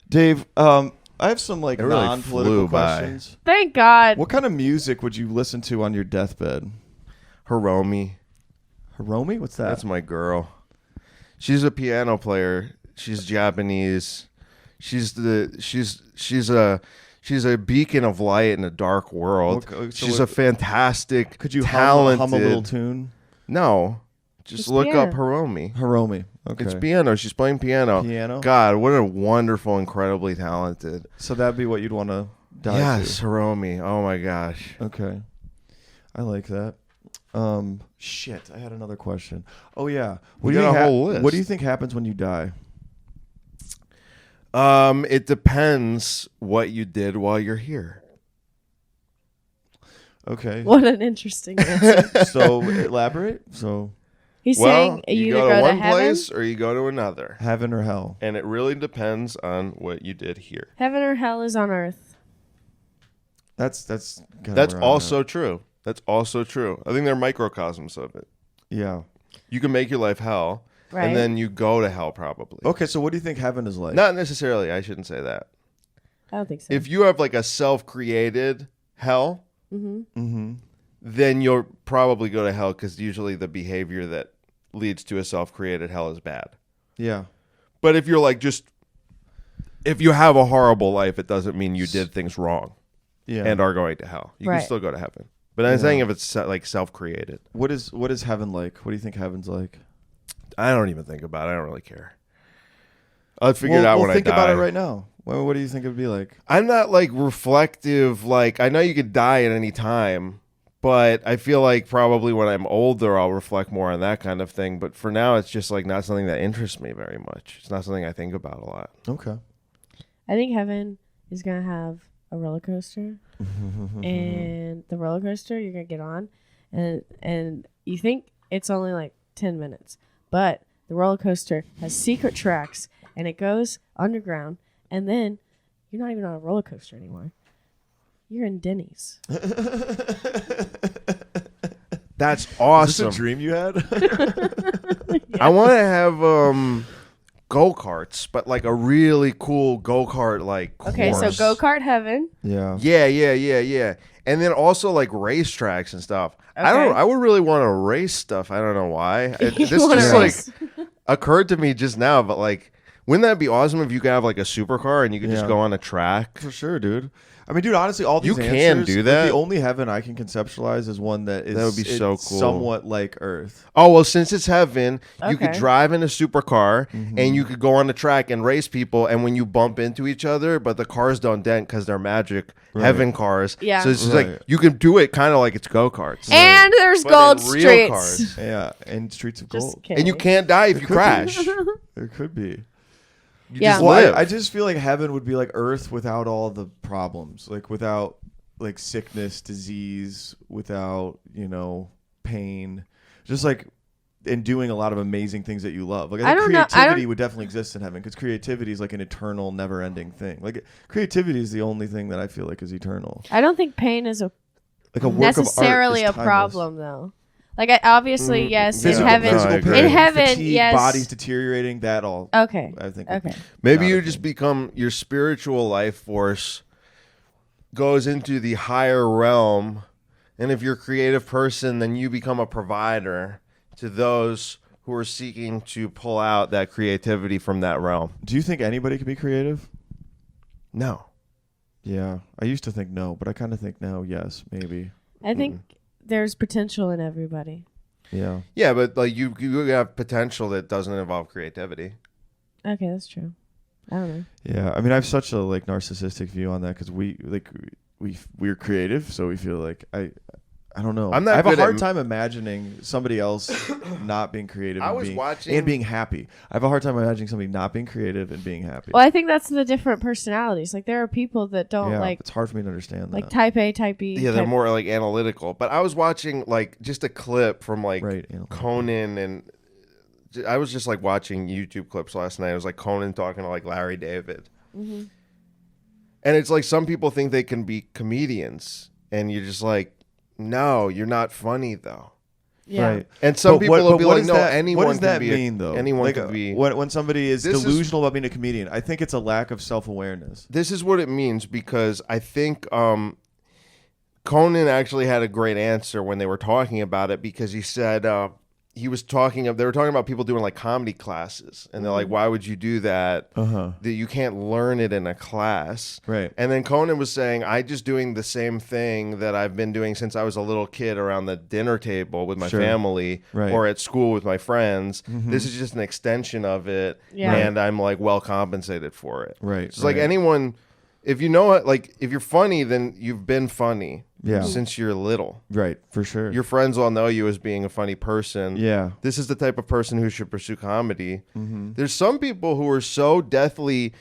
Dave, I have some like It really non-political flew by. questions. Thank God. What kind of music would you listen to on your deathbed? Hiromi, Hiromi? What's that? that's my girl. She's a piano player. She's Japanese. She's a beacon of light in a dark world. Okay, so She's what- a fantastic, Could you talented. hum a little tune? No, just It's look up piano. Hiromi. Hiromi. Okay. It's piano. She's playing piano. Piano? God, what a wonderful, incredibly talented. So that'd be what you'd want to die Yes, Hiromi. Oh my gosh. to. Okay. I like that. Shit, I had another question. Oh yeah. We got a whole list. What do you think happens when you die? It depends what you did while you're here. Okay. What an interesting answer. So elaborate. So He's Well, saying you you either go to one heaven, place or you go to another. heaven or hell? And it really depends on what you did here. heaven or hell is on earth. That's kinda That's where I'm also at. true. That's also true. I think they're microcosms of it. Yeah. You can make your life hell, Right. and then you go to hell probably. Okay, so what do you think heaven is like? Not necessarily. I shouldn't say that. I don't think so. If you have like a self-created hell, Mm-hmm. then you'll probably go to hell because usually the behavior that leads to a self-created hell is bad. Yeah. But if you're like if you have a horrible life, it doesn't mean you did things wrong Yeah. and are going to hell. You Right. can still go to heaven. But I'm saying if it's like self-created, what is heaven like? What do you think heaven's like? I don't even think about it. I don't really care. I'll figure it out when think I die. about it right now. What do you think it would be like? I'm not like reflective. Like I know you could die at any time, but I feel like probably when I'm older, I'll reflect more on that kind of thing. But for now, it's just like not something that interests me very much. It's not something I think about a lot. Okay. I think heaven is gonna have a roller coaster, and the roller coaster you're gonna get on, and you think it's only like 10 minutes, but the roller coaster has secret tracks, and it goes underground, and then you're not even on a roller coaster anymore. You're in Denny's. That's Is awesome. this a dream you had? I want to have go-karts, but like a really cool go-kart like Okay, so course. go-kart heaven. Yeah. Yeah. And then also like racetracks and stuff. Okay. I would really want to race stuff. I don't know why. You This wanna just race. like occurred to me just now, but like Wouldn't that be awesome if you could have like a supercar and you could just go on a track? For sure, dude. I mean, dude, honestly, all these You can answers, do like, that. the only heaven I can conceptualize is one that is That would be so cool. somewhat like Earth. Oh, well, since it's heaven, you could Okay. drive in a supercar and you could go on the track and race people. And when you bump into each other, but the cars don't dent because they're magic heaven cars. Yeah. So it's just Right. like you can do it kind of like it's go-karts. And there's But gold in real streets. cars. Yeah, and Streets of Just Gold. kidding. And you can't die if you could be. crash. There could be. You Yeah. just Well, live. I just feel like heaven would be like Earth without all the problems, like without like sickness, disease, without pain, just like and doing a lot of amazing things that you love. Like I think don't know. creativity would definitely exist in heaven because creativity is like an eternal, never-ending thing. Like creativity is the only thing that I feel like is eternal. I don't think pain is Like a work necessarily of a art is timeless. problem, though. Like, obviously, yes, in Physical, heaven. No, I agree. In heaven, fatigue, yes. bodies deteriorating. That all. Okay. I think. Okay. Maybe Not you a just thing. become your spiritual life force goes into the higher realm, and if you're a creative person, then you become a provider to those who are seeking to pull out that creativity from that realm. Do you think anybody can be creative? No. Yeah, I used to think no, but I kind of think now, yes, maybe. I think there's potential in everybody. Yeah. Yeah, but like you have potential that doesn't involve creativity. Okay, that's true. I don't know. Yeah, I mean, I have such a like narcissistic view on that because we're creative, so we feel like I don't know. I'm not I have a good hard at- time imagining somebody else not being creative. I and was being, watching- and being happy. I have a hard time imagining somebody not being creative and being happy. Well, I think that's the different personalities. Like, there are people that don't yeah, like it's hard for me to understand that. type A, type B. Yeah, they're type- more like analytical. But I was watching like just a clip from like Right, analytical. Conan, and I was just like watching YouTube clips last night. It was like Conan talking to like Larry David. Mm-hmm. And it's like some people think they can be comedians, and you're just like, no, you're not funny though. Yeah. Right. And some But people will be what like, does no, that, anyone what does can that be mean, though? anyone like, can be. when somebody is This is- delusional about being a comedian, I think it's a lack of self-awareness. This is what it means, because I think Conan actually had a great answer when they were talking about it, because he said they were talking about people doing like comedy classes, and they're like, why would you do that? Uh-huh. That you can't learn it in a class. Right. And then Conan was saying, I just doing the same thing that I've been doing since I was a little kid around the dinner table with my Sure. family Right. or at school with my friends. This is just an extension of it. Yeah. And I'm like well compensated for it. Right, It's like right. anyone, if you know what, like if you're funny, then you've been funny Yeah. since you're little. Right, for sure. Your friends all know you as being a funny person. Yeah. This is the type of person who should pursue comedy. There's some people who are so deathly,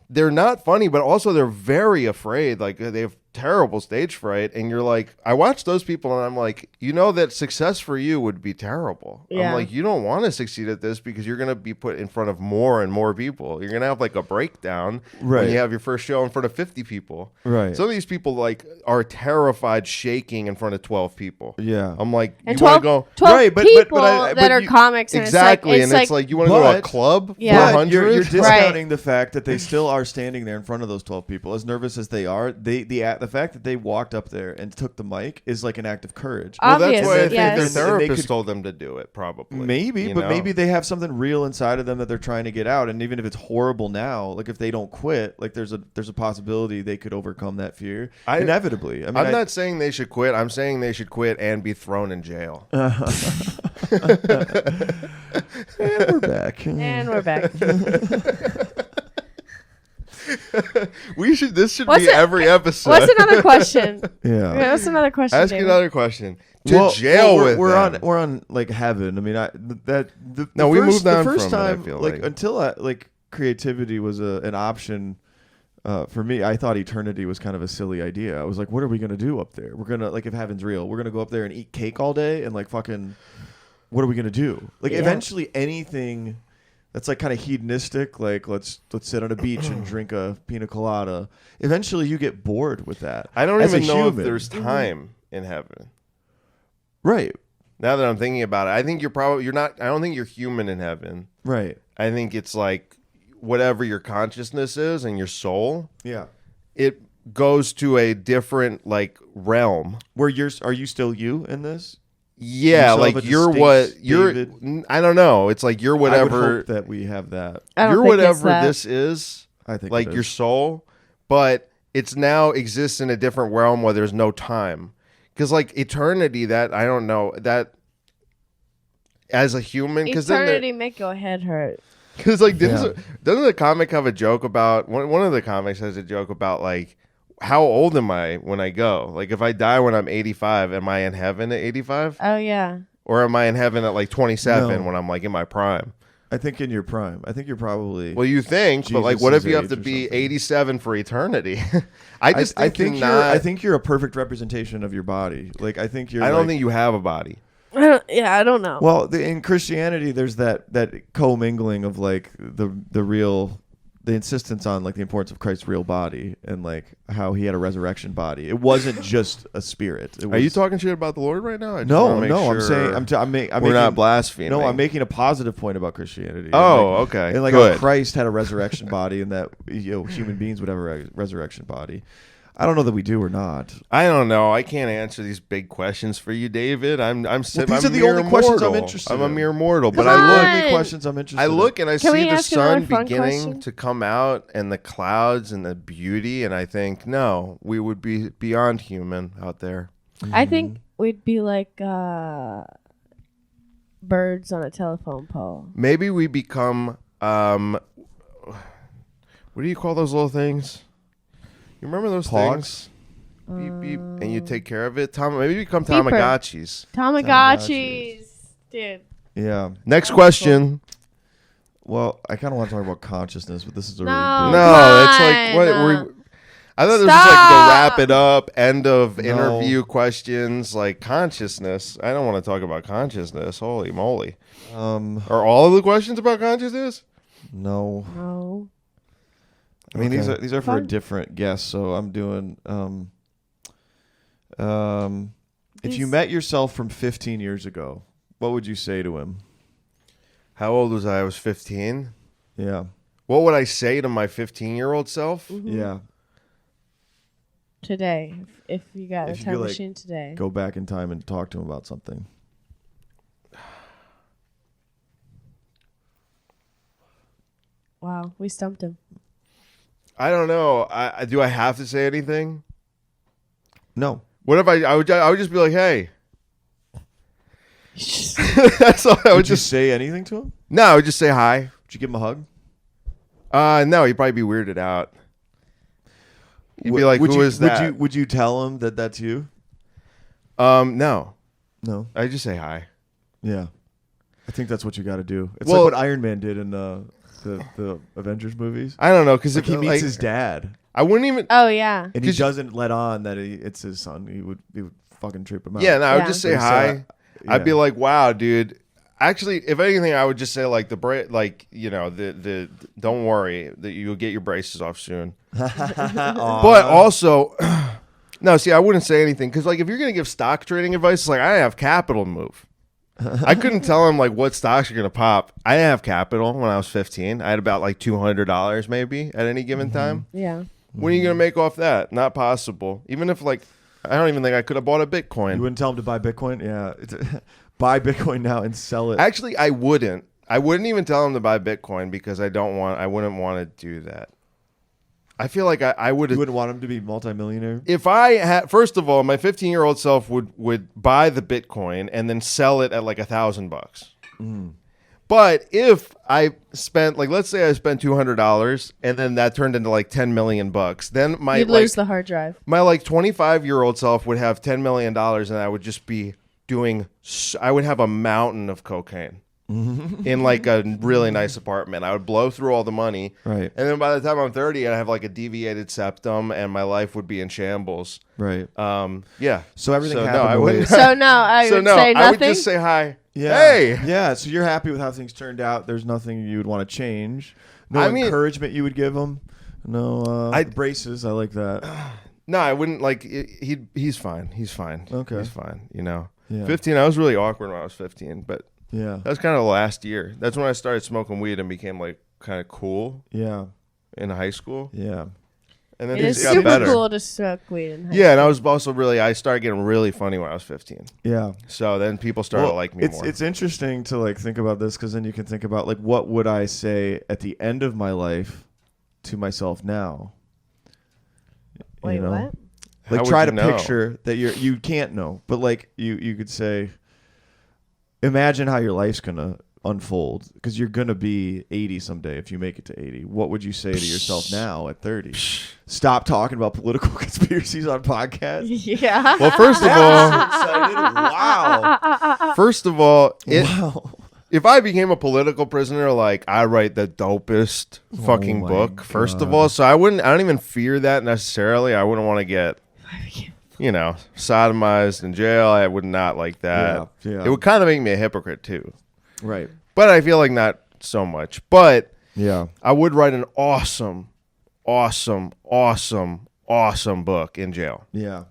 they're not funny, but also they're very afraid. Like they have terrible stage fright. And you're like, I watch those people and I'm like, you know that success for you would be terrible. Yeah. I'm like, you don't want to succeed at this because you're going to be put in front of more and more people. You're going to have like a breakdown Right. when you have your first show in front of 50 people. Right. Some of these people like are terrified shaking in front of 12 people. Yeah. I'm like, And you want to 12, go 12 Right, but people but that are you- comics. And exactly, it's and it's like you want to go to a but- club Yeah. for But you're 100. discounting the fact that they still are standing there in front of those 12 people, as nervous as they are. The fact that they walked up there and took the mic is like an act of courage. Well, that's Obvious, why I think yes. their And they therapist could- told them to do it. Probably, Maybe, you but know? maybe they have something real inside of them that they're trying to get out. And even if it's horrible now, like if they don't quit, like there's a possibility they could overcome that fear inevitably. I mean, I'm not saying they should quit. I'm saying they should quit and be thrown in jail. And we're back. And we're back. This should What's be it- every episode. What's another question? Yeah. What's another question? Ask David? another question. To jail with we're them. we're on like heaven. I mean, No, we moved on the first from it, I time, feel like like. until like creativity was an option. For me, I thought eternity was kind of a silly idea. I was like, what are we going to do up there? We're going to, like, if heaven's real, we're going to go up there and eat cake all day and, like, fucking, what are we going to do? Like, Yeah. eventually anything that's, like, kind of hedonistic, like, let's sit on a beach and drink a pina colada. Eventually you get bored with that. I don't as a even know if human. there's time in heaven. Right, Now that I'm thinking about it, I think you're not. I don't think you're human in heaven. right. I think it's like whatever your consciousness is and your soul, Yeah. it goes to a different like realm. Are you still you in this? Yeah, still have like a you're distinct what you're. David? I don't know. It's like you're I would whatever. hope that we have that. I don't You're think it's whatever that. this is. I think Like it your is. soul, but it's now exists in a different realm where there's no time. Because like eternity, that I don't know that as a human. Because Eternity make your head hurt. Because like Yeah. doesn't the comic have a joke about one of the comics has a joke about like how old am I when I go? Like if I die when I'm 85, am I in heaven at 85, Oh yeah. or am I in heaven at like 27 No. when I'm like in my prime? I think in your prime. I think you're probably. Well, you think, but like, Jesus' what if you have age to or be something. 87 for eternity? I just I think, think you're you're. not. I think you're a perfect representation of your body. Like I think you're. I don't like- think you have a body. Yeah, I don't know. Well, in Christianity, there's that commingling of like the real, the insistence on like the importance of Christ's real body and like how he had a resurrection body. It wasn't just a spirit. It was, Are you talking shit about the Lord right now? I just No, wanna make no. I'm sure saying I'm we're making, not blaspheming. No, I'm making a positive point about Christianity. Oh, and like, okay. And like Good. how Christ had a resurrection body, and that human beings would have a resurrection body. I don't know that we do or not. I don't know. I can't answer these big questions for you, David. I'm sitting. these I'm are the mere only questions I'm mortal. interested I'm a in. mere mortal, Come but on. I look. Only questions I'm interested. I look and I Can see we the ask another sun fun beginning question? to come out and the clouds and the beauty, and I think no, we would be beyond human out there. I think we'd be like birds on a telephone pole. Maybe we become what do you call those little things? You remember those Pogs? things? Beep beep, and you take care of it. Maybe become Beeper. Tamagotchis. Tamagotchis. Dude. Yeah. Next question. Well, I kind of want to talk about consciousness, but this is a No. really big. No, it's like what Come we. on. I thought this was like the Stop. wrap it up, end of No. interview questions, like consciousness. I don't want to talk about consciousness. Holy moly! Are all of the questions about consciousness? No. No. I mean, Okay. these are for a Fun. different guest, so I'm doing. If you These- met yourself from 15 years ago, what would you say to him? How old was I? I was 15. Yeah. What would I say to my 15-year-old self? Yeah. Today. If you got If a you time could, like, machine today. Go back in time and talk to him about something. Wow, we stumped him. I don't know. Do I have to say anything? No. What if I would just be like, hey. That's all. I Would you just say anything to him? no. I would just say hi. Would you give him a hug? No, he'd probably be weirded out. He'd be Would- like, would "Who you, is that?" Would you tell him that that's you? No. No. I just say hi. Yeah. I think that's what you got to do. It's Well- like what Iron Man did in the Avengers movies. I don't know because Like if he meets his dad, I wouldn't even. Oh yeah. and he 'Cause- doesn't let on that it's his son. He would fucking trip him out. Yeah, no, I would Yeah. just say But he hi. said, I'd be yeah. like, "Wow, dude." Actually, if anything, I would just say like the don't worry that you'll get your braces off soon. But also, no, see, I wouldn't say anything because like if you're gonna give stock trading advice, it's like I have capital to move. I couldn't tell him like what stocks are gonna pop. I didn't have capital when I was 15. I had about like $200 maybe at any given time. Yeah. What are you gonna make off that? Not possible. Even if like I don't even think I could have bought a Bitcoin. You wouldn't tell him to buy Bitcoin? Yeah. Buy Bitcoin now and sell it. Actually, I wouldn't. I wouldn't even tell him to buy Bitcoin because I wouldn't want to do that. I feel like I would You have. wouldn't want him to be multimillionaire? If I had, first of all, my 15-year-old self would buy the Bitcoin and then sell it at like $1,000. But if I spent, like, let's say I spent $200 and then that turned into like 10 million bucks, then my You'd lose the hard drive. my like 25-year-old self would have $10 million and I would just be doing. I would have a mountain of cocaine. In like a really nice apartment. I would blow through all the money. Right. And then by the time I'm 30, I'd have like a deviated septum and my life would be in shambles. Right. Yeah. So everything no, happened I the way wouldn't. So no, I So would no, say I nothing. would just say hi. Yeah. Hey. Yeah. So you're happy with how things turned out. There's nothing you would want to change. No I mean- encouragement you would give him. No braces. I like that. No, I wouldn't like. He's fine. He's fine. Okay. He's fine. You know. Yeah. 15. I was really awkward when I was 15, but Yeah. that was kind of the last year. That's when I started smoking weed and became like kind of cool Yeah. in high school. Yeah. And then It things is got super better. cool to smoke weed in high Yeah, and I was also I started getting really funny when I was 15. Yeah. So then people started to like me more. It's interesting to like think about this because then you can think about like what would I say at the end of my life to myself now. Wait, You know? what? How Like would try you to know? picture that you can't know, but like you could say, imagine how your life's gonna unfold because you're gonna be 80 someday if you make it to 80. What would you say to yourself now at 30? Stop talking about political conspiracies on podcasts. Yeah. Well, first of I'm all, so excited. Wow. Wow. if I became a political prisoner, like I write the dopest fucking my book, first of God. all, so I don't even fear that necessarily. I wouldn't want to get, sodomized in jail. I would not like that. Yeah. It would kind of make me a hypocrite too, Right. but I feel like not so much. But Yeah. I would write an awesome book in jail. Yeah.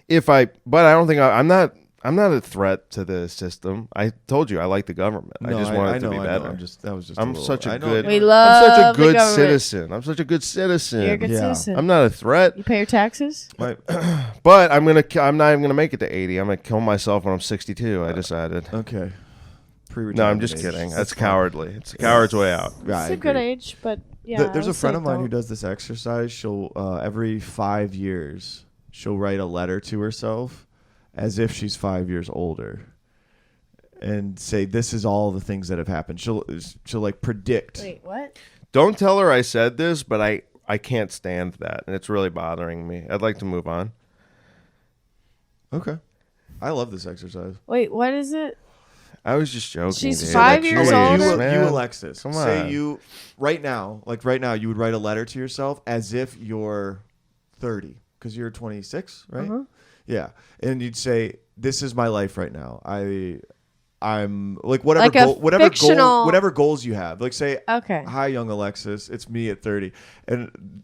But I don't think I'm not a threat to the system. I told you I like the government. I just want it to be better. I'm such a good. We I'm love such a the good government. citizen. I'm such a good citizen. You're a good Yeah. citizen. I'm not a threat, You pay your taxes? but I'm not even gonna make it to 80. I'm gonna kill myself when I'm 62. I decided. Okay. No, I'm just kidding. That's cowardly. It's a coward's way out. Yeah, It's a good age, but yeah. There's I a would friend say of mine who don't. does this exercise. She'll every 5 years she'll write a letter to herself as if she's 5 years older, and say this is all the things that have happened. She'll like predict. Wait, what? Don't tell her I said this, but I can't stand that, and it's really bothering me. I'd like to move on. Okay, I love this exercise. Wait, what is it? I was just joking. She's dude. 5 Like, years please, older? man. You, Alexis, Come say on. you right now, you would write a letter to yourself as if you're 30 because you're 26, right? Uh-huh. Yeah, and you'd say, "This is my life right now. I'm like whatever Like a goal, fictional- whatever goals you have. Like say, Okay. hi, young Alexis, it's me at 30, and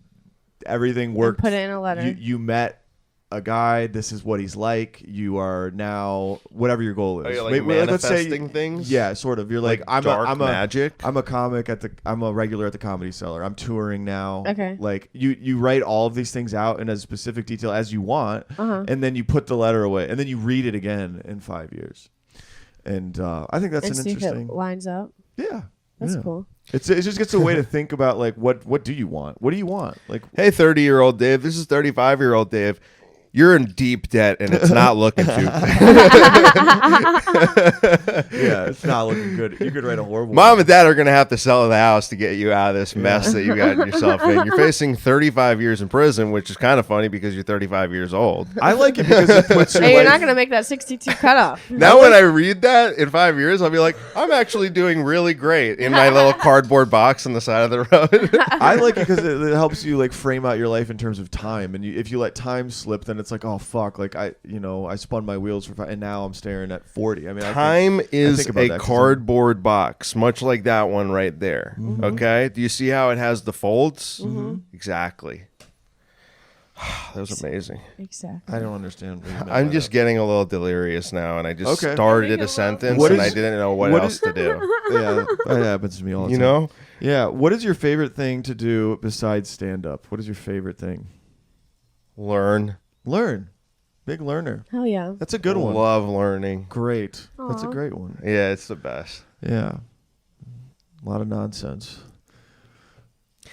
everything worked. put it in a letter. You met a guy. This is what he's like. You are now whatever your goal is. Are you like Maybe, let's say manifesting things? Yeah, sort of. You're like, I'm dark a magic. I'm a comic I'm a regular at the Comedy Cellar. I'm touring now. Okay. Like you write all of these things out in as specific detail as you want, Uh-huh. and then you put the letter away, and then you read it again in 5 years. And I think that's And an see if interesting. it lines up. Yeah, That's yeah. cool. It just gets a way to think about like what do you want? What do you want? Like Hey, 30-year-old Dave. This is 35-year-old Dave. You're in deep debt, and it's not looking too good. yeah, it's not looking good. You could write a horrible. Mom and Dad are going to have to sell the house to get you out of this mess that you got yourself in. You're facing 35 years in prison, which is kind of funny because you're 35 years old. I like it because it puts your Hey, you're life- not going to make that 62 cutoff. Now when I read that in 5 years, I'll be like, I'm actually doing really great in my little cardboard box on the side of the road. I like it because it helps you like frame out your life in terms of time, and if you let time slip, then it's like, oh fuck, like I spun my wheels for 5, and now I'm staring at 40. I mean, Time is think about a that 'cause cardboard box, much like that one right there. Mm-hmm. Okay? Do you see how it has the folds? Exactly. That was amazing. Exactly. I don't understand. What you meant I'm by just that. getting a little delirious now, and I just Okay. started a sentence, What and is- I didn't know what what else is- to do. Yeah, that happens to me all the You time. know? Yeah. What is your favorite thing to do besides stand up? What is your favorite thing? Learn. Learn. Big learner. Hell yeah. That's a good one. Love learning. Great. That's a Aw. great one. Yeah, it's the best. Yeah. A lot of nonsense.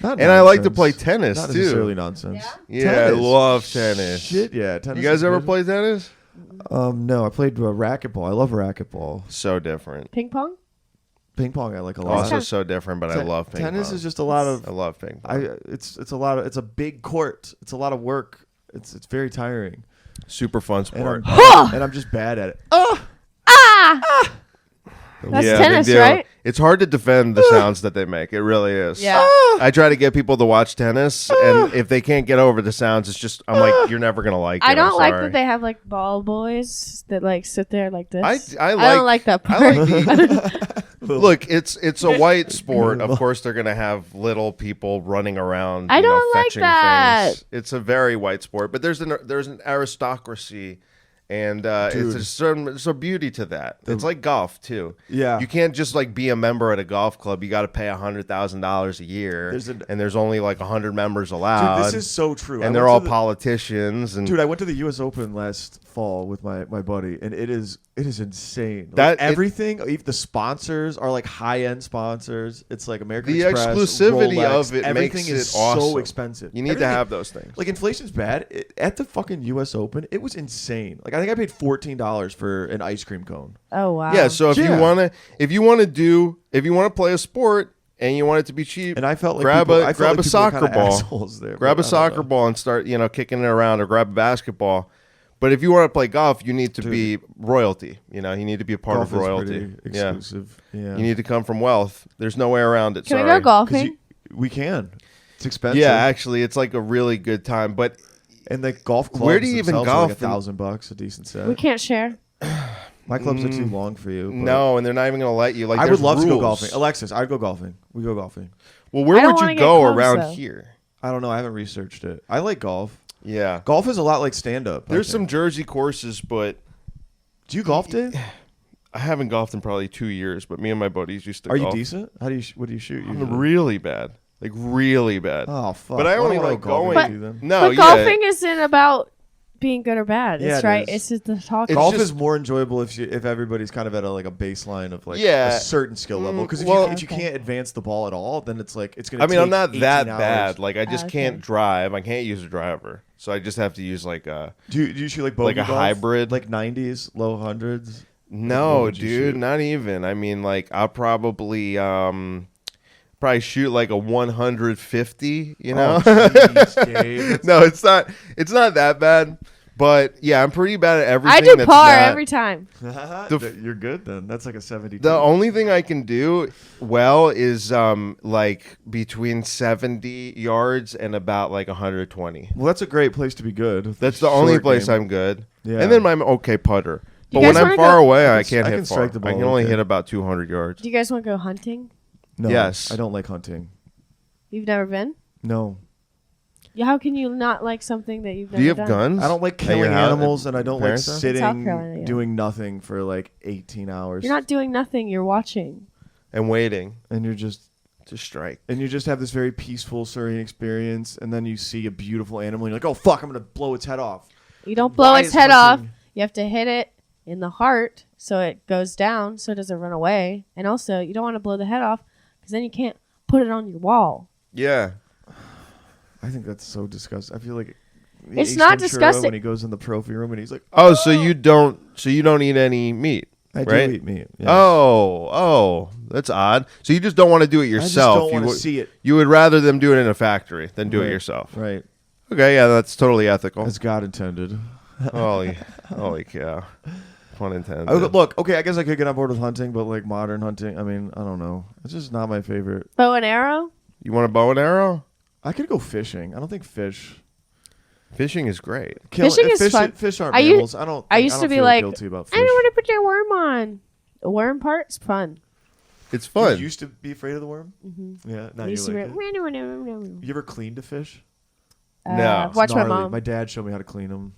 Not And I like to nonsense. play tennis, Not too. necessarily nonsense. Yeah, I Tennis. love tennis. Shit, yeah. Tennis You guys is ever good. play tennis? No, I played racquetball. I love racquetball. So different. Ping pong? Ping pong I like a lot. Also so different, but I love ping Tennis pong. is just a lot of I love ping pong. it's a lot of it's a big court. It's a lot of work. It's very tiring. Super fun And sport. I'm just bad at it. That's Yeah, tennis, big deal. right? It's hard to defend the sounds that they make. It really is. Yeah. I try to get people to watch tennis, and if they can't get over the sounds, it's just I'm like, you're never gonna like it. I don't I'm like sorry. that they have like ball boys that like sit there like this. I don't like that part. I like the, look, it's a white sport. Of course, they're gonna have little people running around. I you know, don't like fetching that. Things. It's a very white sport, but there's an aristocracy And it's a beauty to that. It's like golf too. Yeah. You can't just like be a member at a golf club. You got to pay $100,000 a year, and there's only like 100 members allowed. Dude, this is so true. And they're all politicians. And dude, I went to the U.S. Open last fall with my buddy, and it is insane. Like everything, even the sponsors are like high end sponsors. It's like American Express, exclusivity Rolex, of it everything makes is it awesome. so expensive. You need to have those things. Like inflation's bad. At the fucking U.S. Open, it was insane. Like I think I paid $14 for an ice cream cone. Oh wow. Yeah. So if you want to play a sport and you want it to be cheap, And I felt like grab people a soccer ball, assholes there, grab but a I don't soccer know. ball and start kicking it around, or grab a basketball. But if you want to play golf, you need to be royalty. You need to be a part Golf of is royalty. pretty exclusive. Yeah. You need to come from wealth. There's no way around it. Can we sorry. go golfing? We can. It's expensive. Yeah, actually, it's like a really good time. But And the golf clubs Where do you even themselves are golf like $1,000 a decent set. We can't share. My clubs are too long for you. but no, and they're not even going to let you. Like, I would there's love to go rules. golfing. Alexis, I'd go golfing. We go golfing. Well, where I don't would wanna you get go close, around though. here? I don't know. I haven't researched it. I like golf. Yeah. Golf is a lot like stand-up. There's some Jersey courses, but Do you golf, Dave? I haven't golfed in probably 2 years, but me and my buddies used to Are you golf. decent? What do you shoot? I'm usually? really bad. Like, really bad. Oh, fuck. But I Why only don't I like go golfing going. with you then? No, But yeah. golfing isn't about being good or bad. Yeah, It's it right. is. It's just the talk. It's Golf just- is more enjoyable if everybody's kind of at a baseline of like Yeah. a certain skill level. Because if you Okay. can't advance the ball at all, then it's like it's gonna. I mean, I'm take not 18 that hours. bad. Like, I just Okay. can't drive. I can't use a driver. So I just have to use like a... Do you shoot like bogey Like a golf? hybrid? like 90s, low hundreds? What No, would you dude, shoot? not even. I mean, like, I'll probably shoot like a 150, Oh, know? jeez, Dave. No, it's not that bad. But yeah, I'm pretty bad at everything. I do that's par not- every time. You're good then. That's like a 72. The only thing I can do well is like between 70 yards and about like 120. Well, that's a great place to be good. That's the only Short place game. I'm good. Yeah. And then I'm okay putter. You But when guys I'm wanna far go- away, I I can- can't I hit can far. strike the ball I can only okay. hit about 200 yards. Do you guys want to go hunting? No, Yes. I don't like hunting. You've never been? No, Yeah, how can you not like something that you've never Do you have done? guns? I don't like At your killing house- animals, and I don't like parents' house? In South sitting Carolina, yeah. doing nothing for like 18 hours. You're not doing nothing. You're watching. And waiting and you're just to strike. and you just have this very peaceful, serene experience, and then you see a beautiful animal, and you're like, "Oh fuck, I'm gonna blow its head off." You don't blow Why its is head off. hunting- You have to hit it in the heart so it goes down so it doesn't run away. And also, you don't want to blow the head off because then you can't put it on your wall. Yeah. I think that's so disgusting. I feel like It's Ace not Ventura disgusting. when he goes in the trophy room and he's like, Oh, so you don't eat any meat, "I right? do eat meat." Yes. Oh, that's odd. So you just don't want to do it I just yourself. don't want you to see it. You would rather them do it in a factory than do it Right. yourself. Right, Okay, yeah, that's totally ethical. as God intended. holy cow. Pun intended. Look, okay, I guess I could get on board with hunting, but like modern hunting, I mean, I don't know. It's just not my favorite. Bow and arrow? You want a bow and arrow? I could go fishing. I don't think Fishing is great. Fishing is fun. Fish aren't I u- mammals. I used to be feel like, guilty about I fish. don't want to put your worm on. The worm part's fun. It's You fun. used to be afraid of the worm. Mm-hmm. Yeah, now I you used to like be it. like, You ever cleaned a fish? No. Watch my Gnarly. mom. My dad showed me how to clean them.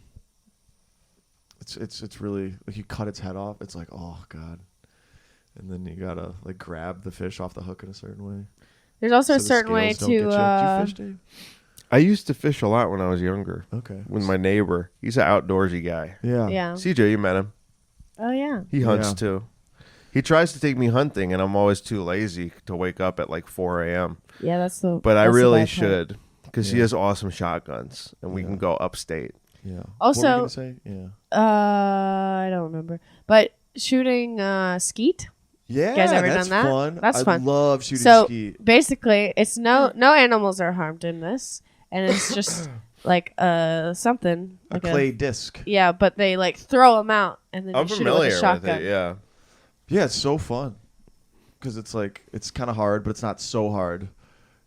It's really like you cut its head off. It's like, oh god, and then you gotta like grab the fish off the hook in a certain way. There's also so a the certain way scales don't get you. Do to. you fish, Dave? I used to fish a lot when I was younger Okay. with my neighbor. He's an outdoorsy guy. Yeah. Yeah. CJ, you met him. Oh, yeah. He hunts Yeah. too. He tries to take me hunting, and I'm always too lazy to wake up at like 4 a.m. Yeah, that's the. But I that's the really bad part. should, because he Yeah. has awesome shotguns, and we Yeah. can go upstate. Yeah. Also- what were you gonna say? Yeah. I don't remember. But shooting Yeah. skeet. guys ever that's done that? fun. That's I fun. love shooting So skeet. basically, it's no animals are harmed in this, and it's just like something A like clay disc. yeah, but they like throw them out and then I'm you shoot it with familiar a with shotgun. it, yeah. Yeah, it's so fun because it's like it's kind of hard, but it's not so hard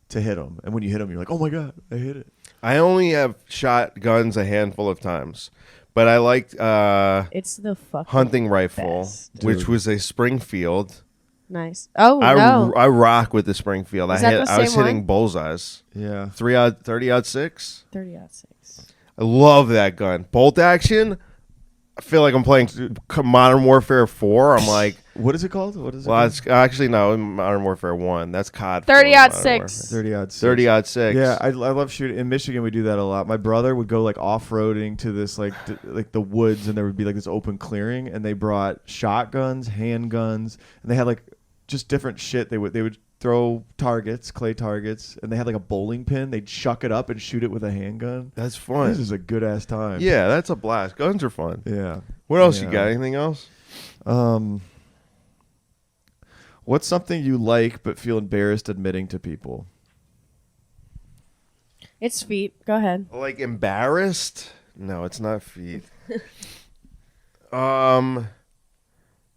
to hit them. And when you hit them, you're like, oh my god, I hit it. I only have shot guns a handful of times, but I liked It's the fucking hunting rifle, best. which Dude. was a Springfield. nice. Oh I no, rock with the Springfield. Is that the I was same hitting one? bullseyes. Yeah. 30-06. 30-6. I love that gun. Bolt action. feel like I'm playing Modern Warfare 4. I'm like, What is it called? What is it? well, called? it's actually no, Modern Warfare 1. That's COD. 30 4, odd Modern 6. Warfare. 30 odd 6. 30 odd 6. Yeah, I love shooting. In Michigan, we do that a lot. My brother would go like off-roading to this like the woods, and there would be like this open clearing, and they brought shotguns, handguns, and they had like just different shit. They would throw targets, clay targets, and they had like a bowling pin. They'd chuck it up and shoot it with a handgun. That's fun. This is a good ass time. Yeah, that's a blast. Guns are fun. Yeah. What else Yeah. you got? Anything else? What's something you like but feel embarrassed admitting to people? It's feet. Go ahead. Like embarrassed? No, it's not feet.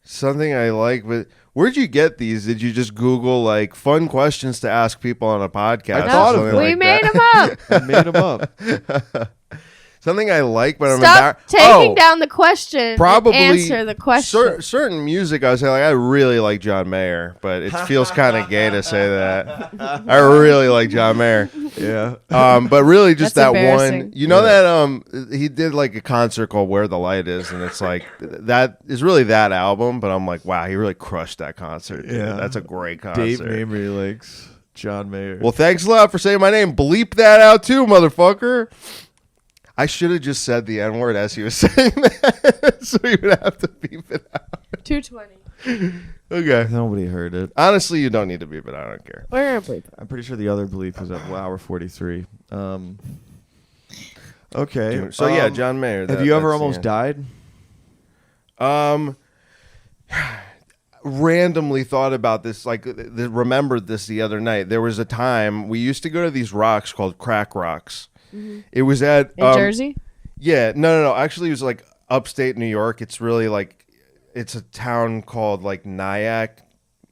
Something I like, but where'd you get these? Did you just Google like fun questions to ask people on a podcast? I thought of Something them. We like made that? them up. I made them up. Something I like, but I'm Stop embarrassed. taking down the question. Probably and answer the question. Certain music, I was like, I really like John Mayer, but it feels kind of gay to say that. I really like John Mayer. Yeah. But really just That's that embarrassing. one. You know that he did like a concert called Where the Light Is, and it's like that is really that album, but I'm like, wow, he really crushed that concert. Dude. Yeah. That's a great concert. Dave Mamrie likes John Mayer. Well, thanks a lot for saying my name. Bleep that out too, motherfucker. I should have just said the N-word as he was saying that, so you would have to beep it out. 220. Okay. Nobody heard it. Honestly, you don't need to beep it. I don't care. We're gonna bleep it. I'm pretty sure the other bleep was at hour 43. Okay. So yeah, John Mayer. Have you ever almost died? Randomly thought about this, like remembered this the other night. There was a time we used to go to these rocks called Crack Rocks. It was at In Jersey? Yeah, no. Actually, it was like upstate New York. It's really like it's a town called like Nyack.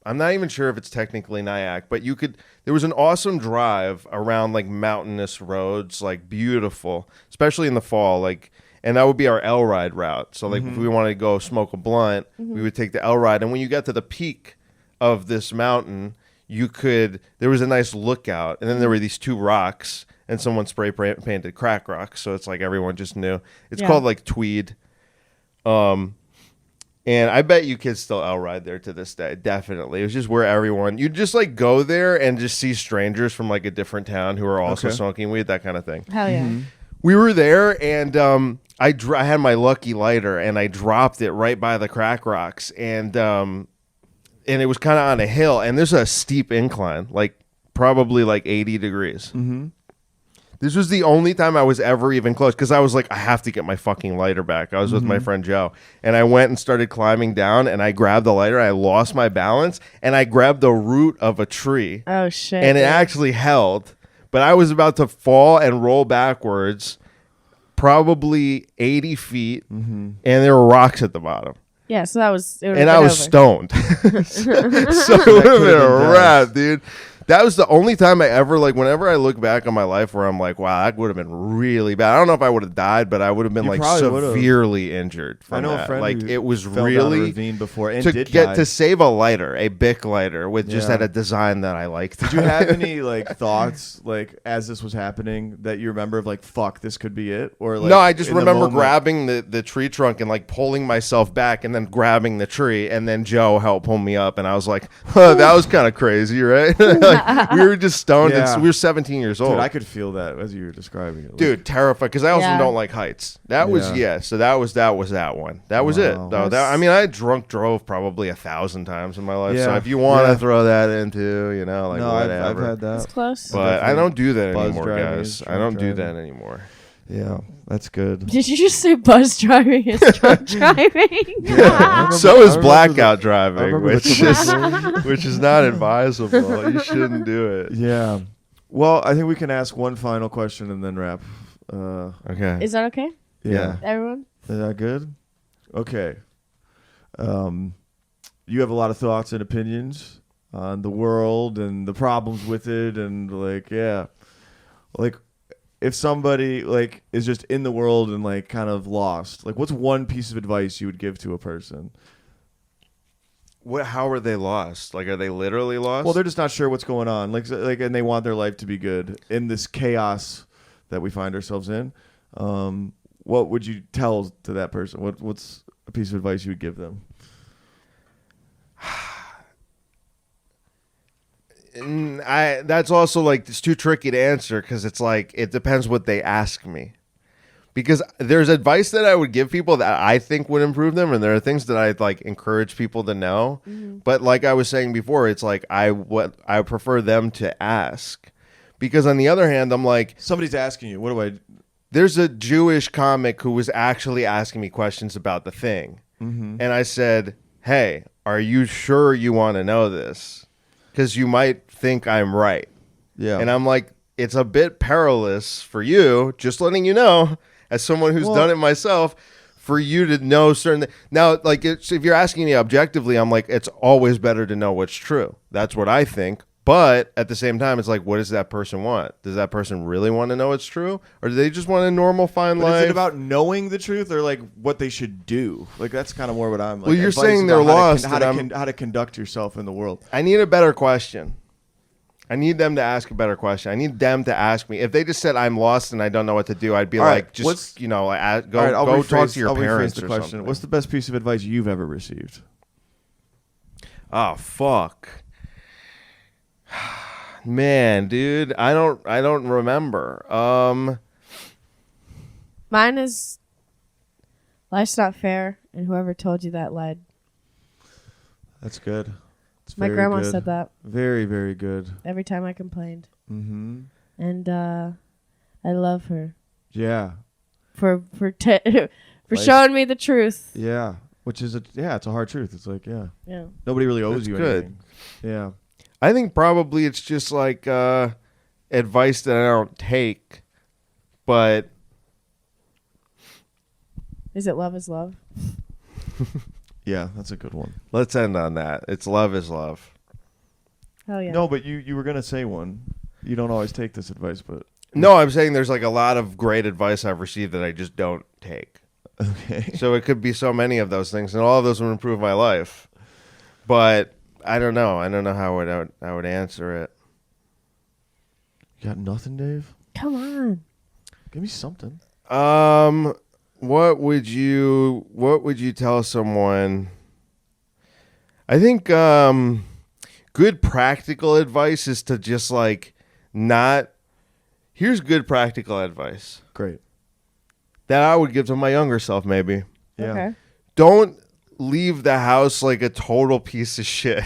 I'm not even sure if it's technically Nyack, but you could. There was an awesome drive around like mountainous roads, like beautiful, especially in the fall. Like, and that would be our L ride route. So like if we wanted to go smoke a blunt, we would take the L ride, and when you got to the peak of this mountain, you could. There was a nice lookout, and then there were these two rocks. And someone spray painted Crack Rocks, so it's like everyone just knew. It's called like Tweed. And I bet you kids still L ride there to this day. Definitely. It was just where everyone, you just like go there and just see strangers from like a different town who are also smoking weed, that kind of thing. Hell yeah. We were there, and I had my lucky lighter, and I dropped it right by the Crack Rocks, and it was kind of on a hill, and there's a steep incline, like probably like 80 degrees. Mm-hmm. This was the only time I was ever even close, because I was like, I have to get my fucking lighter back. I was with my friend Joe, and I went and started climbing down, and I grabbed the lighter. I lost my balance, and I grabbed the root of a tree, Oh, shit. and it actually held. But I was about to fall and roll backwards, probably 80 feet, and there were rocks at the bottom. Yeah, so that was. It And I was stoned. So it would have been a wrap, dude. That was the only time I ever, like, whenever I look back on my life where I'm like, wow, that would have been really bad. I don't know if I would have died, but I would have been, You like, probably would've. severely injured from I know that. a friend Like, who it was fell down a really ravine before and to did get die. to save a lighter, a Bic lighter, with just Yeah. had a design that I liked. Did you have any like thoughts like as this was happening that you remember of like fuck this could be it or like No, I just in the remember moment- grabbing the tree trunk and like pulling myself back and then grabbing the tree, and then Joe helped pull me up, and I was like, huh, that was kind of crazy, right? Like, we were just stoned, Yeah. and we were 17 years old. Dude, I could feel that as you were describing it. Dude, terrified, because I also Yeah. don't like heights. That was so that was that one. That was it. Wow. Though. I mean, I drunk drove probably 1,000 times in my life. So Yeah. if you want to Yeah. throw that into, you know, like no, I've whatever. had that. It's close. But I don't do that Buzz anymore, driving guys. is I don't drunk do driving. that anymore. Yeah, that's good. Did you just say buzz driving is drunk driving? So is I remember blackout I driving, remember which is not advisable. You shouldn't do it. Yeah. Well, I think we can ask one final question and then wrap. Okay. Is that okay? Yeah. Everyone? Is that good? Okay. You have a lot of thoughts and opinions on the world and the problems with it, and like if somebody like is just in the world and like kind of lost, like what's one piece of advice you would give to a person? How are they lost? Like, are they literally lost? Well, they're just not sure what's going on. Like, and they want their life to be good in this chaos that we find ourselves in. what would you tell to that person? What's a piece of advice you would give them? That's also like it's too tricky to answer because it's like it depends what they ask me. Because there's advice that I would give people that I think would improve them, and there are things that I'd like encourage people to know. But like I was saying before, it's like I prefer them to ask. Because on the other hand, I'm like, Somebody's asking you, what do I? there's a Jewish comic who was actually asking me questions about the thing. And I said, hey, are you sure you want to know this? Because you might think I'm right. Yeah. And I'm like, it's a bit perilous for you, just letting you know, as someone who's done it myself, for you to know certain now, like if you're asking me objectively, I'm like, it's always better to know what's true. That's what I think. But at the same time, it's like, what does that person want? Does that person really want to know it's true? Or do they just want a normal, fine But life? is it about knowing the truth or like what they should do? Like that's kind of more what I'm like. Well, you're advice saying they're about lost, how and to conduct yourself in the world. I need a better question. I need them to ask a better question. I need them to ask me. If they just said I'm lost and I don't know what to do, I'd be All right, like, just go All right, go talk to your I'll rephrase parents the or question. something. What's the best piece of advice you've ever received? Oh fuck, man, dude, I don't remember. Mine is life's not fair, and whoever told you that lied. That's good. It's My very grandma good. said that Very, very good. every time I complained, Mm-hmm. and I love her Yeah. for Life- showing me the truth. Yeah. Which is it's a hard truth. It's like, yeah. Yeah. Nobody really owes That's you good. anything. Yeah. I think probably it's just like advice that I don't take, but Is it love is love? Yeah, that's a good one. let's end on that. It's love is love. Hell yeah. No, but you were gonna say one. You don't always take this advice, but No, I'm saying there's like a lot of great advice I've received that I just don't take. okay. So it could be so many of those things, and all of those would improve my life. But I don't know. I don't know how I would answer it. You got nothing, Dave? Come on. Give me something. What would you tell someone? I think good practical advice is to just like not. Here's good practical advice Great. that I would give to my younger self. Maybe Yeah. Okay. don't leave the house like a total piece of shit.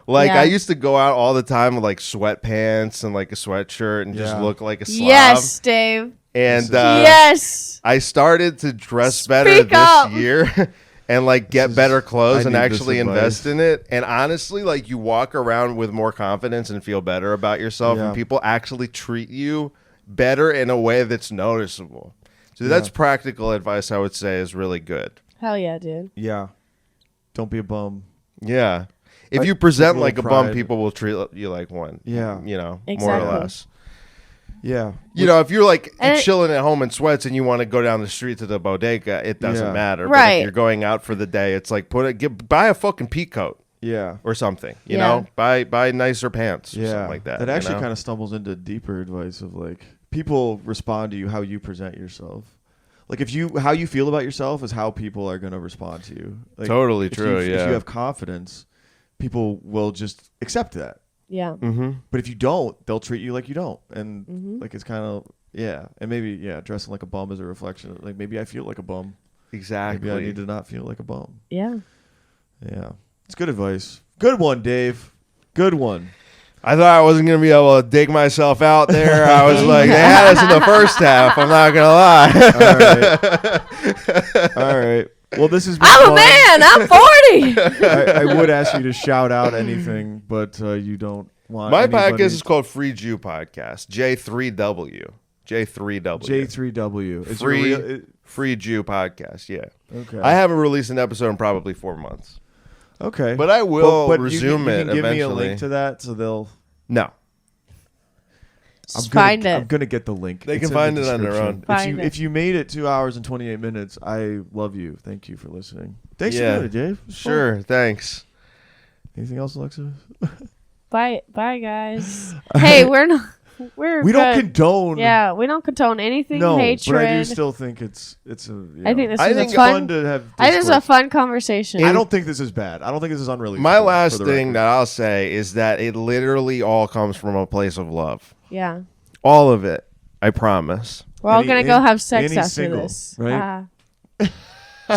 Like Yeah. I used to go out all the time with like sweatpants and like a sweatshirt and just Yeah. look like a slob. Yes, Dave. And Yes. I started to dress better Speak this up. year and like get is- better clothes I and need this actually invest advice. in it. And honestly, like you walk around with more confidence and feel better about yourself, Yeah. and people actually treat you better in a way that's noticeable. So that's practical advice I would say is really good. Hell yeah, dude. Yeah. Don't be a bum. Yeah. If Like, you present with a like a little bum, pride. people will treat you like one. Yeah. You know, more Exactly. or less. Yeah. You know, if you're like And it- chilling at home in sweats and you want to go down the street to the bodega, it doesn't Yeah. matter. But Right. if you're going out for the day, it's like buy a fucking pea coat Yeah. or something. You Yeah. know, buy nicer pants or Yeah. something like that. That you actually know? kind of stumbles into deeper advice of like people respond to you how you present yourself. Like how you feel about yourself is how people are going to respond to you. Like, Totally if true, If yeah. you have confidence, people will just accept that. Yeah. Mm-hmm. But if you don't, they'll treat you like you don't. And Mhm. like it's kind of and maybe dressing like a bum is a reflection of like maybe I feel like a bum. Exactly. Maybe I need to not feel like a bum. Yeah. Yeah. It's good advice. Good one, Dave. Good one. I thought I wasn't going to be able to dig myself out there. I was like, they had us in the first half. I'm not going to lie. All right. Well, this has been I'm a fun. man. I'm 40. I would ask you to shout out anything, but you don't want My anybody- podcast is called Free Jew Podcast. J3W. J3W. J3W. Is Free your real- Free Jew Podcast. Yeah. okay. I haven't released an episode in probably 4 months. okay. But I will But resume you it can give eventually. me a link to that, so they'll. No. Just gonna, find it. I'm gonna get the link. They It's can in find the it on their description. own. Find it. If you made it 2 hours and 28 minutes, I love you. Thank you for listening. Thanks Yeah. for doing it, Dave. It was fun. Sure. Thanks. Anything else, Alexis? Bye, guys. Hey, we're not. we're We don't good. condone. Yeah, we don't condone anything No, hatred. but I do still think it's a. I think this I is think a fun. fun to have. I think it's a discourse. fun conversation. I don't think this is bad. I don't think this is unreleased. My last for the thing record. that I'll say is that it literally all comes from a place of love. Yeah, All of it. I promise. we're all And gonna he- go and- have sex and he's after single, this. right?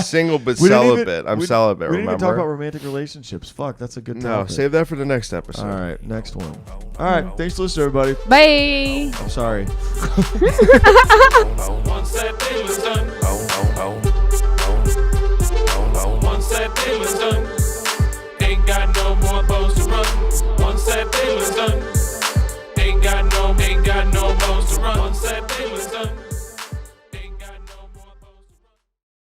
Single but We didn't even- celibate. I'm we- celibate, We didn't even talk about remember? romantic relationships. Fuck, that's a good No, topic. save that for the next episode. All right, next one. All right, thanks for listening, everybody. Bye. I'm sorry. Once that deal is done. Once that deal is done. Ain't got no more boats to run. Once that deal is done.